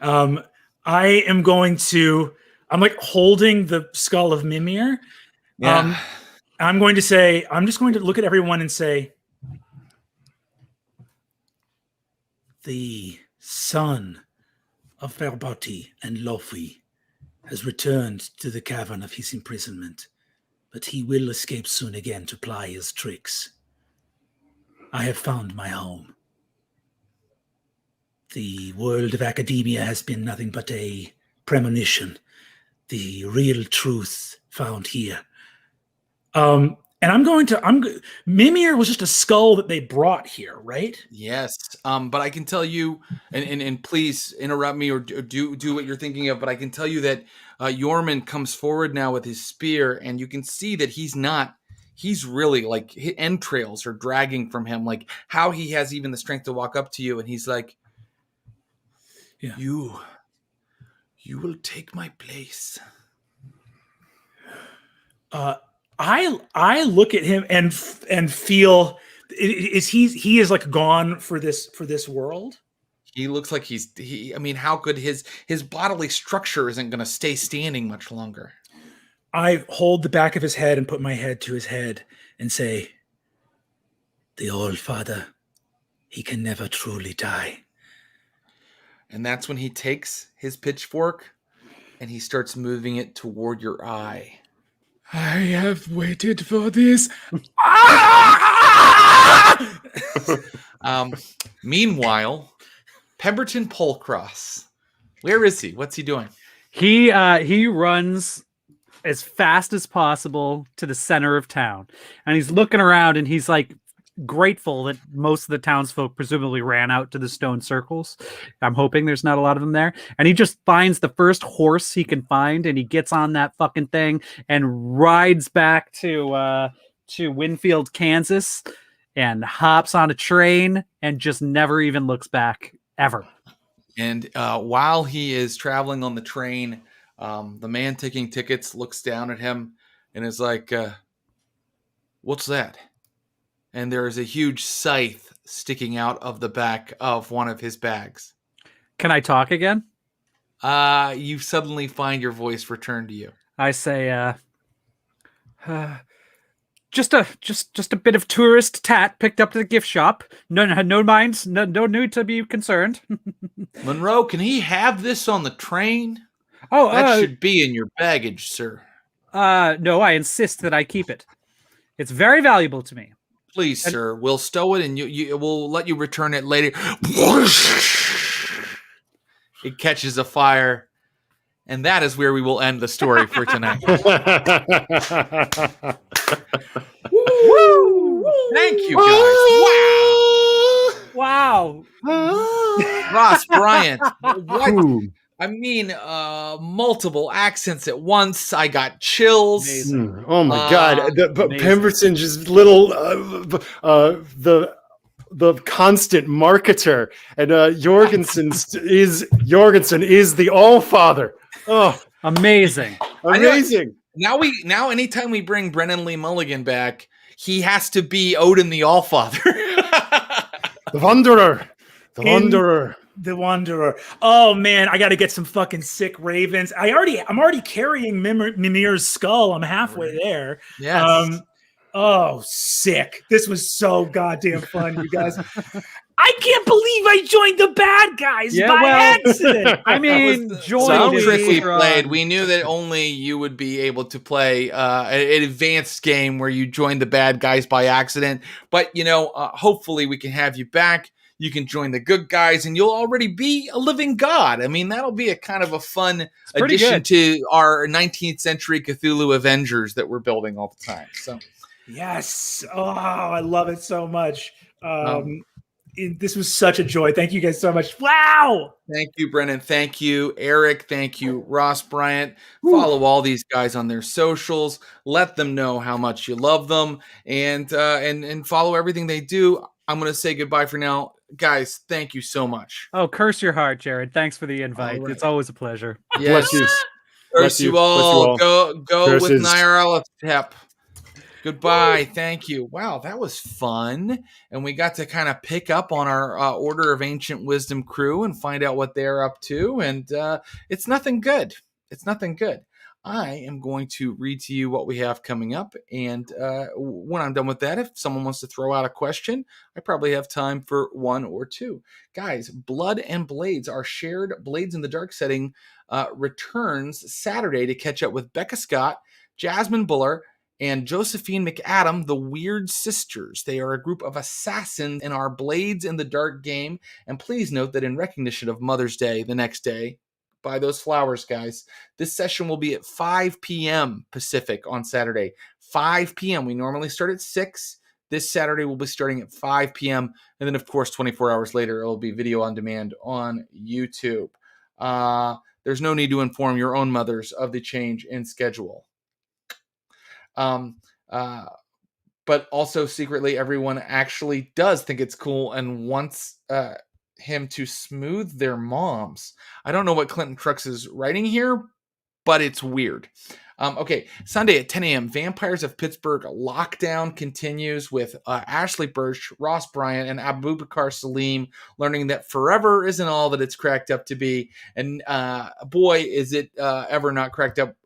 I'm like holding the skull of Mimir. Yeah. I'm just going to look at everyone and say, the son of Verbati and Lofi has returned to the cavern of his imprisonment, but he will escape soon again to ply his tricks. I have found my home. The world of academia has been nothing but a premonition. The real truth found here. And Mimir was just a skull that they brought here, right? Yes. But I can tell you, and please interrupt me or do what you're thinking of, but I can tell you that Jormund comes forward now with his spear, and you can see that he's really like his entrails are dragging from him, like how he has even the strength to walk up to you, and he's like, yeah. You will take my place. I look at him and feel he is like gone for this world. He looks like I mean, how could his bodily structure isn't going to stay standing much longer? I hold the back of his head and put my head to his head and say, the All Father, he can never truly die. And that's when he takes his pitchfork and he starts moving it toward your eye. I have waited for this. Meanwhile, Pemberton Polcross. Where is he? What's he doing? He runs as fast as possible to the center of town, and he's looking around, and he's like grateful that most of the townsfolk presumably ran out to the stone circles. I'm hoping there's not a lot of them there. And he just finds the first horse he can find, and he gets on that fucking thing and rides back to Winfield, Kansas, and hops on a train and just never even looks back ever. And while he is traveling on the train, the man taking tickets looks down at him and is like, what's that? And there is a huge scythe sticking out of the back of one of his bags. Can I talk again? You suddenly find your voice return to you. I say, just a bit of tourist tat picked up at the gift shop. No mind, no need to be concerned. Monroe, can he have this on the train? Oh, that should be in your baggage, sir. No, I insist that I keep it. It's very valuable to me. Please, sir, we'll stow it and we'll let you return it later. It catches a fire, and that is where we will end the story for tonight. Woo! Thank you, guys. Wow. Ross, Bryant, what? I mean, multiple accents at once. I got chills. Oh my God! Pemberton just little the constant marketer, and Jorgensen is the All Father. Oh, amazing! Now, anytime we bring Brennan Lee Mulligan back, he has to be Odin the All Father. The Wanderer. The Wanderer. Oh man, I got to get some fucking sick ravens. I'm already carrying Mimir's skull. I'm halfway there. Yes. Oh, sick. This was so goddamn fun, you guys. I can't believe I joined the bad guys by accident. I mean, some trick we played. We knew that only you would be able to play an advanced game where you joined the bad guys by accident. But, hopefully we can have you back. You can join the good guys, and you'll already be a living god. I mean, that'll be a kind of a fun addition to our 19th century Cthulhu Avengers that we're building all the time. So, yes. Oh, I love it so much. This was such a joy. Thank you guys so much. Wow. Thank you, Brennan. Thank you, Erik. Thank you, Ross Bryant. Follow all these guys on their socials. Let them know how much you love them, and follow everything they do. I'm going to say goodbye for now, guys. Thank you so much. Oh, curse your heart, Jared. Thanks for the invite. All right. It's always a pleasure. Yes. Bless you. Curse you all. Go with Curses. Nyarlathotep. Goodbye. Thank you. Wow, that was fun. And we got to kind of pick up on our Order of Ancient Wisdom crew and find out what they're up to. And it's nothing good. It's nothing good. I am going to read to you what we have coming up. And when I'm done with that, if someone wants to throw out a question, I probably have time for one or two. Guys, Blood and Blades, our shared Blades in the Dark setting, returns Saturday to catch up with Becca Scott, Jasmine Buller, and Josephine McAdam, the Weird Sisters. They are a group of assassins in our Blades in the Dark game. And please note that in recognition of Mother's Day the next day, buy those flowers, guys. This session will be at 5 p.m. Pacific on Saturday. 5 p.m. We normally start at 6. This Saturday we'll be starting at 5 p.m. And then, of course, 24 hours later, it will be video on demand on YouTube. There's no need to inform your own mothers of the change in schedule. But also secretly, everyone actually does think it's cool and wants him to smooth their moms. I don't know what Clinton Crux is writing here, but it's weird. Okay, Sunday at 10 a.m., Vampires of Pittsburgh Lockdown continues with Ashley Birch, Ross Bryant, and Abubakar Salim learning that forever isn't all that it's cracked up to be. And boy, is it ever not cracked up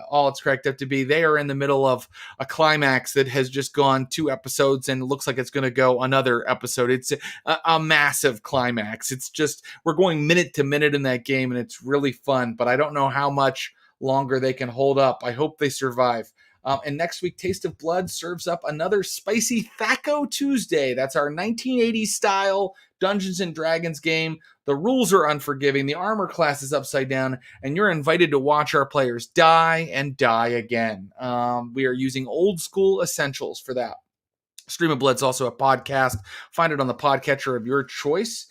all it's cracked up to be. They are in the middle of a climax that has just gone 2 episodes and looks like it's going to go another episode. It's a massive climax. It's just, we're going minute to minute in that game, and it's really fun, but I don't know how much longer they can hold up. I hope they survive. And next week, Taste of Blood serves up another spicy Thaco Tuesday. That's our 1980s style Dungeons and Dragons game. The rules are unforgiving. The armor class is upside down, and you're invited to watch our players die and die again. We are using old school essentials for that. Stream of Blood's also a podcast. Find it on the podcatcher of your choice.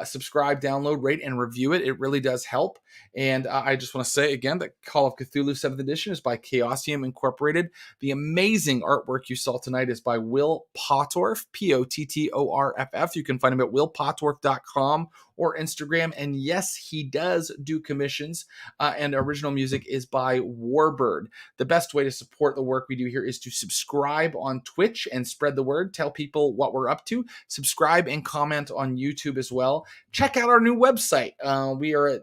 Subscribe, download, rate, and review it. It really does help. And I just want to say again that Call of Cthulhu 7th Edition is by Chaosium Incorporated. The amazing artwork you saw tonight is by Will Pottorff, Pottorff. You can find him at willpottorff.com or Instagram. And yes, he does do commissions. And original music is by Warbird. The best way to support the work we do here is to subscribe on Twitch and spread the word. Tell people what we're up to. Subscribe and comment on YouTube as well. Check out our new website. We are at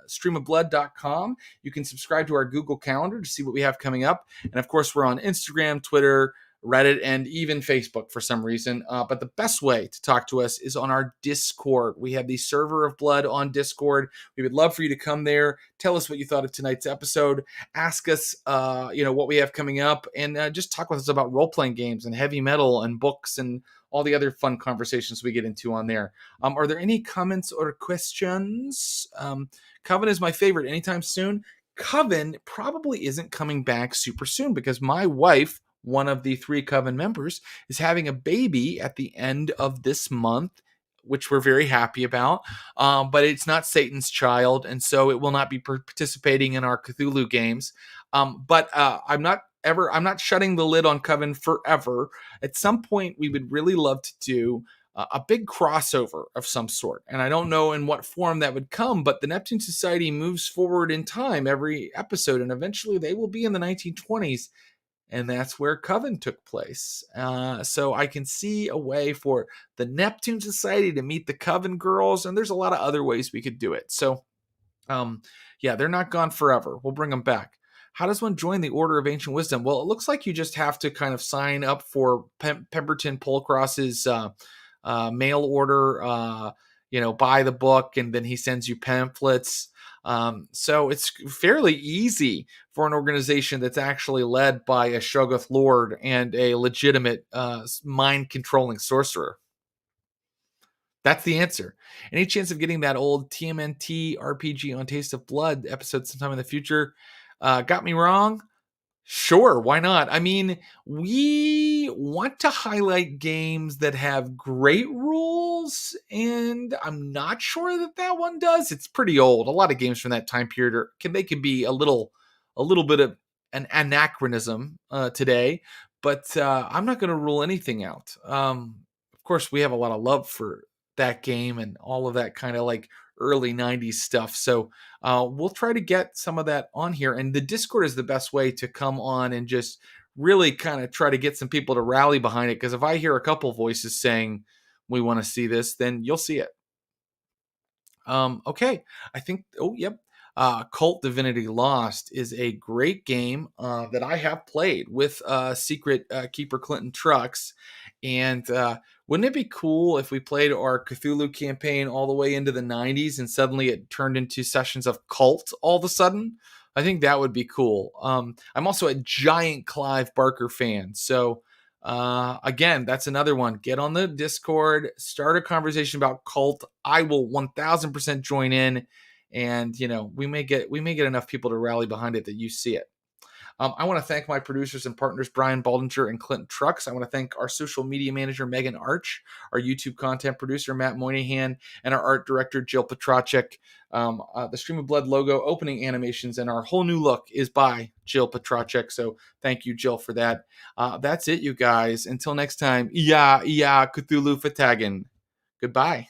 streamofblood.com. You can subscribe to our Google Calendar to see what we have coming up. And of course, we're on Instagram, Twitter, Reddit, and even Facebook for some reason. But the best way to talk to us is on our Discord. We have the Server of Blood on Discord. We would love for you to come there. Tell us what you thought of tonight's episode. Ask us, what we have coming up, and just talk with us about role-playing games and heavy metal and books and all the other fun conversations we get into on there. Are there any comments or questions? Coven is my favorite. Anytime soon? Coven probably isn't coming back super soon because my wife, one of the 3 Coven members, is having a baby at the end of this month, which we're very happy about. But it's not Satan's child, and so it will not be participating in our Cthulhu games. But I'm not shutting the lid on Coven forever. At some point, we would really love to do a big crossover of some sort. And I don't know in what form that would come, but the Neptune Society moves forward in time every episode, and eventually they will be in the 1920s. And that's where Coven took place. So I can see a way for the Neptune Society to meet the Coven girls, and there's a lot of other ways we could do it. So, they're not gone forever. We'll bring them back. How does one join the Order of Ancient Wisdom? Well, it looks like you just have to kind of sign up for Pemberton POLCROSS's mail order, buy the book, and then he sends you pamphlets. So it's fairly easy for an organization that's actually led by a Shoggoth Lord and a legitimate mind-controlling sorcerer. That's the answer. Any chance of getting that old TMNT RPG on Taste of Blood episode sometime in the future? Got me wrong? Sure, why not? I mean, we want to highlight games that have great rules Realms, and I'm not sure that one does. It's pretty old. A lot of games from that time period can be a little bit of an anachronism today, but I'm not going to rule anything out. Of course, we have a lot of love for that game and all of that kind of like early 90s stuff. So we'll try to get some of that on here. And the Discord is the best way to come on and just really kind of try to get some people to rally behind it. Because if I hear a couple voices saying we want to see this, then you'll see it. Okay, I think, Cult Divinity Lost is a great game that I have played with Secret Keeper Clinton Trucks. And wouldn't it be cool if we played our Cthulhu campaign all the way into the 90s and suddenly it turned into sessions of Cult all of a sudden? I think that would be cool. I'm also a giant Clive Barker fan. So again, that's another one. Get on the Discord, start a conversation about Cult. I will 1000% join in. And, we may get enough people to rally behind it that you see it. I want to thank my producers and partners, Brian Baldinger and Clinton Trucks. I want to thank our social media manager, Megan Arch, our YouTube content producer, Matt Moynihan, and our art director, Jill Petracek. The Stream of Blood logo, opening animations, and our whole new look is by Jill Petracek. So thank you, Jill, for that. That's it, you guys. Until next time, Cthulhu Fatagan. Goodbye.